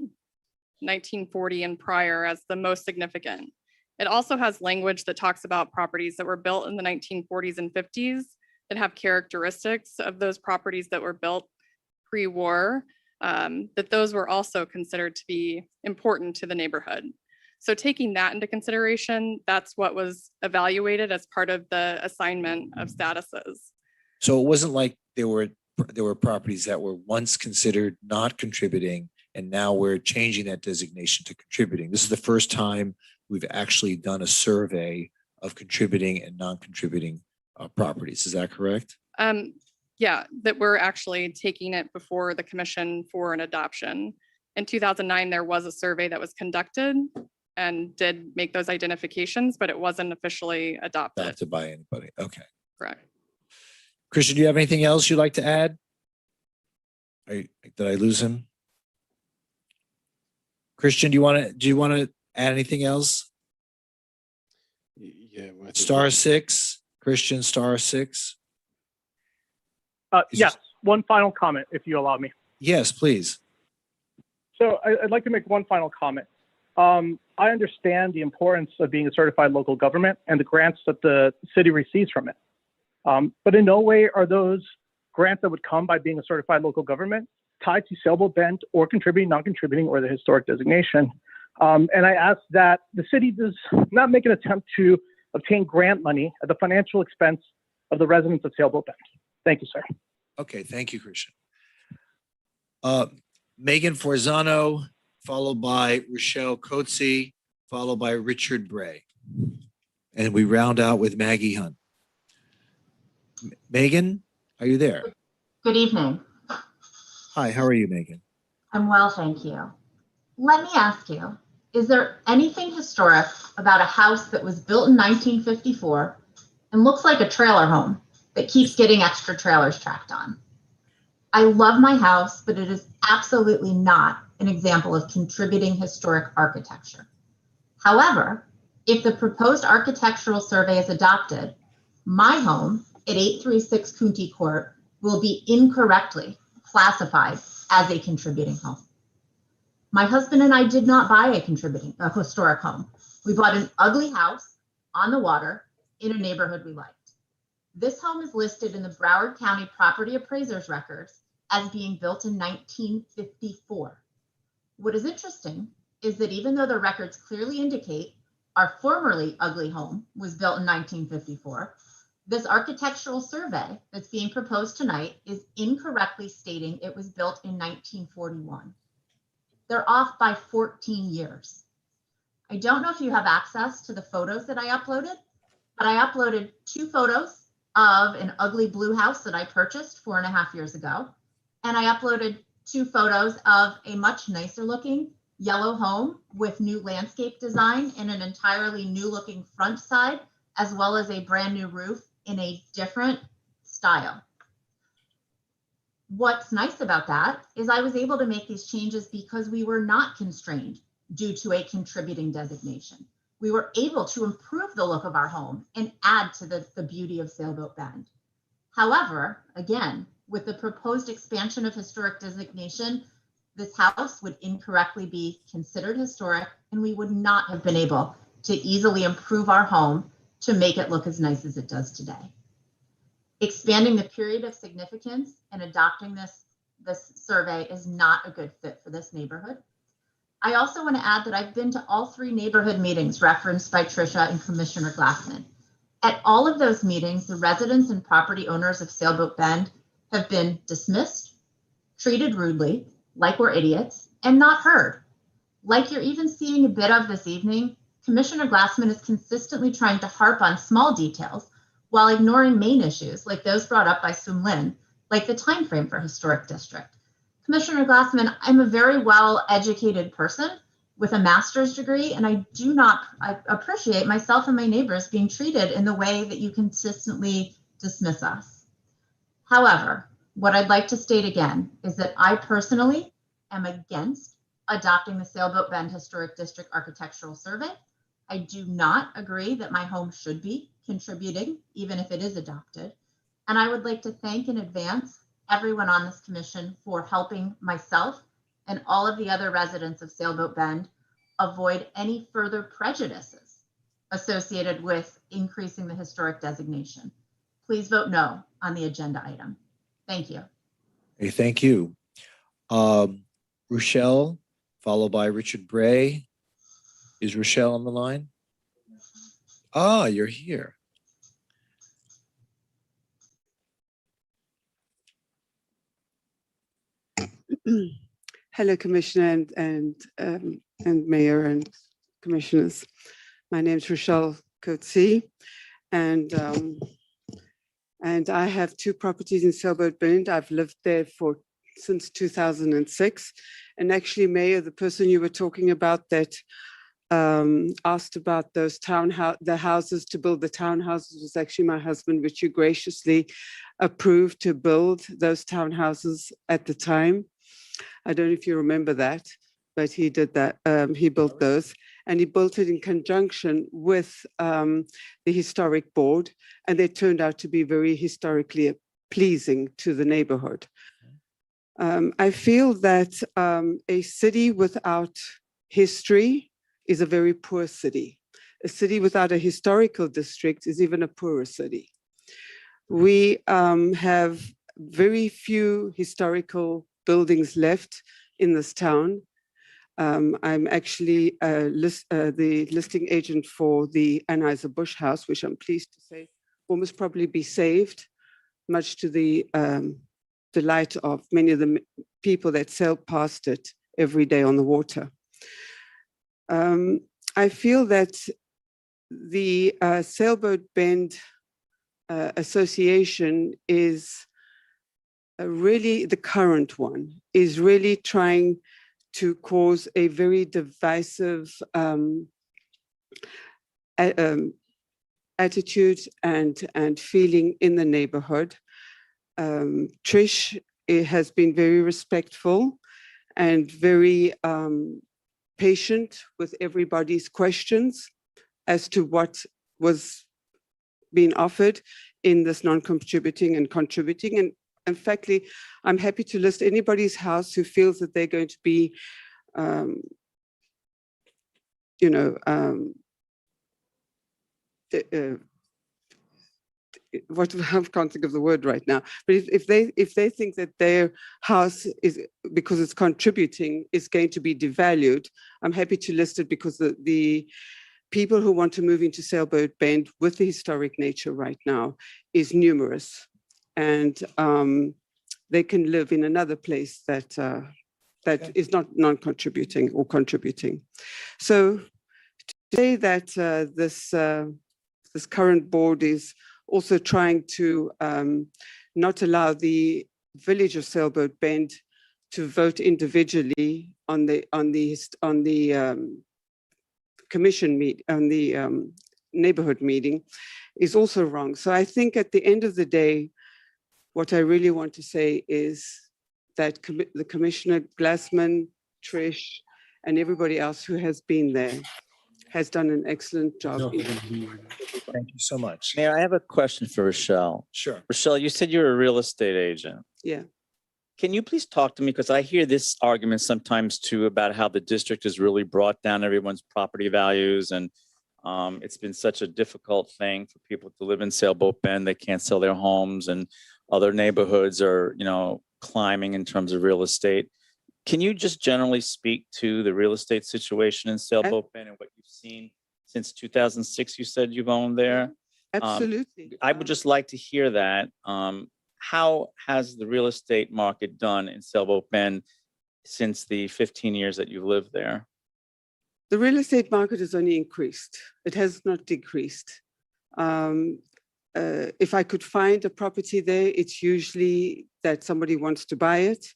1940 and prior as the most significant. It also has language that talks about properties that were built in the 1940s and 50s that have characteristics of those properties that were built pre-war, that those were also considered to be important to the neighborhood. So taking that into consideration, that's what was evaluated as part of the assignment of statuses. So it wasn't like there were properties that were once considered not contributing, and now we're changing that designation to contributing. This is the first time we've actually done a survey of contributing and non-contributing properties. Is that correct? Yeah, that we're actually taking it before the commission for an adoption. In 2009, there was a survey that was conducted and did make those identifications, but it wasn't officially adopted. Adopted by anybody. Okay. Correct. Christian, do you have anything else you'd like to add? Did I lose him? Christian, do you want to add anything else? Yeah. *6, Christian, *6. Yes, one final comment, if you allow me. Yes, please. So I'd like to make one final comment. I understand the importance of being a certified local government and the grants that the city receives from it. But in no way are those grants that would come by being a certified local government tied to Sailboat Bend or contributing, non-contributing, or the historic designation. And I ask that the city does not make an attempt to obtain grant money at the financial expense of the residents of Sailboat Bend. Thank you, sir. Okay, thank you, Christian. Megan Forzano, followed by Rochelle Coetzee, followed by Richard Bray. And we round out with Maggie Hunt. Megan, are you there? Good evening. Hi, how are you, Megan? I'm well, thank you. Let me ask you, is there anything historic about a house that was built in 1954 and looks like a trailer home that keeps getting extra trailers tracked on? I love my house, but it is absolutely not an example of contributing historic architecture. However, if the proposed architectural survey is adopted, my home at 836 County Court will be incorrectly classified as a contributing home. My husband and I did not buy a historic home. We bought an ugly house on the water in a neighborhood we liked. This home is listed in the Broward County Property Appraiser's records as being built in 1954. What is interesting is that even though the records clearly indicate our formerly ugly home was built in 1954, this architectural survey that's being proposed tonight is incorrectly stating it was built in 1941. they're off by 14 years. I don't know if you have access to the photos that I uploaded, but I uploaded 2 photos of an ugly blue house that I purchased 4.5 years ago. And I uploaded 2 photos of a much nicer looking yellow home with new landscape design and an entirely new looking front side, as well as a brand new roof in a different style. What's nice about that is I was able to make these changes because we were not constrained due to a contributing designation. We were able to improve the look of our home and add to the beauty of Sailboat Bend. However, again, with the proposed expansion of historic designation, this house would incorrectly be considered historic, and we would not have been able to easily improve our home to make it look as nice as it does today. Expanding the period of significance and adopting this survey is not a good fit for this neighborhood. I also want to add that I've been to all 3 neighborhood meetings referenced by Tricia and Commissioner Glassman. At all of those meetings, the residents and property owners of Sailboat Bend have been dismissed, treated rudely, like we're idiots, and not heard. Like you're even seeing a bit of this evening, Commissioner Glassman is consistently trying to harp on small details while ignoring main issues like those brought up by Sum Lin, like the timeframe for historic district. Commissioner Glassman, I'm a very well-educated person with a master's degree, and I appreciate myself and my neighbors being treated in the way that you consistently dismiss us. However, what I'd like to state again is that I personally am against adopting the Sailboat Bend Historic District Architectural Survey. I do not agree that my home should be contributing, even if it is adopted. And I would like to thank in advance everyone on this commission for helping myself and all of the other residents of Sailboat Bend avoid any further prejudices associated with increasing the historic designation. Please vote no on the agenda item. Thank you. Hey, thank you. Rochelle, followed by Richard Bray. Is Rochelle on the line? Ah, you're here. Hello, Commissioner and Mayor and Commissioners. My name is Rochelle Coetzee, and I have 2 properties in Sailboat Bend. I've lived there since 2006. And actually, Mayor, the person you were talking about that asked about those the houses to build the townhouses was actually my husband, which you graciously approved to build those townhouses at the time. I don't know if you remember that, but he did that. He built those, and he built it in conjunction with the historic board, and they turned out to be very historically pleasing to the neighborhood. I feel that a city without history is a very poor city. A city without a historical district is even a poorer city. We have very few historical buildings left in this town. I'm actually the listing agent for the Anheuser-Busch House, which I'm pleased to say will most probably be saved, much to the delight of many of the people that sail past it every day on the water. I feel that the Sailboat Bend Association is really, the current one, is really trying to cause a very divisive attitude and feeling in the neighborhood. Trish has been very respectful and very patient with everybody's questions as to what was being offered in this non-contributing and contributing. And in fact, I'm happy to list anybody's house who feels that they're going to be, I can't think of the word right now, but if they think that their house is, because it's contributing, is going to be devalued, I'm happy to list it, because the people who want to move into Sailboat Bend with the historic nature right now is numerous, and they can live in another place that that is not non-contributing or contributing. So to say that this current board is also trying to not allow the village of Sailboat Bend to vote individually on the commission meet on the neighborhood meeting is also wrong. So I think at the end of the day, what I really want to say is that the Commissioner Glassman, Trish, and everybody else who has been there has done an excellent job. Thank you so much. Mayor, I have a question for Rochelle. Sure. Rochelle, you said you're a real estate agent. Yeah. Can you please talk to me? Because I hear this argument sometimes too about how the district has really brought down everyone's property values. And it's been such a difficult thing for people to live in Sailboat Bend. They can't sell their homes, and other neighborhoods are, climbing in terms of real estate. Can you just generally speak to the real estate situation in Sailboat Bend and what you've seen since 2006? You said you've owned there. Absolutely. I would just like to hear that. How has the real estate market done in Sailboat Bend since the 15 years that you've lived there? The real estate market has only increased. It has not decreased. If I could find a property there, it's usually that somebody wants to buy it,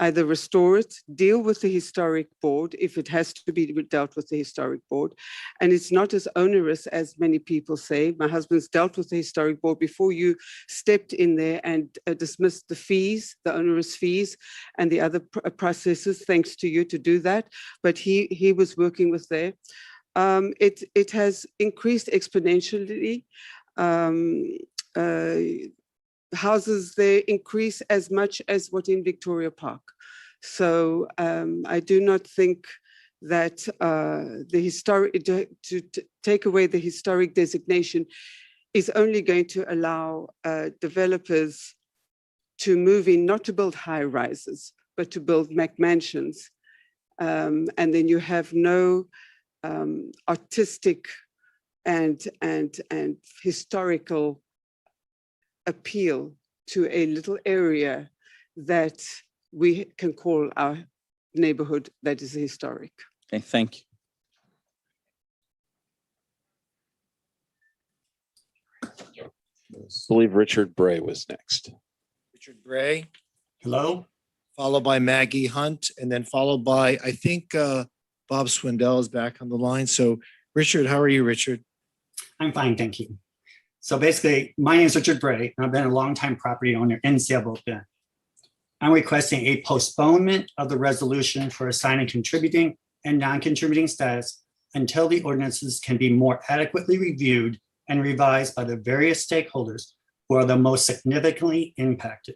either restore it, deal with the historic board if it has to be dealt with the historic board. And it's not as onerous as many people say. My husband's dealt with the historic board before you stepped in there and dismissed the fees, the onerous fees, and the other processes, thanks to you to do that. But he was working with there. It has increased exponentially. Houses there increase as much as what in Victoria Park. So I do not think that the historic, to take away the historic designation is only going to allow developers to move in, not to build high rises, but to build McMansions. And then you have no artistic and historical appeal to a little area that we can call our neighborhood that is historic. Okay, thank you. I believe Richard Bray was next. Richard Bray. Hello. Followed by Maggie Hunt, and then followed by, I think Bob Swindell is back on the line. So Richard, how are you, Richard? I'm fine, thank you. So basically, my name is Richard Bray, and I've been a longtime property owner in Sailboat Bend. I'm requesting a postponement of the resolution for assigning contributing and non-contributing status until the ordinances can be more adequately reviewed and revised by the various stakeholders who are the most significantly impacted.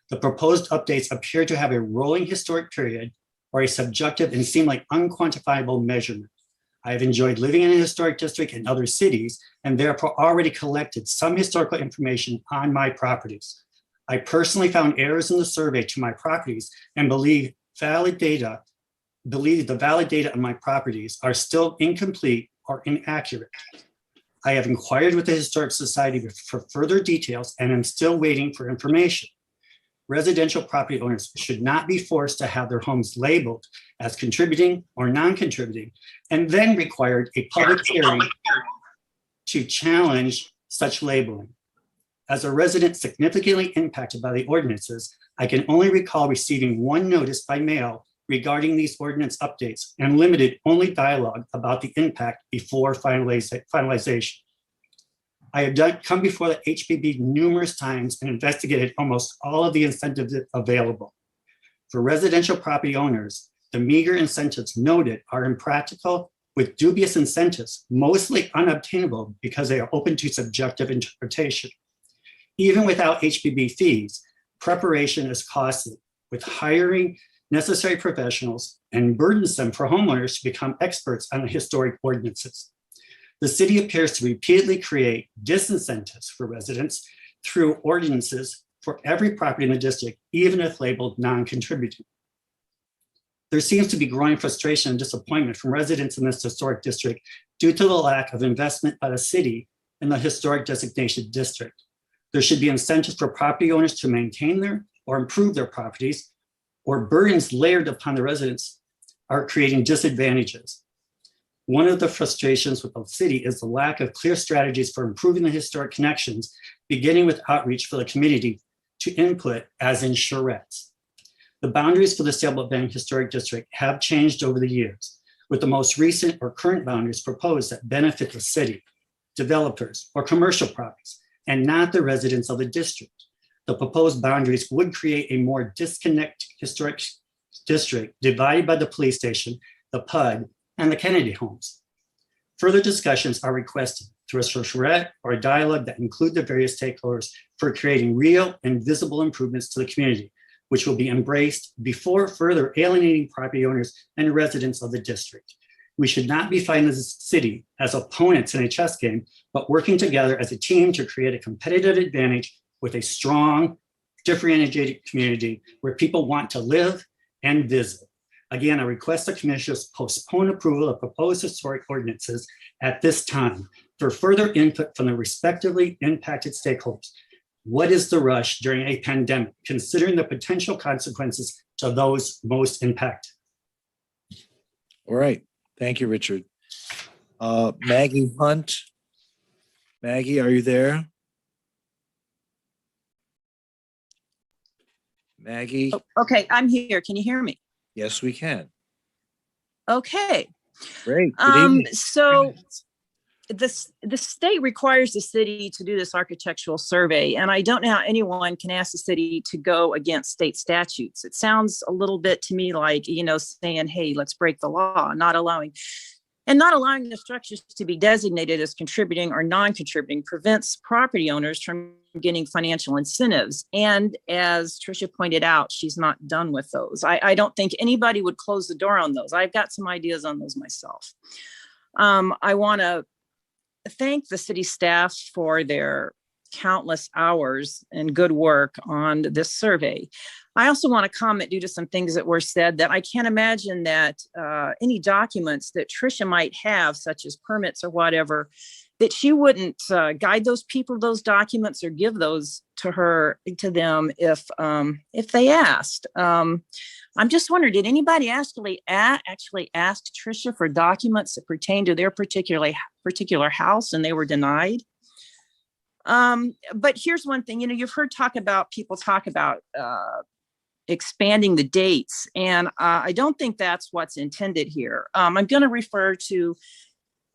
The proposed updates appear to have a rolling historic period or a subjective and seem like unquantifiable measurement. I have enjoyed living in a historic district in other cities and therefore already collected some historical information on my properties. I personally found errors in the survey to my properties and believe the valid data on my properties are still incomplete or inaccurate. I have inquired with the Historic Society for further details and am still waiting for information. Residential property owners should not be forced to have their homes labeled as contributing or non-contributing and then required a public hearing to challenge such labeling. As a resident significantly impacted by the ordinances, I can only recall receiving one notice by mail regarding these ordinance updates and limited only dialogue about the impact before finalization. I have come before the HPB numerous times and investigated almost all of the incentives available. For residential property owners, the meager incentives noted are impractical with dubious incentives, mostly unobtainable because they are open to subjective interpretation. Even without HPB fees, preparation is costly, with hiring necessary professionals and burdensome for homeowners to become experts on the historic ordinances. The city appears to repeatedly create disincentives for residents through ordinances for every property in the district, even if labeled non-contributing. There seems to be growing frustration and disappointment from residents in this historic district due to the lack of investment by the city in the historic designation district. There should be incentives for property owners to maintain their or improve their properties or burdens layered upon the residents are creating disadvantages. One of the frustrations with the city is the lack of clear strategies for improving the historic connections, beginning with outreach for the community to input as in charrettes. The boundaries for the Sailboat Bend Historic District have changed over the years, with the most recent or current boundaries proposed that benefit the city, developers, or commercial properties, and not the residents of the district. The proposed boundaries would create a more disconnected historic district divided by the police station, the PUD, and the Kennedy homes. Further discussions are requested through a charrette or a dialogue that include the various stakeholders for creating real and visible improvements to the community, which will be embraced before further alienating property owners and residents of the district. We should not be fighting the city as opponents in a chess game, but working together as a team to create a competitive advantage with a strong, differentiated community where people want to live and visit. Again, I request the commissioners postpone approval of proposed historic ordinances at this time for further input from the respectively impacted stakeholders. What is the rush during a pandemic, considering the potential consequences to those most impacted? All right. Thank you, Richard. Maggie Hunt. Maggie, are you there? Maggie? Okay, I'm here. Can you hear me? Yes, we can. Okay. Great. Good evening. So the state requires the city to do this architectural survey, and I don't know how anyone can ask the city to go against state statutes. It sounds a little bit to me like, saying, hey, let's break the law, not allowing the structures to be designated as contributing or non-contributing prevents property owners from getting financial incentives. And as Tricia pointed out, she's not done with those. I don't think anybody would close the door on those. I've got some ideas on those myself. I want to thank the city staff for their countless hours and good work on this survey. I also want to comment due to some things that were said that I can't imagine that any documents that Tricia might have, such as permits or whatever, that she wouldn't guide those people those documents or give those to them if they asked. I'm just wondering, did anybody actually ask Tricia for documents that pertain to their particular house and they were denied? But here's one thing, you've heard people talk about expanding the dates, and I don't think that's what's intended here. I'm going to refer to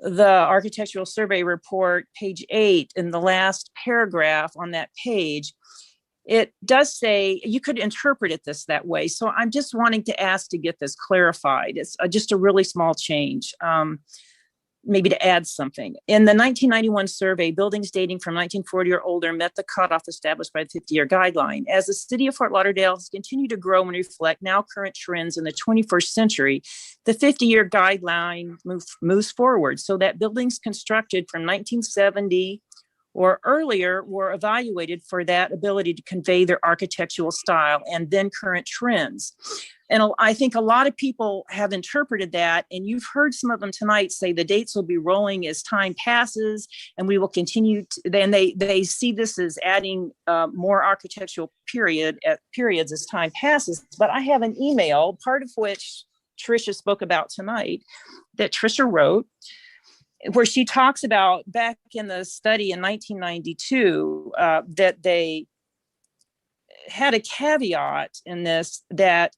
the architectural survey report, page 8, in the last paragraph on that page. It does say, you could interpret it that way. So I'm just wanting to ask to get this clarified. It's just a really small change. Maybe to add something. In the 1991 survey, buildings dating from 1940 or older met the cutoff established by the 50-year guideline. As the city of Fort Lauderdale has continued to grow and reflect now current trends in the 21st century, the 50-year guideline moves forward so that buildings constructed from 1970 or earlier were evaluated for that ability to convey their architectural style and then current trends. And I think a lot of people have interpreted that, and you've heard some of them tonight say the dates will be rolling as time passes, and we will continue to, then they see this as adding more architectural periods as time passes. But I have an email, part of which Tricia spoke about tonight, that Tricia wrote, where she talks about back in the study in 1992 that they had a caveat in this, that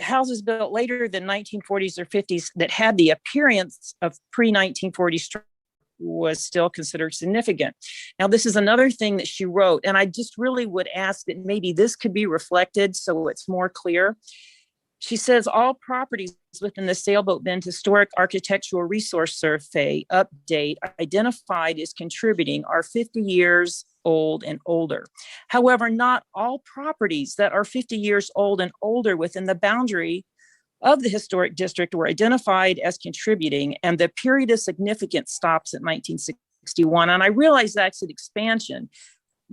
houses built later than 1940s or 50s that had the appearance of pre-1940 structure was still considered significant. Now, this is another thing that she wrote, and I just really would ask that maybe this could be reflected so it's more clear. She says all properties within the Sailboat Bend Historic Architectural Resource Survey update identified as contributing are 50 years old and older. However, not all properties that are 50 years old and older within the boundary of the historic district were identified as contributing, and the period of significance stops at 1961. And I realize that's an expansion,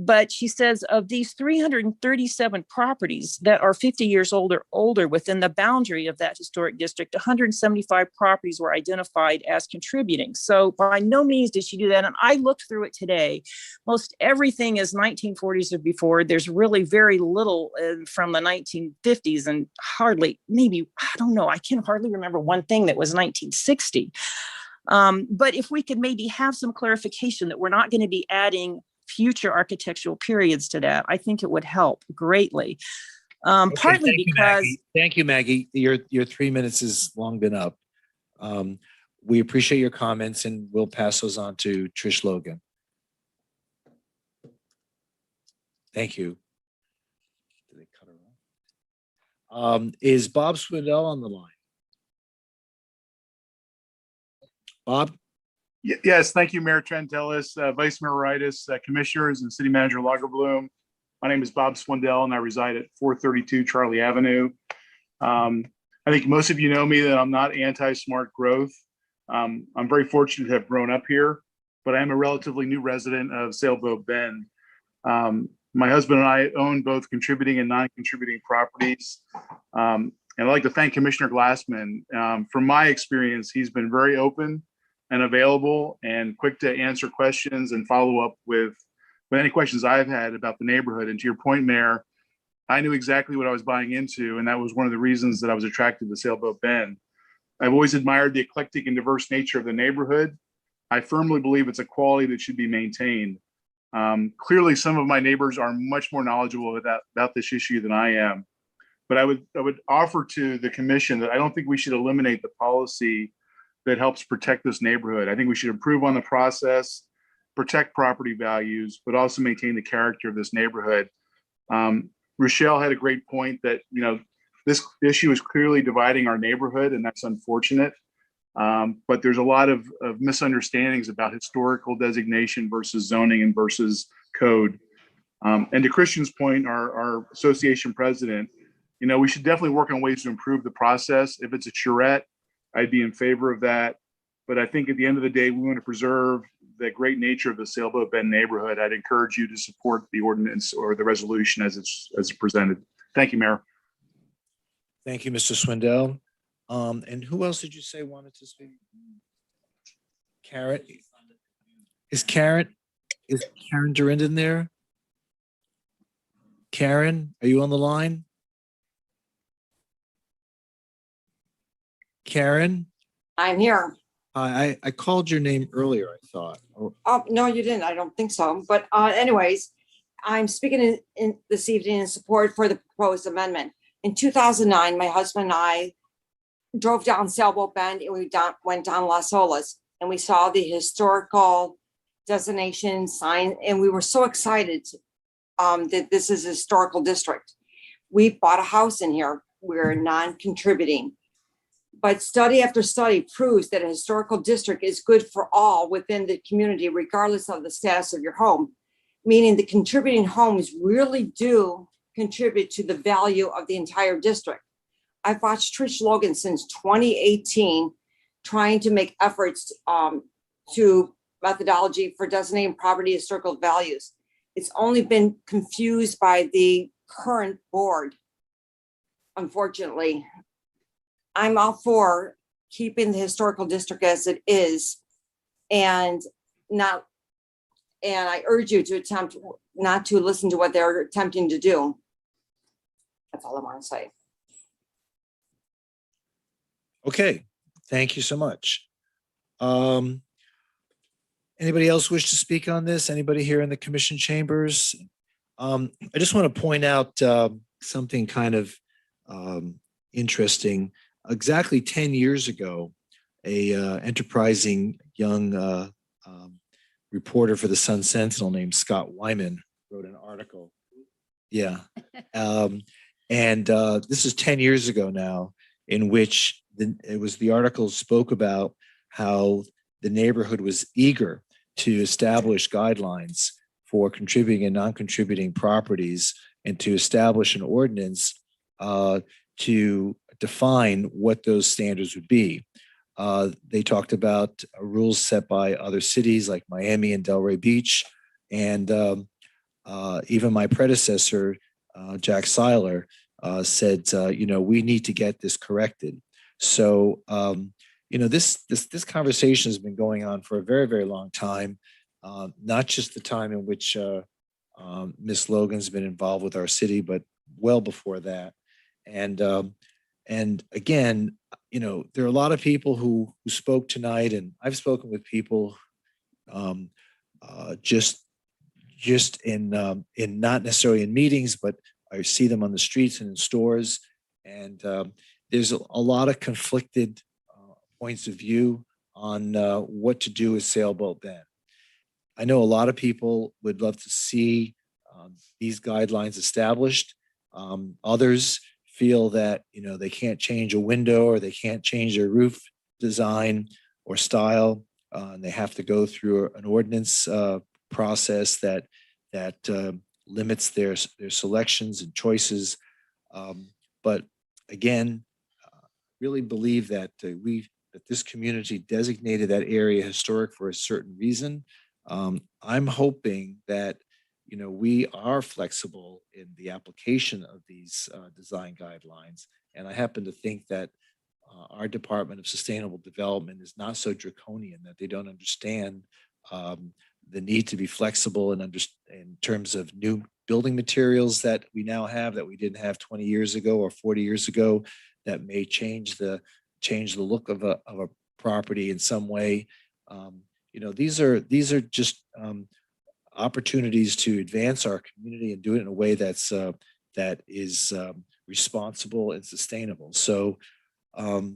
But she says of these 337 properties that are 50 years older within the boundary of that historic district, 175 properties were identified as contributing. So by no means did she do that. And I looked through it today. Most everything is 1940s or before. There's really very little from the 1950s and hardly, maybe, I don't know, I can hardly remember one thing that was 1960. But if we could maybe have some clarification that we're not going to be adding future architectural periods to that, I think it would help greatly. Partly because thank you, Maggie. Your 3 minutes has long been up. We appreciate your comments, and we'll pass those on to Trish Logan. Thank you. Did they cut her off? Is Bob Swindell on the line? Bob? Yes, thank you, Mayor Trentalis, Vice Mayor Ritis, Commissioners, and City Manager Lagerbloom. My name is Bob Swindell, and I reside at 432 Charlie Avenue. I think most of you know me that I'm not anti-smart growth. I'm very fortunate to have grown up here, but I am a relatively new resident of Sailboat Bend. My husband and I own both contributing and non-contributing properties. And I'd like to thank Commissioner Glassman. From my experience, he's been very open and available and quick to answer questions and follow up with any questions I've had about the neighborhood. And to your point, Mayor, I knew exactly what I was buying into, and that was one of the reasons that I was attracted to Sailboat Bend. I've always admired the eclectic and diverse nature of the neighborhood. I firmly believe it's a quality that should be maintained. Clearly, some of my neighbors are much more knowledgeable about this issue than I am. But I would offer to the commission that I don't think we should eliminate the policy that helps protect this neighborhood. I think we should improve on the process, protect property values, but also maintain the character of this neighborhood. Rochelle had a great point that, this issue is clearly dividing our neighborhood, and that's unfortunate. But there's a lot of misunderstandings about historical designation versus zoning and versus code. And to Christian's point, our association president, we should definitely work on ways to improve the process. If it's a charrette, I'd be in favor of that. But I think at the end of the day, we want to preserve the great nature of the Sailboat Bend neighborhood. I'd encourage you to support the ordinance or the resolution as it's presented. Thank you, Mayor. Thank you, Mr. Swindell. And who else did you say wanted to speak? Karen? Is Karen Durandon there? Karen, are you on the line? Karen? I'm here. I called your name earlier, I thought. Oh, no, you didn't. I don't think so. But anyways, I'm speaking in this evening in support for the proposed amendment. In 2009, my husband and I drove down Sailboat Bend and we went down Las Olas and we saw the historical designation sign and we were so excited that this is a historical district. We bought a house in here. We're non-contributing. But study after study proves that a historical district is good for all within the community, regardless of the status of your home, meaning the contributing homes really do contribute to the value of the entire district. I've watched Trish Logan since 2018, trying to make efforts to methodology for designating property historical values. It's only been confused by the current board, unfortunately. I'm all for keeping the historical district as it is and I urge you to attempt not to listen to what they're attempting to do. That's all I want to say. Okay, thank you so much. Anybody else wish to speak on this? Anybody here in the commission chambers? I just want to point out something kind of interesting. Exactly 10 years ago, a enterprising young reporter for the Sun Sentinel named Scott Wyman wrote an article. Yeah. And this is 10 years ago now, in which the article spoke about how the neighborhood was eager to establish guidelines for contributing and non-contributing properties and to establish an ordinance to define what those standards would be. They talked about rules set by other cities like Miami and Delray Beach. And even my predecessor, Jack Seiler, said, we need to get this corrected. So, this conversation has been going on for a very, very long time, not just the time in which Ms. Logan's been involved with our city, but well before that. And again, there are a lot of people who spoke tonight, and I've spoken with people just in not necessarily in meetings, but I see them on the streets and in stores. And there's a lot of conflicted points of view on what to do with Sailboat Bend. I know a lot of people would love to see these guidelines established. Others feel that they can't change a window or they can't change their roof design or style, and they have to go through an ordinance process that limits their selections and choices. But again, really believe that that this community designated that area historic for a certain reason. I'm hoping that we are flexible in the application of these design guidelines, and I happen to think that our Department of Sustainable Development is not so draconian that they don't understand the need to be flexible and in terms of new building materials that we now have that we didn't have 20 years ago or 40 years ago that may change the look of a property in some way. These are just opportunities to advance our community and do it in a way that is responsible and sustainable. So, I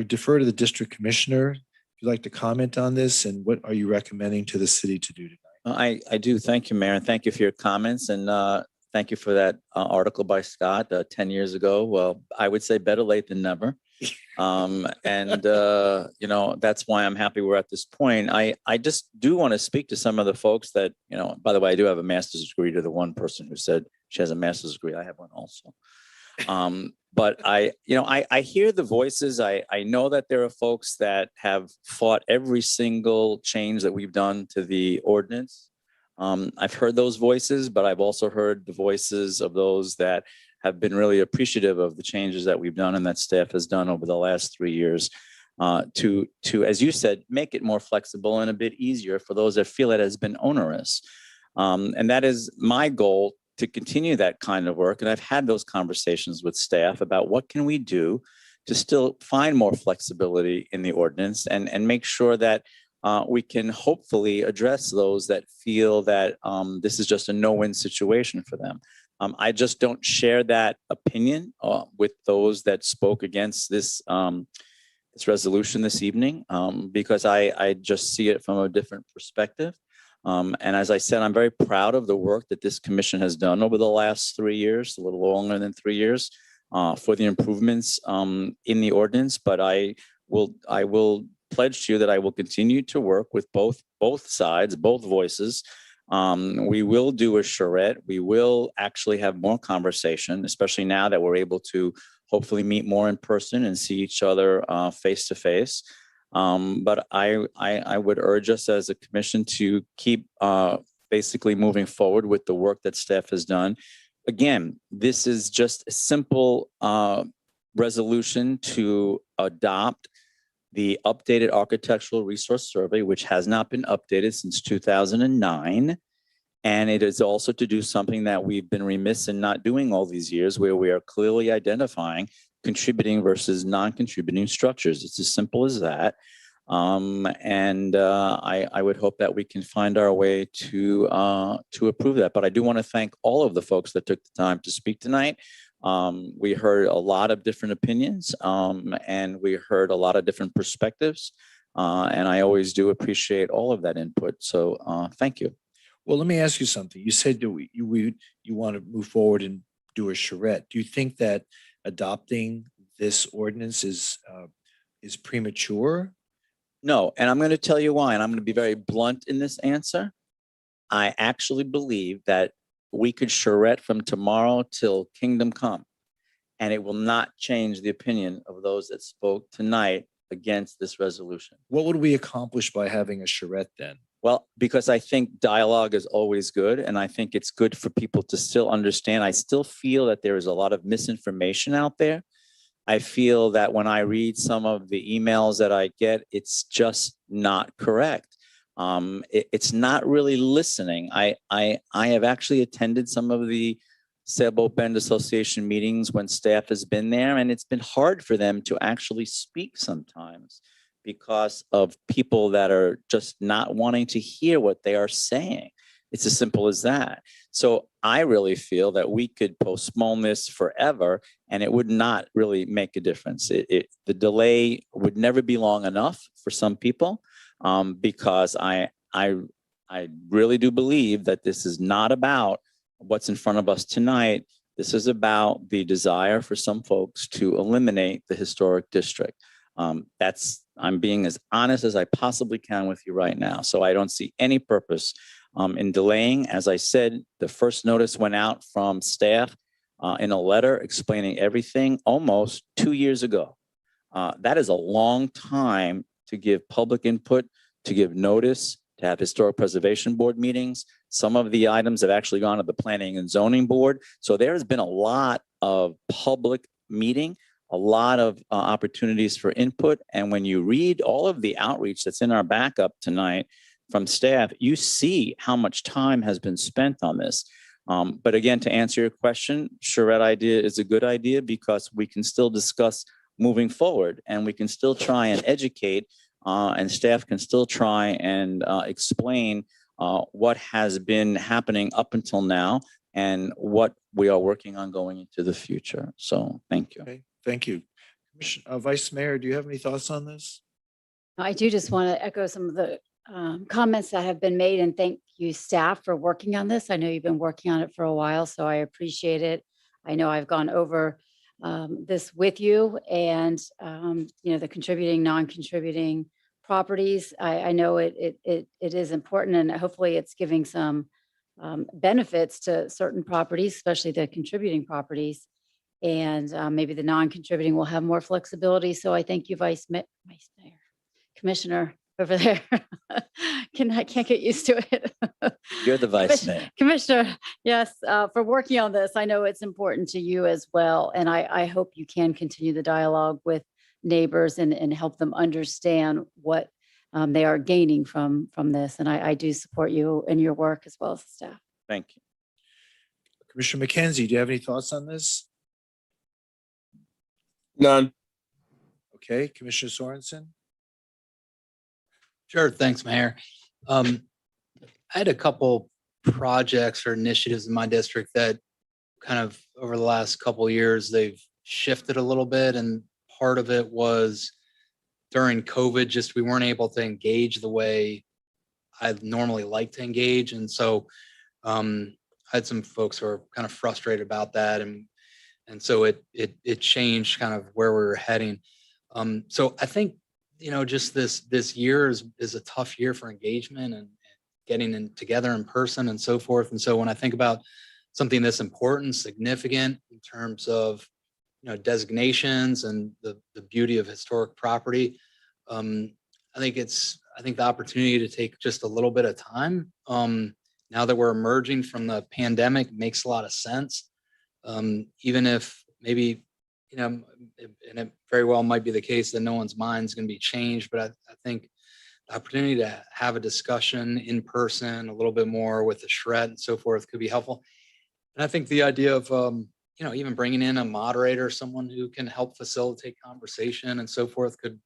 defer to the district commissioner. If you'd like to comment on this, and what are you recommending to the city to do tonight? I do. Thank you, Mayor, and thank you for your comments. And thank you for that article by Scott 10 years ago. Well, I would say better late than never. That's why I'm happy we're at this point. I just do want to speak to some of the folks that, by the way, I do have a master's degree. To the one person who said she has a master's degree, I have one also. But I hear the voices. I know that there are folks that have fought every single change that we've done to the ordinance. I've heard those voices, but I've also heard the voices of those that have been really appreciative of the changes that we've done and that staff has done over the last 3 years to, as you said, make it more flexible and a bit easier for those that feel it has been onerous. And that is my goal, to continue that kind of work. And I've had those conversations with staff about what can we do to still find more flexibility in the ordinance and make sure that we can hopefully address those that feel that this is just a no-win situation for them. I just don't share that opinion with those that spoke against this resolution this evening because I just see it from a different perspective. And as I said, I'm very proud of the work that this commission has done over the last 3 years, a little longer than 3 years, for the improvements in the ordinance. But I will pledge to you that I will continue to work with both sides, both voices. We will do a charrette. We will actually have more conversation, especially now that we're able to hopefully meet more in person and see each other face to face. But I would urge us as a commission to keep basically moving forward with the work that staff has done. Again, this is just a simple resolution to adopt the updated architectural resource survey, which has not been updated since 2009. And it is also to do something that we've been remiss in not doing all these years, where we are clearly identifying contributing versus non-contributing structures. It's as simple as that. I would hope that we can find our way to approve that. But I do want to thank all of the folks that took the time to speak tonight. We heard a lot of different opinions and we heard a lot of different perspectives. And I always do appreciate all of that input. So thank you. Well, let me ask you something. You said that you want to move forward and do a charrette. Do you think that adopting this ordinance is premature? No, and I'm going to tell you why, and I'm going to be very blunt in this answer. I actually believe that we could charrette from tomorrow till kingdom come, and it will not change the opinion of those that spoke tonight against this resolution. What would we accomplish by having a charrette then? Well, because I think dialogue is always good, and I think it's good for people to still understand. I still feel that there is a lot of misinformation out there. I feel that when I read some of the emails that I get, it's just not correct. It's not really listening. I have actually attended some of the Sailboat Bend Association meetings when staff has been there, and it's been hard for them to actually speak sometimes because of people that are just not wanting to hear what they are saying. It's as simple as that. So I really feel that we could postpone this forever and it would not really make a difference. The delay would never be long enough for some people, because I really do believe that this is not about what's in front of us tonight. This is about the desire for some folks to eliminate the historic district. I'm being as honest as I possibly can with you right now. So I don't see any purpose in delaying. As I said, the first notice went out from staff in a letter explaining everything almost 2 years ago. That is a long time to give public input, to give notice, to have historic preservation board meetings. Some of the items have actually gone to the planning and zoning board. So there has been a lot of public meeting, a lot of opportunities for input. And when you read all of the outreach that's in our backup tonight from staff, you see how much time has been spent on this. But again, to answer your question, charrette idea is a good idea because we can still discuss moving forward and we can still try and educate and staff can still try and explain what has been happening up until now and what we are working on going into the future. So thank you. Okay, thank you. Vice Mayor, do you have any thoughts on this? I do just want to echo some of the comments that have been made and thank you staff for working on this. I know you've been working on it for a while, so I appreciate it. I know I've gone over this with you and the contributing, non-contributing properties. I know it is important and hopefully it's giving some benefits to certain properties, especially the contributing properties. And maybe the non-contributing will have more flexibility. So I thank you, Vice Mayor, Commissioner over there. I can't get used to it. You're the Vice Mayor. Commissioner, yes, for working on this. I know it's important to you as well. And I hope you can continue the dialogue with neighbors and help them understand what they are gaining from this. And I do support you in your work as well as the staff. Thank you. Commissioner McKenzie, do you have any thoughts on this? None. Okay, Commissioner Sorensen? Sure. Thanks, Mayor. I had a couple projects or initiatives in my district that kind of over the last couple of years, they've shifted a little bit. And part of it was during COVID, just we weren't able to engage the way I'd normally like to engage. And so I had some folks who are kind of frustrated about that. And so it changed kind of where we were heading. So I think, just this year is a tough year for engagement and getting together in person and so forth. And so when I think about something that's important, significant in terms of, designations and the beauty of historic property, I think the opportunity to take just a little bit of time now that we're emerging from the pandemic makes a lot of sense. Even if maybe, and it very well might be the case that no one's mind is going to be changed, but I think the opportunity to have a discussion in person a little bit more with the charrette and so forth could be helpful. And I think the idea of, even bringing in a moderator, someone who can help facilitate conversation and so forth could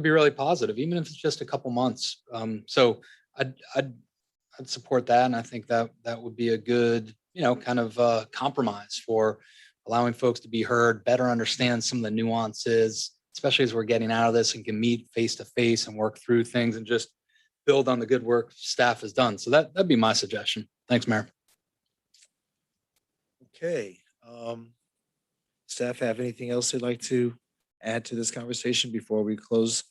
be really positive, even if it's just a couple months. So I'd support that. And I think that would be a good, kind of compromise for allowing folks to be heard, better understand some of the nuances, especially as we're getting out of this and can meet face to face and work through things and just build on the good work staff has done. So that'd be my suggestion. Thanks, Mayor. Okay. Staff have anything else they'd like to add to this conversation before we close?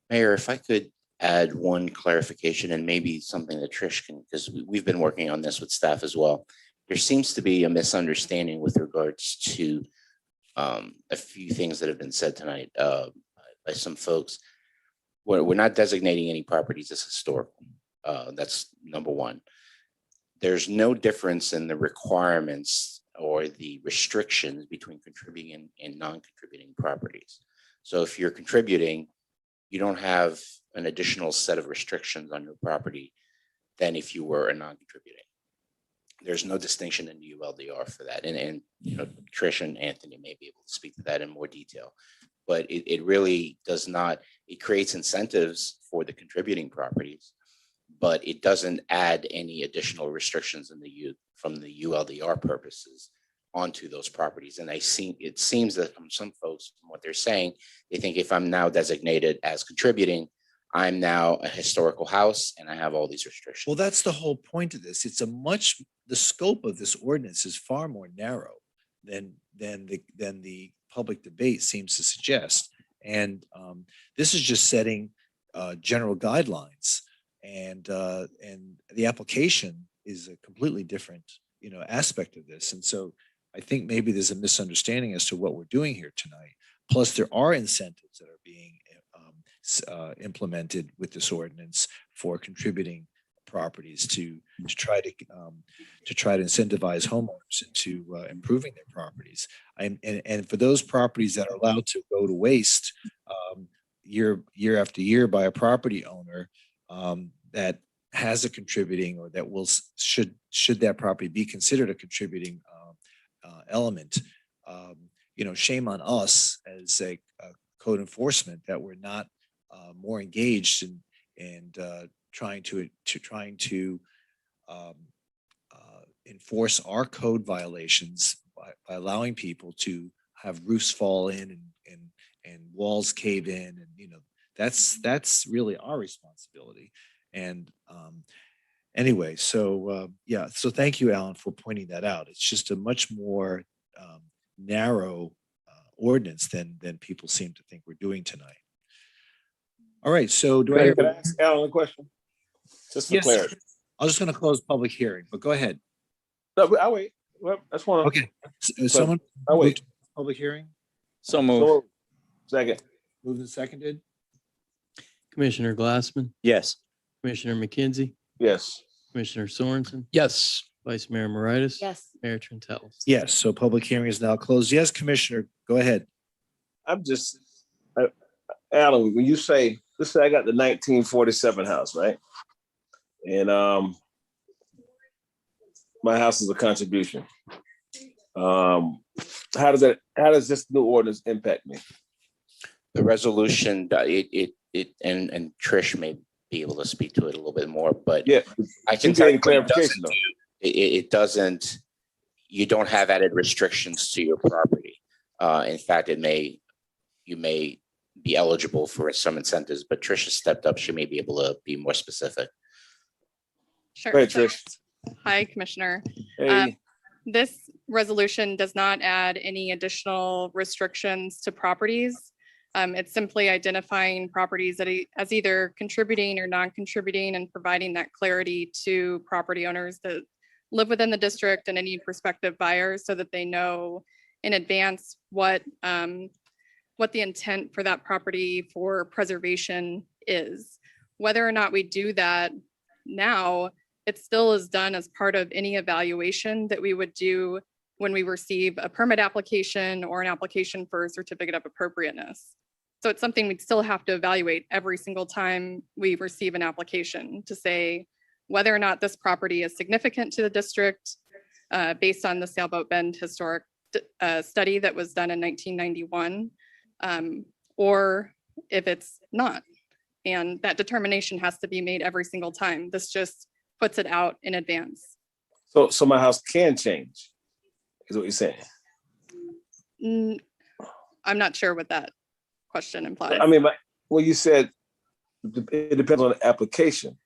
Mayor, if I could add one clarification and maybe something that Trish can, because we've been working on this with staff as well. There seems to be a misunderstanding with regards to a few things that have been said tonight by some folks. we're not designating any properties as historical. That's number one. There's no difference in the requirements or the restrictions between contributing and non-contributing properties. So if you're contributing, you don't have an additional set of restrictions on your property than if you were a non-contributing. There's no distinction in the ULDR for that. And you know, Trish and Anthony may be able to speak to that in more detail, but it really does not, it creates incentives for the contributing properties, but it doesn't add any additional restrictions in from the ULDR purposes onto those properties. And it seems that from some folks, from what they're saying, they think if I'm now designated as contributing, I'm now a historical house and I have all these restrictions. Well, that's the whole point of this. The scope of this ordinance is far more narrow than the public debate seems to suggest. And this is just setting general guidelines, and the application is a completely different, aspect of this. And so I think maybe there's a misunderstanding as to what we're doing here tonight. Plus, there are incentives that are being implemented with this ordinance for contributing properties to try to incentivize homeowners into improving their properties. And for those properties that are allowed to go to waste year after year by a property owner that has a contributing, or that should that property be considered a contributing element, shame on us as a code enforcement that we're not more engaged in trying to enforce our code violations by allowing people to have roofs fall in and walls cave in, and that's really our responsibility. And anyway, so so thank you, Alan, for pointing that out. It's just a much more narrow ordinance than people seem to think we're doing tonight. All right, so Can I ask Alan a question? Just for clarity. I was just going to close public hearing, but go ahead. No, I'll wait. Well, that's one. Okay. Someone I'll wait. Public hearing? So moved. Second. Moved and seconded? Commissioner Glassman, Yes. Commissioner McKenzie, Yes. Commissioner Sorensen, Yes. Vice Mayor Moritas. Yes. Mayor Trentalis. Yes, so public hearing is now closed. Yes, Commissioner, go ahead. I'm just, Alan, when you say, let's say I got the 1947 house, right? And my house is a contribution. How does this new ordinance impact me? The resolution, and Trish may be able to speak to it a little bit more, but yeah, I can tell you it doesn't, you don't have added restrictions to your property. In fact, you may be eligible for some incentives, but Trish has stepped up. She may be able to be more specific. Sure. Go ahead, Trish. Hi, Commissioner. Hey. This resolution does not add any additional restrictions to properties. It's simply identifying properties as either contributing or non-contributing, and providing that clarity to property owners that live within the district and any prospective buyers, so that they know in advance what the intent for that property for preservation is. Whether or not we do that now, it still is done as part of any evaluation that we would do when we receive a permit application or an application for a certificate of appropriateness. So it's something we'd still have to evaluate every single time we receive an application to say whether or not this property is significant to the district based on the Sailboat Bend historic study that was done in 1991, or if it's not. And that determination has to be made every single time. This just puts it out in advance. So my house can change, is what you're saying? I'm not sure what that question implies. I mean, well, you said it depends on the application.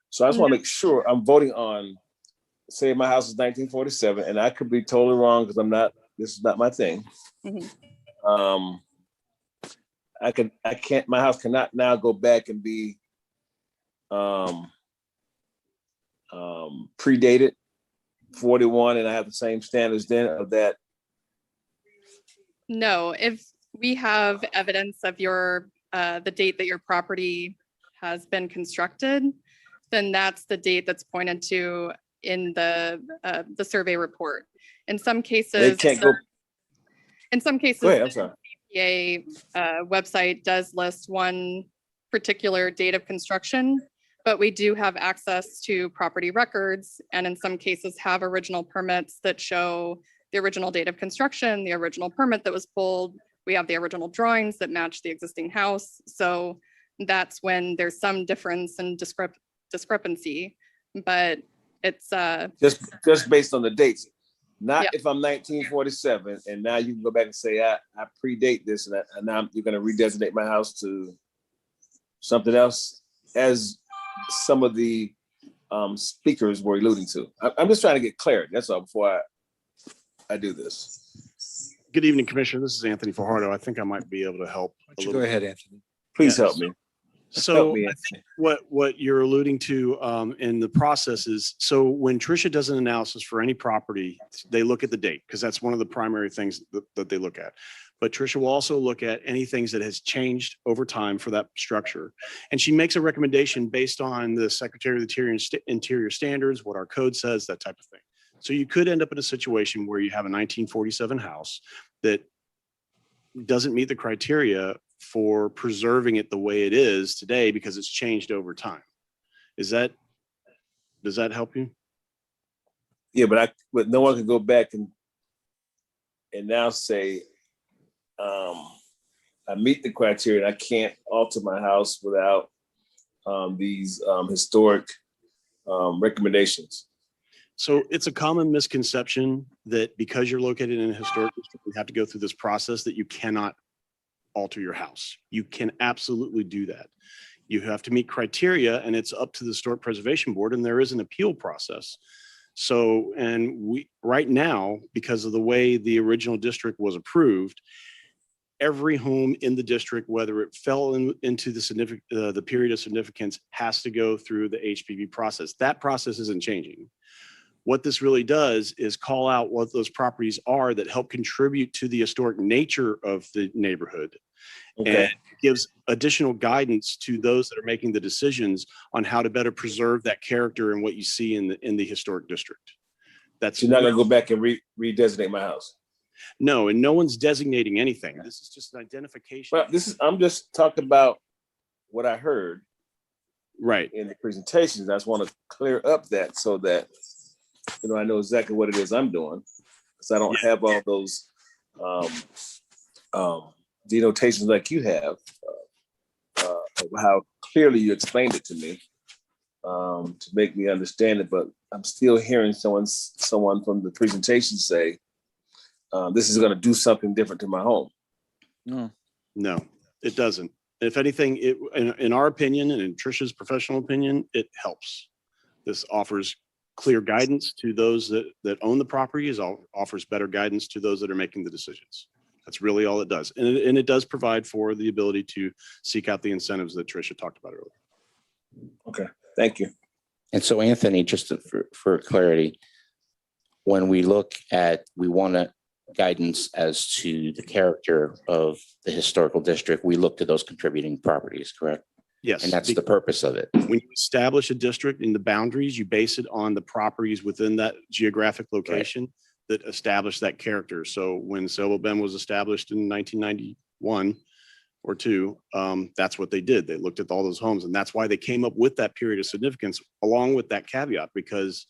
So I just want to make sure I'm voting on, say my house is 1947, and I could be totally wrong because this is not my thing. Mm-hmm. I can't, my house cannot now go back and be predated 41, and I have the same standards then of that. No, if we have evidence of your the date that your property has been constructed, then that's the date that's pointed to in the survey report. In some cases, They can't go. in some cases, Go ahead, I'm sorry. the website does list one particular date of construction, but we do have access to property records, and in some cases have original permits that show the original date of construction, the original permit that was pulled. We have the original drawings that match the existing house. So that's when there's some difference in discrepancy, but it's Just based on the dates. Not Yeah. if I'm 1947 and now you can go back and say, I predate this and now you're going to redesignate my house to something else, as some of the speakers were alluding to. I'm just trying to get clarity. That's all before I do this. Good evening, Commissioner. This is Anthony Fajardo. I think I might be able to help. Go ahead, Anthony. Please help me. So Help me, I think what you're alluding to in the process is, so when Tricia does an analysis for any property, they look at the date because that's one of the primary things that they look at. But Tricia will also look at any things that has changed over time for that structure. And she makes a recommendation based on the Secretary of the Interior standards, what our code says, that type of thing. So you could end up in a situation where you have a 1947 house that doesn't meet the criteria for preserving it the way it is today because it's changed over time. Does that help you? Yeah, but no one can go back and now say, I meet the criteria and I can't alter my house without these historic recommendations. So it's a common misconception that because you're located in a historic district, you have to go through this process that you cannot alter your house. You can absolutely do that. You have to meet criteria and it's up to the Historic Preservation Board, and there is an appeal process. So, and we right now, because of the way the original district was approved, every home in the district, whether it fell into the period of significance, has to go through the HPV process. That process isn't changing. What this really does is call out what those properties are that help contribute to the historic nature of the neighborhood. Okay. And gives additional guidance to those that are making the decisions on how to better preserve that character and what you see in the historic district. That's You're not going to go back and redesignate my house. No, and no one's designating anything. This is just an identification. Well, I'm just talking about what I heard right in the presentations. I just want to clear up that so that I know exactly what it is I'm doing, because I don't have all those denotations like you have, how clearly you explained it to me to make me understand it. But I'm still hearing someone from the presentation say, this is going to do something different to my home. No, it doesn't. If anything, in our opinion and in Tricia's professional opinion, it helps. This offers clear guidance to those that own the properties, offers better guidance to those that are making the decisions. That's really all it does. And it does provide for the ability to seek out the incentives that Tricia talked about earlier. Okay, thank you. And so Anthony, just for clarity, when we want guidance as to the character of the historical district, we look to those contributing properties, correct? Yes. And that's the purpose of it. When you establish a district in the boundaries, you base it on the properties within that geographic location that establish that character. So when Sailboat Bend was established in 1991 or two, that's what they did. They looked at all those homes, and that's why they came up with that period of significance along with that caveat, because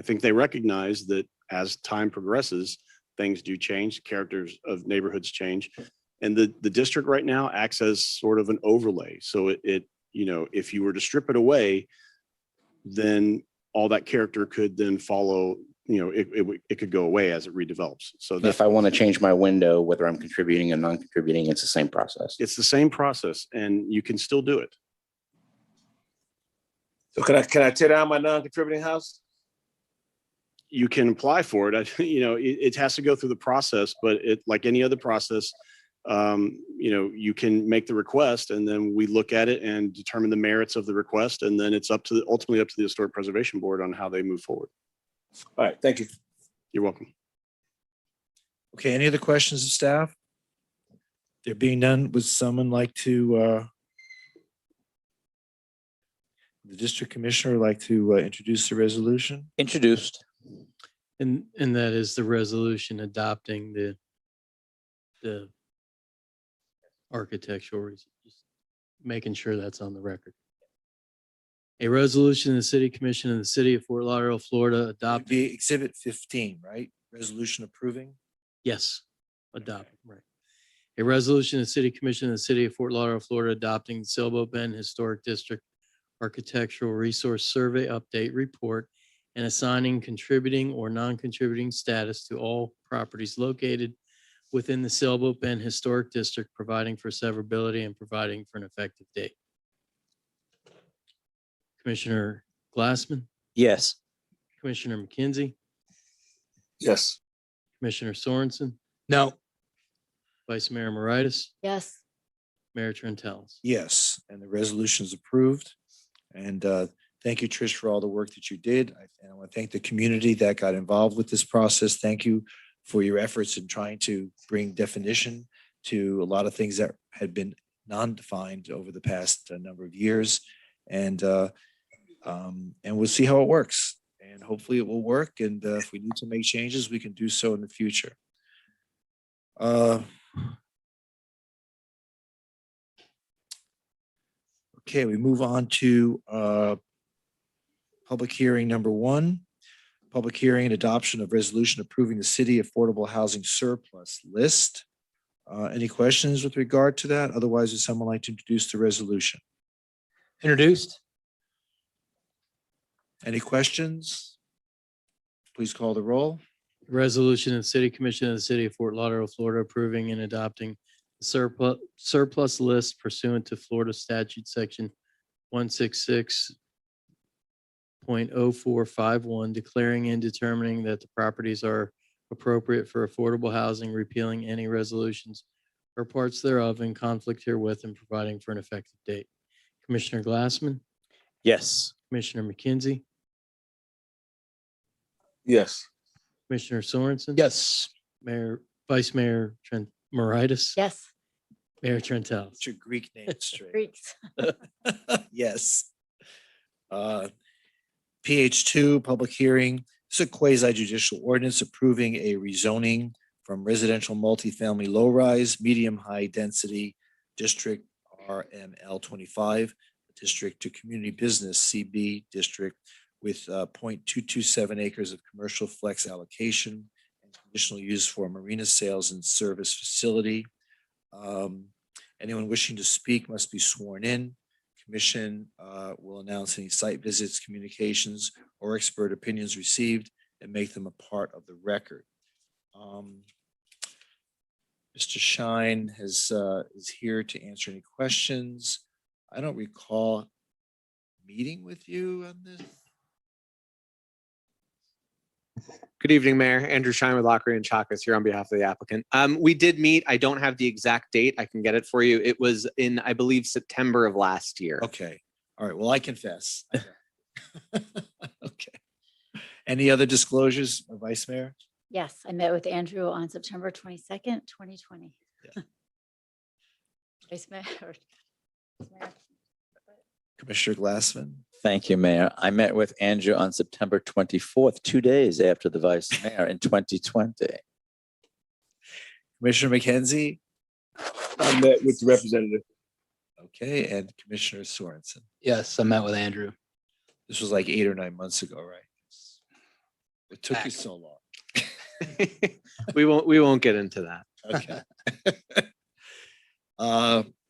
I think they recognize that as time progresses, things do change, characters of neighborhoods change. And the district right now acts as sort of an overlay. So it if you were to strip it away, then all that character could then follow, it could go away as it redevelops. So if I want to change my window, whether I'm contributing or non-contributing, it's the same process. It's the same process, and you can still do it. So can I tear down my non-contributing house? You can apply for it. It has to go through the process, but like any other process, you can make the request, and then we look at it and determine the merits of the request, and then it's ultimately up to the Historic Preservation Board on how they move forward. All right, thank you. You're welcome. Okay, any other questions of staff? There being none, would someone like to, the district commissioner like to introduce the resolution? Introduced. And that is the resolution adopting the architectural, just making sure that's on the record. A resolution of the City Commission of the City of Fort Lauderdale, Florida, Would adopting, be Exhibit 15, right? Resolution approving? yes, adopting, right. A resolution of the City Commission of the City of Fort Lauderdale, Florida, adopting the Sailboat Bend Historic District Architectural Resource Survey Update Report and assigning contributing or non-contributing status to all properties located within the Sailboat Bend Historic District, providing for severability and providing for an effective date. Commissioner Glassman, Yes. Commissioner McKenzie, Yes. Commissioner Sorensen, No. Vice Mayor Moritas, Yes. Mayor Trentalis. Yes, and the resolution is approved. And thank you, Trish, for all the work that you did. And I want to thank the community that got involved with this process. Thank you for your efforts in trying to bring definition to a lot of things that had been non-defined over the past number of years. And we'll see how it works. And hopefully it will work. And if we need to make changes, we can do so in the future. Okay, we move on to public hearing number 1. Public hearing and adoption of resolution approving the city affordable housing surplus list. Any questions with regard to that? Otherwise, would someone like to introduce the resolution? Introduced. Any questions? Please call the roll. Resolution of the City Commission of the City of Fort Lauderdale, Florida, approving and adopting the surplus list pursuant to Florida Statute Section 166.0451, declaring and determining that the properties are appropriate for affordable housing, repealing any resolutions or parts thereof in conflict herewith, and providing for an effective date. Commissioner Glassman, Yes. Commissioner McKenzie, Yes. Commissioner Sorensen. Yes. Vice Mayor Moritas. Yes. Mayor Trentalis. What's your Greek name straight? Greeks. Yes. PH2, public hearing. This is a quasi judicial ordinance approving a rezoning from residential multifamily low-rise, medium-high density district RML 25 district to community business CB district with 0.227 acres of commercial flex allocation and conditional use for marina sales and service facility. Anyone wishing to speak must be sworn in. Commission will announce any site visits, communications, or expert opinions received and make them a part of the record. Mr. Shine is here to answer any questions. I don't recall meeting with you on this. Good evening, Mayor. Andrew Shine with Lockery and Chakas here on behalf of the applicant. We did meet. I don't have the exact date. I can get it for you. It was in, I believe, September of last year. Okay. All right. Well, I confess. Okay. Any other disclosures, Vice Mayor? Yes, I met with Andrew on September 22nd, 2020. Vice Mayor. Commissioner Glassman. Thank you, Mayor. I met with Andrew on September 24th, 2 days after the Vice Mayor in 2020. Commissioner McKenzie. I met with the representative. Okay. And Commissioner Sorensen. Yes, I met with Andrew. This was like 8 or 9 months ago, right? It took you so long. We won't get into that. Okay.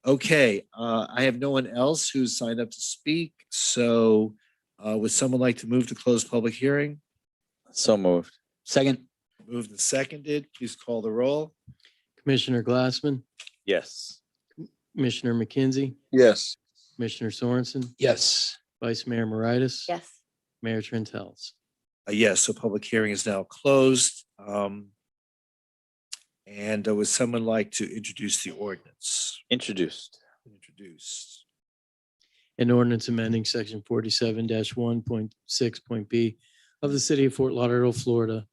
Okay. I have no one else who's signed up to speak. So would someone like to move to close public hearing? So moved. Second. Moved and seconded. Please call the roll. Commissioner Glassman, Yes. Commissioner McKenzie, Yes. Commissioner Sorensen, Yes. Vice Mayor Moritas. Yes. Mayor Trentalis. Yes. So public hearing is now closed. And would someone like to introduce the ordinance? Introduced. Introduced. An ordinance amending section 47-1.6.b of the City of Fort Lauderdale, Florida,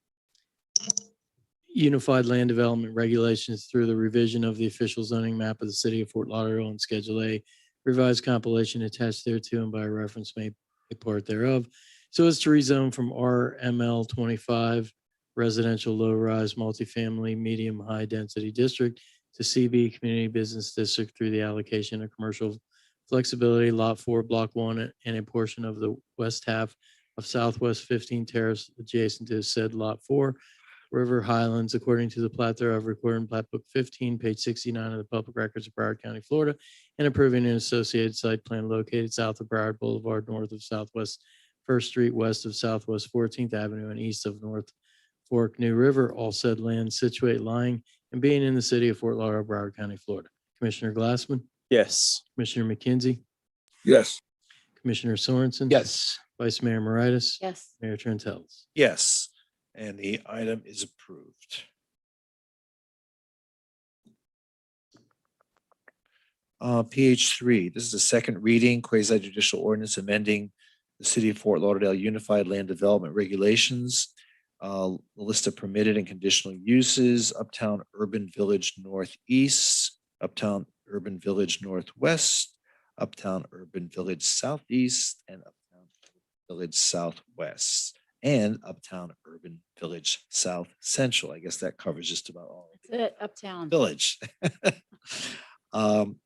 Unified Land Development Regulations through the revision of the official zoning map of the city of Fort Lauderdale and Schedule A, revised compilation attached thereto and by reference made a part thereof, so as to rezone from RML 25 residential low-rise multifamily medium high density district to CB Community Business District through the allocation of commercial flexibility Lot 4, Block 1, and a portion of the west half of Southwest 15 Terrace adjacent to said Lot 4, River Highlands, according to the plat thereof recorded in Plat Book 15, page 69 of the Public Records of Broward County, Florida, and approving an associated site plan located south of Broward Boulevard, north of Southwest First Street, west of Southwest 14th Avenue, and east of North Fork New River, all said land situate, lying, and being in the city of Fort Lauderdale, Broward County, Florida. Commissioner Glassman, Yes. Commissioner McKenzie, Yes. Commissioner Sorensen. Yes. Vice Mayor Moritas. Yes. Mayor Trentalis. Yes, and the item is approved. PH 3, this is the second reading, quasi judicial ordinance amending the City of Fort Lauderdale Unified Land Development Regulations. The list of permitted and conditional uses: Uptown Urban Village Northeast, Uptown Urban Village Northwest, Uptown Urban Village Southeast, and Uptown Village Southwest, and Uptown Urban Village South Central. I guess that covers just about all of That's it, Uptown. village.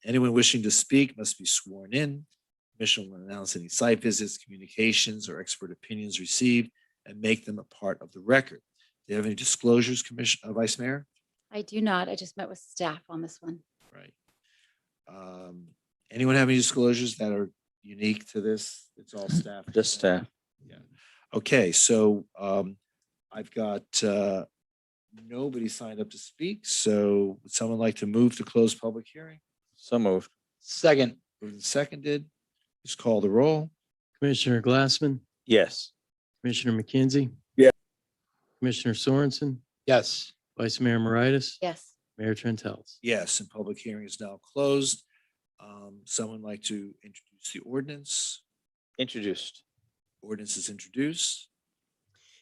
Anyone wishing to speak must be sworn in. Commission will announce any site visits, communications, or expert opinions received and make them a part of the record. Do you have any disclosures, Vice Mayor? I do not. I just met with staff on this one. Right. Anyone have any disclosures that are unique to this? It's all staff. Just staff. Yeah. Okay, so I've got nobody signed up to speak. So would someone like to move to close public hearing? So moved. Second. Moved and seconded. Just call the roll. Commissioner Glassman, Yes. Commissioner McKenzie. Yeah. Commissioner Sorensen, Yes. Vice Mayor Moritas. Yes. Mayor Trentalis. Yes, and public hearing is now closed. Someone like to introduce the ordinance? Introduced. Ordinance is introduced.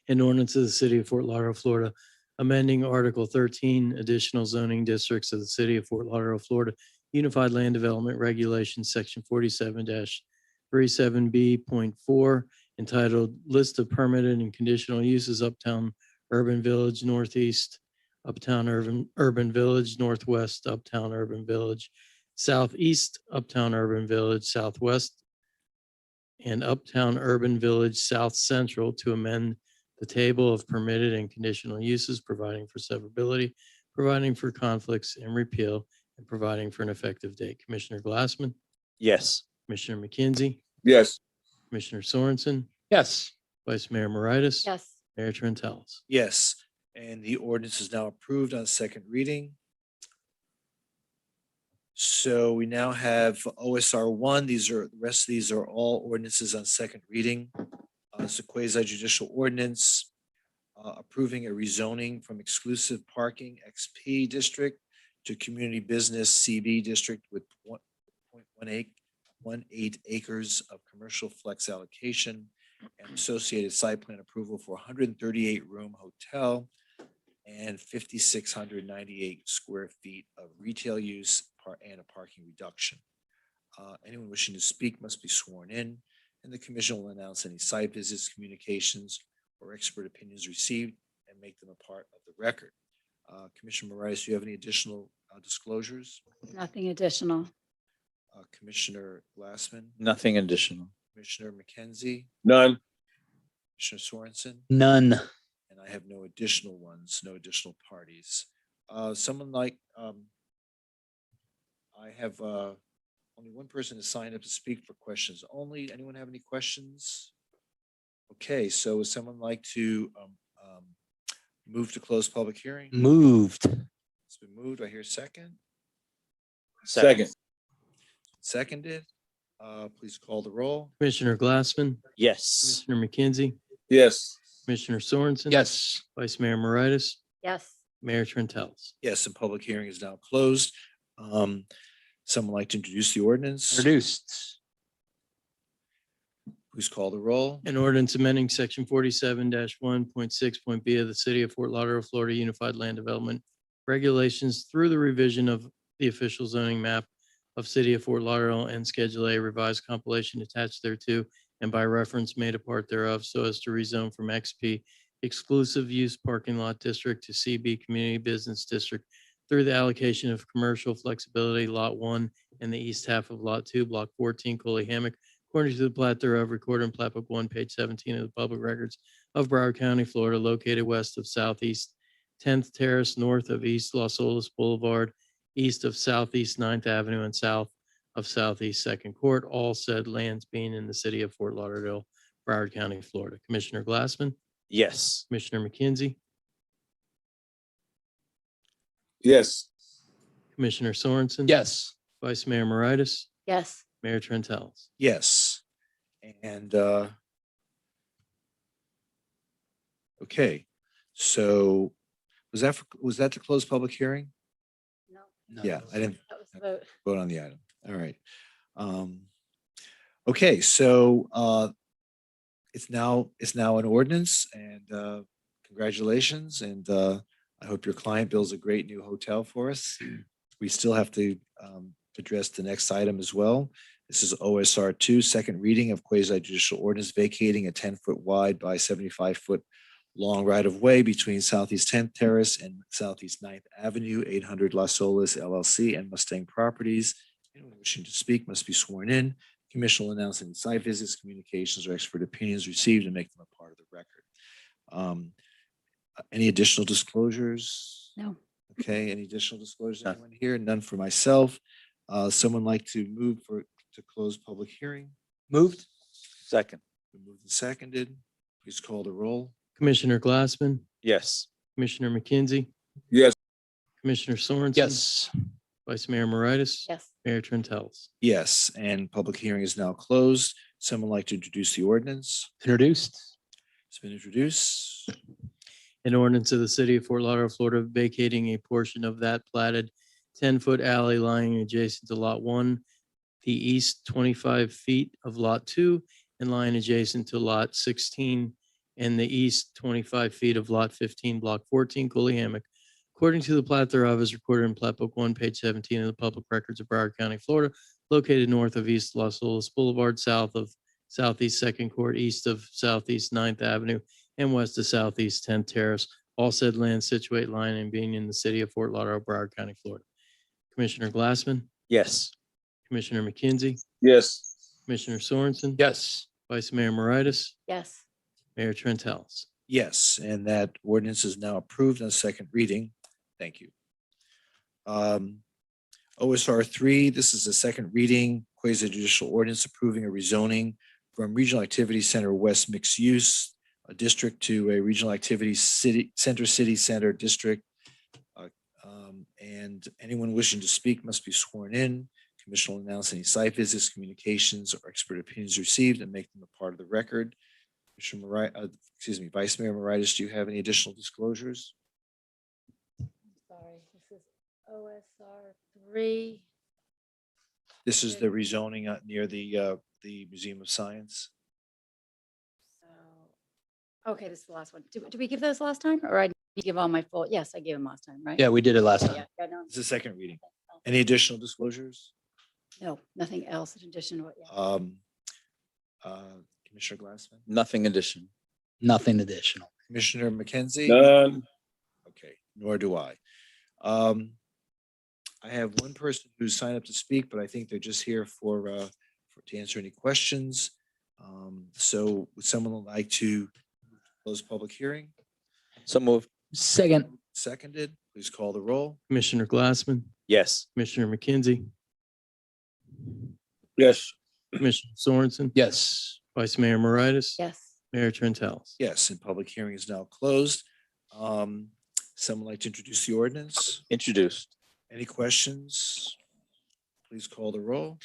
An ordinance of the city of Fort Lauderdale, Florida, amending Article 13, additional zoning districts of the city of Fort Lauderdale, Florida, Unified Land Development Regulations, Section 47-37B.4, entitled List of Permitted and Conditional Uses, Uptown Urban Village Northeast, Uptown Urban Village Northwest, Uptown Urban Village Southeast, Uptown Urban Village Southwest, and Uptown Urban Village South Central, to amend the table of permitted and conditional uses, providing for severability, providing for conflicts and repeal, and providing for an effective date. Commissioner Glassman, Yes. Commissioner McKenzie, Yes. Commissioner Sorensen, Yes. Vice Mayor Moritas. Yes. Mayor Trentalis. Yes, and the ordinance is now approved on second reading. So we now have OSR 1. The rest of these are all ordinances on second reading. It's a quasi judicial ordinance approving a rezoning from exclusive parking XP district to community business CB district with 1.18 acres of commercial flex allocation and associated site plan approval for 138 room hotel and 5,698 square feet of retail use and a parking reduction. Anyone wishing to speak must be sworn in, and the commission will announce any site visits, communications, or expert opinions received and make them a part of the record. Commissioner Moritas, do you have any additional disclosures? Nothing additional. Commissioner Glassman, Nothing additional. Commissioner McKenzie, None. Commissioner Sorensen, None. and I have no additional ones, no additional parties. Someone like, I have only one person has signed up to speak for questions only. Anyone have any questions? Okay, so would someone like to move to close public hearing? Moved. It's been moved. Do I hear a second? Second. Seconded. Please call the roll. Commissioner Glassman, Yes. Commissioner McKenzie, Yes. Commissioner Sorensen. Yes. Vice Mayor Moritas, Yes. Mayor Trentalis. Yes, and public hearing is now closed. Someone like to introduce the ordinance? Introduced. Please call the roll. An ordinance amending section 47-1.6.b of the City of Fort Lauderdale, Florida Unified Land Development Regulations through the revision of the official zoning map of City of Fort Lauderdale and Schedule A revised compilation attached thereto and by reference made a part thereof so as to rezone from XP exclusive use parking lot district to CB Community Business District through the allocation of commercial flexibility Lot 1 and the east half of Lot 2, Block 14, Coley Hammock, according to the plat thereof recorded in Plat Book 1, page 17 of the Public Records of Broward County, Florida, located west of Southeast 10th Terrace, north of East Las Olas Boulevard, east of Southeast 9th Avenue, and south of Southeast Second Court, all said lands being in the city of Fort Lauderdale, Broward County, Florida. Commissioner Glassman, Yes. Commissioner McKenzie, Yes. Commissioner Sorensen. Yes. Vice Mayor Moritas, Yes. Mayor Trent House. Yes. And okay, so was that to close public hearing? No. Yeah, I didn't That was the vote. vote on the item. All right. Okay, so it's now an ordinance and congratulations. And I hope your client builds a great new hotel for us. We still have to address the next item as well. This is OSR 2, second reading of quasi judicial ordinance vacating a 10-foot wide by 75-foot long right of way between Southeast 10th Terrace and Southeast 9th Avenue, 800 Las Olas LLC and Mustang Properties. Anyone wishing to speak must be sworn in. Commission will announce any site visits, communications, or expert opinions received and make them a part of the record. Any additional disclosures? No. Okay, any additional disclosures? Anyone here? None for myself. Someone like to move to close public hearing? Moved. Second. Moved and seconded. Please call the roll. Commissioner Glassman, Yes. Commissioner McKenzie, Yes. Commissioner Sorensen. Yes. Vice Mayor Moritas. Yes. Mayor Trent House. Yes, and public hearing is now closed. Someone like to introduce the ordinance? Introduced. It's been introduced. An ordinance of the City of Fort Lauderdale, Florida, vacating a portion of that platted 10-foot alley lying adjacent to Lot 1, the east 25 feet of Lot 2, and lying adjacent to Lot 16 and the east 25 feet of Lot 15, Block 14, Coley Hammock, according to the plat thereof as recorded in Plat Book 1, page 17 of the Public Records of Broward County, Florida, located north of East Las Olas Boulevard, south of Southeast Second Court, east of Southeast 9th Avenue, and west of Southeast 10th Terrace, all said land situate lying and being in the city of Fort Lauderdale, Broward County, Florida. Commissioner Glassman, Yes. Commissioner McKenzie, Yes. Commissioner Sorensen. Yes. Vice Mayor Moritas, Yes. Mayor Trent House. Yes, and that ordinance is now approved on second reading. Thank you. OSR 3, this is the second reading, quasi judicial ordinance approving a rezoning from Regional Activity Center West Mixed Use District to a Regional Activity City Center District. And anyone wishing to speak must be sworn in. Commission will announce any site visits, communications, or expert opinions received and make them a part of the record. Vice Mayor Moritas, do you have any additional disclosures? Sorry, this is OSR 3. This is the rezoning near the Museum of Science. So, okay, this is the last one. Did we give those last time? Or I need to give all my full? Yes, I gave them last time, right? Yeah, we did it last Yeah, time. yeah, no, It's the second reading. Any additional disclosures? no, nothing else in addition to what, yeah. Commissioner Glassman? Nothing addition. Nothing additional. Commissioner McKenzie? None. Okay, nor do I. I have one person who's signed up to speak, but I think they're just here to answer any questions. So would someone like to close public hearing? So moved. Second. Seconded, please call the roll. Commissioner Glassman, Yes. Commissioner McKenzie, Yes. Commissioner Sorensen. Yes. Vice Mayor Moritas. Yes. Mayor Trent House. Yes, and public hearing is now closed. Someone like to introduce the ordinance? Introduced. Any questions? Please call the roll.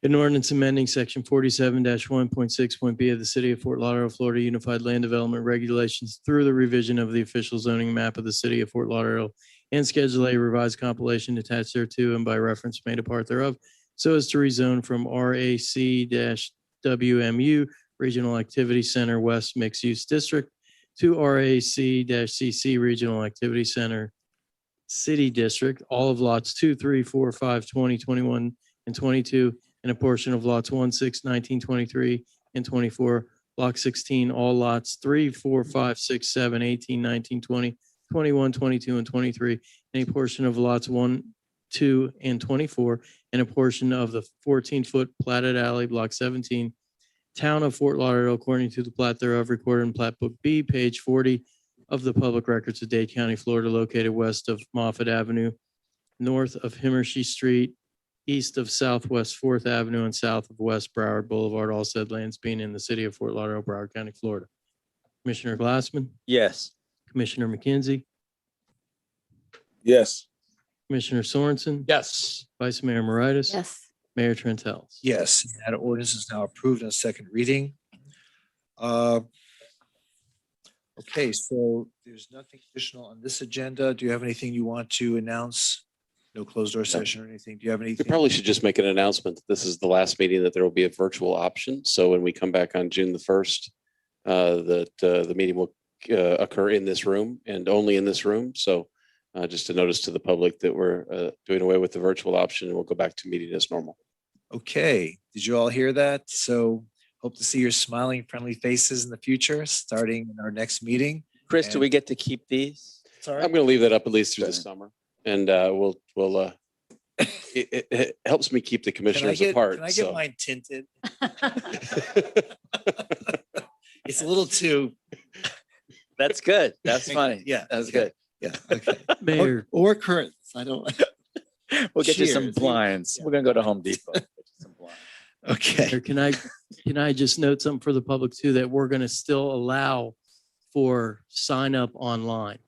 An ordinance amending section 47-1.6.b of the City of Fort Lauderdale, Florida Unified Land Development Regulations through the revision of the official zoning map of the City of Fort Lauderdale and Schedule A revised compilation attached thereto and by reference made a part thereof, so as to rezone from RAC-WMU Regional Activity Center West Mixed Use District to RAC-CC Regional Activity Center City District, all of lots 2, 3, 4, 5, 20, 21, and 22, and a portion of lots 1, 6, 19, 23, and 24. Block 16, all lots 3, 4, 5, 6, 7, 18, 19, 20, 21, 22, and 23, and a portion of lots 1, 2, and 24, and a portion of the 14-foot platted alley, Block 17, Town of Fort Lauderdale, according to the plat thereof recorded in Plat Book B, page 40 of the Public Records of Dade County, Florida, located west of Moffett Avenue, north of Himmershey Street, east of Southwest 4th Avenue, and south of West Broward Boulevard, all said lands being in the city of Fort Lauderdale, Broward County, Florida. Commissioner Glassman, Yes. Commissioner McKenzie, Yes. Commissioner Sorensen, Yes. Vice Mayor Moritas. Yes. Mayor Trentalis. Yes, that ordinance is now approved on second reading. Okay, so there's nothing additional on this agenda. Do you have anything you want to announce? No closed door session or anything? Do you have We anything? probably should just make an announcement that this is the last meeting, that there will be a virtual option. So when we come back on June the 1st, that the meeting will occur in this room and only in this room. So just a notice to the public that we're doing away with the virtual option, and we'll go back to meeting as normal. Okay, did you all hear that? So hope to see your smiling, friendly faces in the future, starting in our next meeting. Chris, do we get to keep these? Sorry. I'm going to leave that up at least through the summer, and we'll it helps me keep the commissioners apart. Can I get so. mine tinted? It's a little too. That's good. That's funny. Yeah, That's okay. good. Yeah. Okay. Mayor, Or curtains. I don't. We'll get you some Cheers. blinds. We're gonna go to Home Depot. Get you some blinds. Okay. Mayor, can I just note something for the public too, that we're going to still allow for sign up online.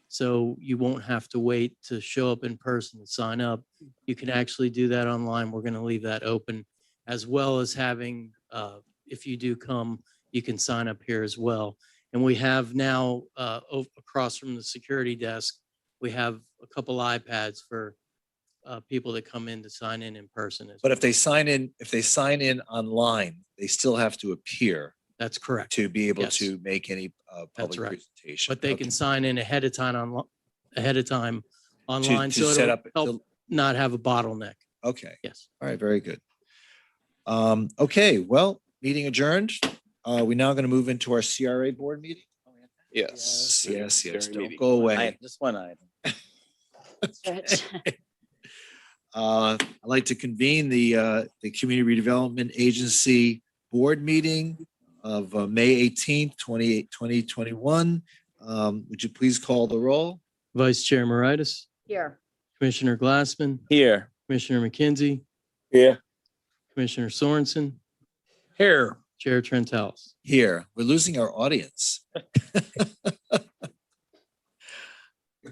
So you won't have to wait to show up in person to sign up. You can actually do that online. We're going to leave that open, as well as having, if you do come, you can sign up here as well. And we have now across from the security desk, we have a couple iPads for people that come in to sign in person. But if they sign in online, they still have to appear That's correct. to be able Yes. to make any public right. presentation. But they can sign in ahead of time online, to so set it'll up- help not have a bottleneck. Okay. Yes. All right, very good. Okay, well, meeting adjourned. We're now going to move into our CRA board meeting. Yes. Yes. Very Don't meeting. go away. Just one item. Stretch. I'd like to convene the Community Redevelopment Agency Board Meeting of May 18th, 2021. Would you please call the roll? Vice Chair Moritas, Here. Commissioner Glassman, Here. Commissioner McKenzie, Yeah. Commissioner Sorensen, Here. Chair Trentalis. Here, we're losing our audience.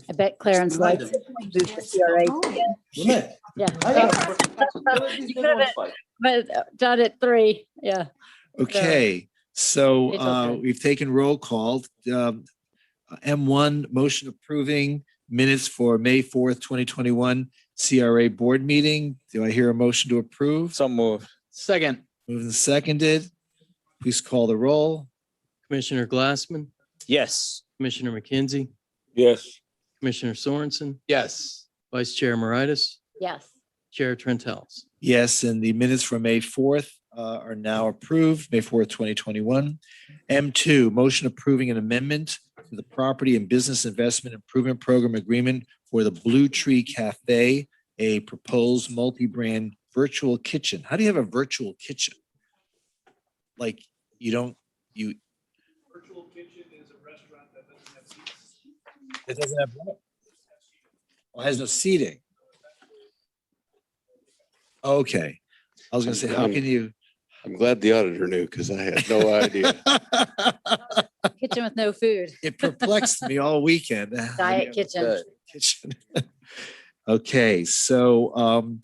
I bet Clarence likes it. Do the CRA again. Yeah. You could have done it 3. Yeah. Okay, so It's okay. we've taken roll call. M1, motion approving minutes for May 4th, 2021 CRA board meeting. Do I hear a motion to approve? So moved. Second. Moved and seconded. Please call the roll. Commissioner Glassman, Yes. Commissioner McKenzie, Yes. Commissioner Sorensen, Yes. Vice Chair Moritas, Yes. Chair Trentalis. Yes, and the minutes for May 4th are now approved, May 4th, 2021. M2, motion approving an amendment to the Property and Business Investment Improvement Program Agreement for the Blue Tree Cafe, a proposed multi-brand virtual kitchen. How do you have a virtual kitchen? Like Virtual kitchen is a restaurant that doesn't have seats. It doesn't have what? Well, it has no seating. Okay. I was gonna say, how can you? I'm glad the auditor knew, because I had no idea. Kitchen with no food. It perplexed me all weekend. Diet kitchen. Kitchen. Okay, so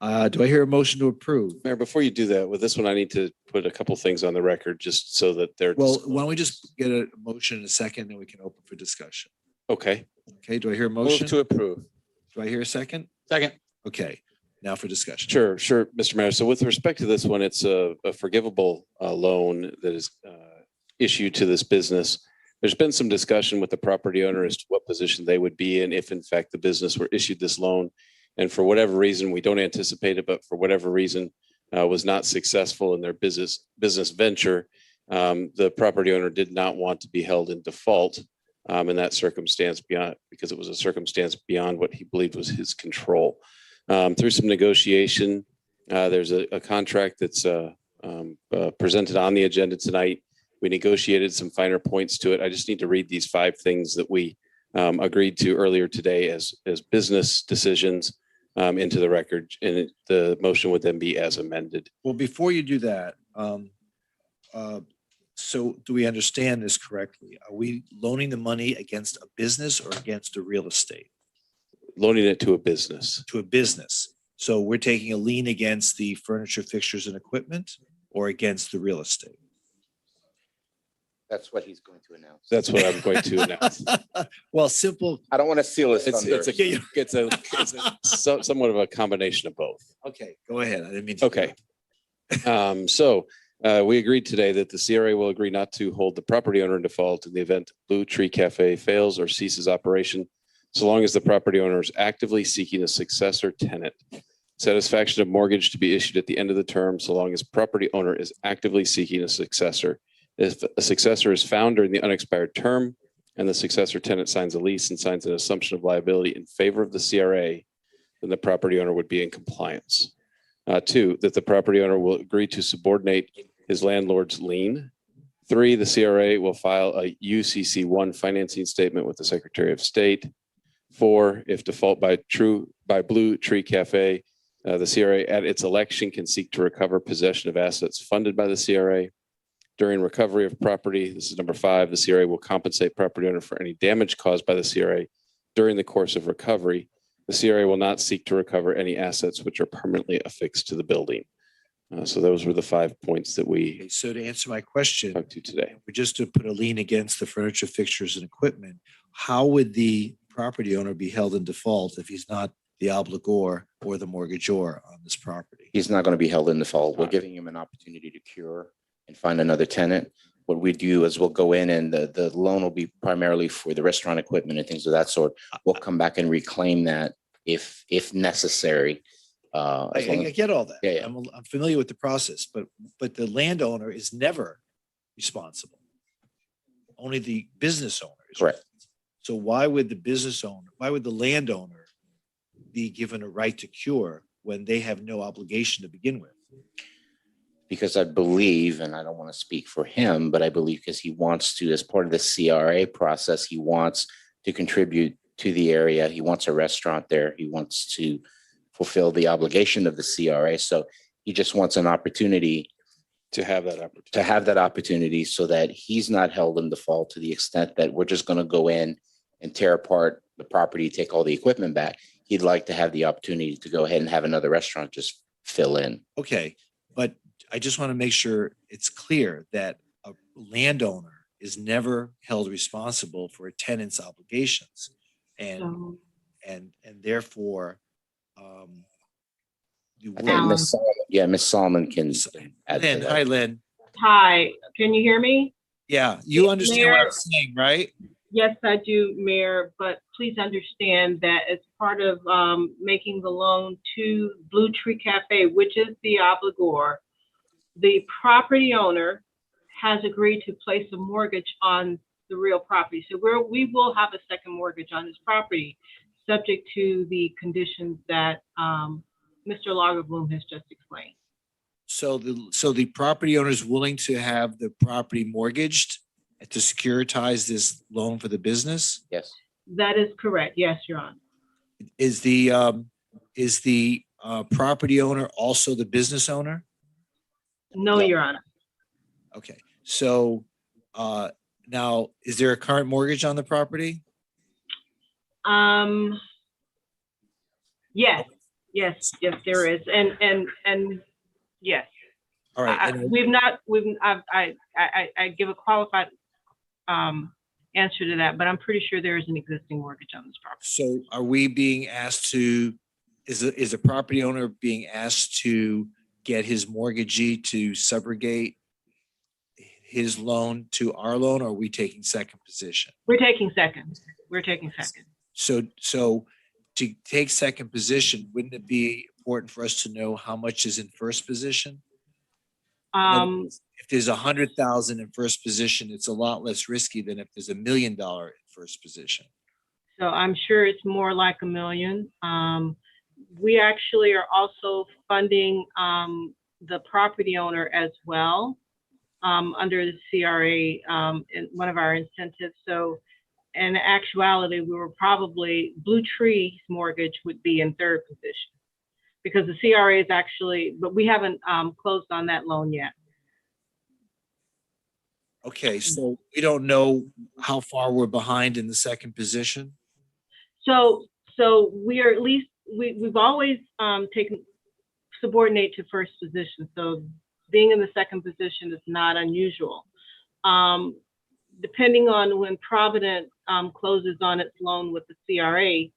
do I hear a motion to approve? Mayor, before you do that, with this one, I need to put a couple things on the record just so that they're. Well, why don't we just get a motion in a second, then we can open for discussion. Okay. Okay, do I hear a Move motion? to approve. Do I hear a second? Second. Okay, Now for discussion. Sure, Mr. Mayor. So with respect to this one, it's a forgivable loan that is issued to this business. There's been some discussion with the property owner as to what position they would be in if in fact the business were issued this loan. And for whatever reason, we don't anticipate it, but for whatever reason was not successful in their business venture. The property owner did not want to be held in default in that circumstance because it was a circumstance beyond what he believed was his control. Through some negotiation, there's a contract that's presented on the agenda tonight. We negotiated some finer points to it. I just need to read these 5 things that we agreed to earlier today as business decisions into the record, and the motion would then be as amended. Well, before you do that, so do we understand this correctly? Are we loaning the money against a business or against a real estate? Loaning it to a business. To a business. So we're taking a lien against the furniture, fixtures, and equipment or against the real estate? That's what he's going to announce. That's what I'm going to announce. Well, simple. I don't want to steal his thunder. It's somewhat of a combination of both. Okay, go ahead. I didn't mean to. Okay. We agreed today that the CRA will agree not to hold the property owner in default in the event Blue Tree Cafe fails or ceases operation, so long as the property owner is actively seeking a successor tenant. Satisfaction of mortgage to be issued at the end of the term, so long as property owner is actively seeking a successor. If a successor is found during the unexpired term and the successor tenant signs a lease and signs an assumption of liability in favor of the CRA, then the property owner would be in compliance. 2, that the property owner will agree to subordinate his landlord's lien. 3, the CRA will file a UCC1 financing statement with the Secretary of State. 4, if default by Blue Tree Cafe, the CRA at its election can seek to recover possession of assets funded by the CRA. During recovery of property, this is number 5, the CRA will compensate property owner for any damage caused by the CRA during the course of recovery. The CRA will not seek to recover any assets which are permanently affixed to the building. So those were the 5 points that we. Okay, so to answer my question, talked to today. we're just to put a lien against the furniture, fixtures, and equipment. How would the property owner be held in default if he's not the obligor or the mortgagor on this property? He's not going to be held in default. We're giving him an opportunity to cure and find another tenant. What we do is we'll go in and the loan will be primarily for the restaurant equipment and things of that sort. We'll come back and reclaim that if necessary. I get all that. Yeah. I'm familiar with the process, but the landowner is never responsible. Only the business owner is. Correct. So why would the landowner be given a right to cure when they have no obligation to begin with? Because I believe, and I don't want to speak for him, but I believe because he wants to, as part of the CRA process, he wants to contribute to the area. He wants a restaurant there. He wants to fulfill the obligation of the CRA. So he just wants an opportunity to have that opportunity so that he's not held in default to the extent that we're just going to go in and tear apart the property, take all the equipment back. He'd like to have the opportunity to go ahead and have another restaurant just fill in. Okay, but I just want to make sure it's clear that a landowner is never held responsible for a tenant's obligations. And therefore, I think Miss Solomon can add to Lynn, that. hi, Lynn. Hi, can you hear me? Yeah, you understand what Mayor- I'm saying, right? Yes, I do, Mayor, but please understand that as part of making the loan to Blue Tree Cafe, which is the obligor, the property owner has agreed to place a mortgage on the real property. So we will have a second mortgage on this property, subject to the conditions that Mr. Lagerbloom has just explained. So the property owner is willing to have the property mortgaged to securitize this loan for the business? Yes. That is correct. Yes, Your Honor. Is the property owner also the business owner? No, Your Honor. Okay, so now, is there a current mortgage on the property? Yes, there is. And yes. All right. I give a qualified answer to that, but I'm pretty sure there is an existing mortgage on this property. So are we being asked to is a property owner being asked to get his mortgagee to subrogate his loan to our loan, or are we taking second position? We're taking second. We're taking second. So to take second position, wouldn't it be important for us to know how much is in first position? If there's 100,000 in first position, it's a lot less risky than if there's $1 million in first position. So I'm sure it's more like $1 million. We actually are also funding the property owner as well under the CRA in one of our incentives. So in actuality, we were probably, Blue Tree's mortgage would be in third position because the CRA is actually, but we haven't closed on that loan yet. Okay, so we don't know how far we're behind in the second position? So we are at least, we've always taken subordinate to first position. So being in the second position is not unusual. Depending on when Provident closes on its loan with the CRA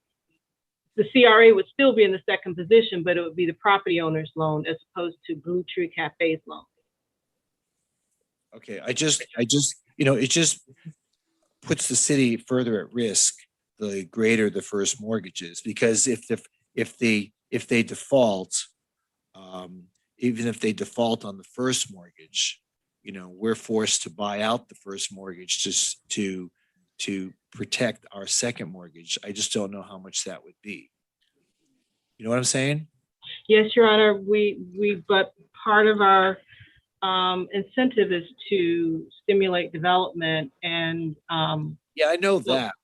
would still be in the second position, but it would be the property owner's loan as opposed to Blue Tree Cafe's loan. Okay, I just, it just puts the city further at risk the greater the first mortgage is, because if they default, even if they default on the first mortgage, we're forced to buy out the first mortgage just to protect our second mortgage. I just don't know how much that would be. You know what I'm saying? Yes, Your Honor. But part of our incentive is to stimulate development and. Yeah, I know that.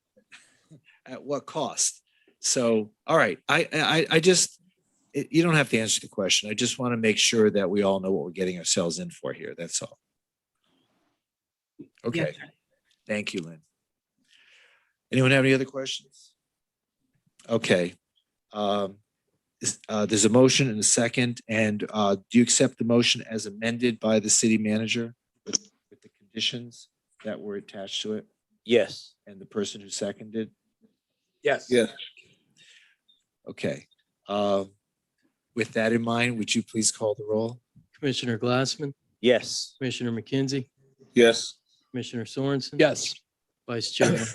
At what cost? So, all right. I just, you don't have to answer the question. I just want to make sure that we all know what we're getting ourselves in for here. That's all. Okay. Yes, Thank you, Lynn. Anyone have any other questions? Okay. There's a motion and a second. And do you accept the motion as amended by the city manager with the conditions that were attached to it? Yes. And the person who seconded? Yes. Yeah. Okay. With that in mind, would you please call the roll? Commissioner Glassman, Yes. Commissioner McKenzie, Yes. Commissioner Sorensen. Yes. Vice Chair,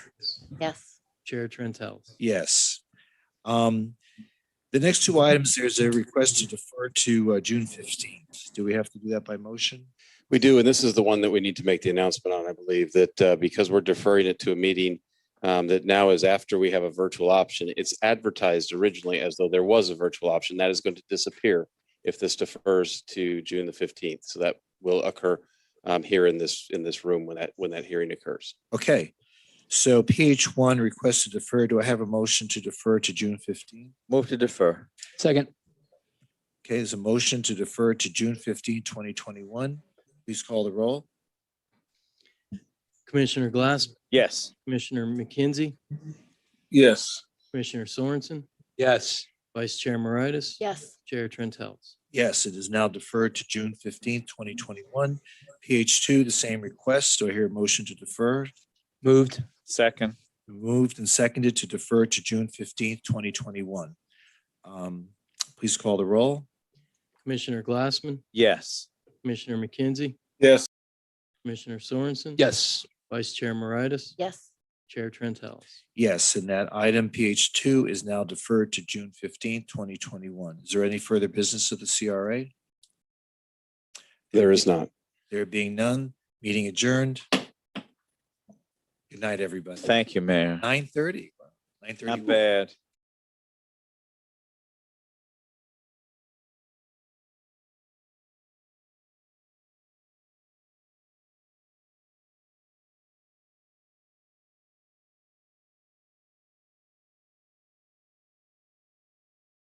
Yes. Chair Trentalis. Yes. The next two items, there's a request to defer to June 15th. Do we have to do that by motion? We do, and this is the one that we need to make the announcement on, I believe, that because we're deferring it to a meeting that now is after we have a virtual option. It's advertised originally as though there was a virtual option. That is going to disappear if this defers to June the 15th. So that will occur here in this room when that hearing occurs. Okay. So PH1 request to defer. Do I have a motion to defer to June 15th? Move to defer. Second. Okay, there's a motion to defer to June 15, 2021. Please call the roll. Commissioner Glassman, Yes. Commissioner McKenzie, Yes. Commissioner Sorensen, Yes. Vice Chair Moritas. Yes. Chair Trentalis. Yes, it is now deferred to June 15th, 2021. PH2, the same request. Do I hear a motion to defer? Moved. Second. Moved and seconded to defer to June 15th, 2021. Please call the roll. Commissioner Glassman, Yes. Commissioner McKenzie, Yes. Commissioner Sorensen. Yes. Vice Chair Moritas. Yes. Chair Trentalis. Yes, and that item PH2 is now deferred to June 15th, 2021. Is there any further business of the CRA? There is not. There being none, meeting adjourned. Good night, everybody. Thank you, Mayor. 9:30. 9:30. Not bad.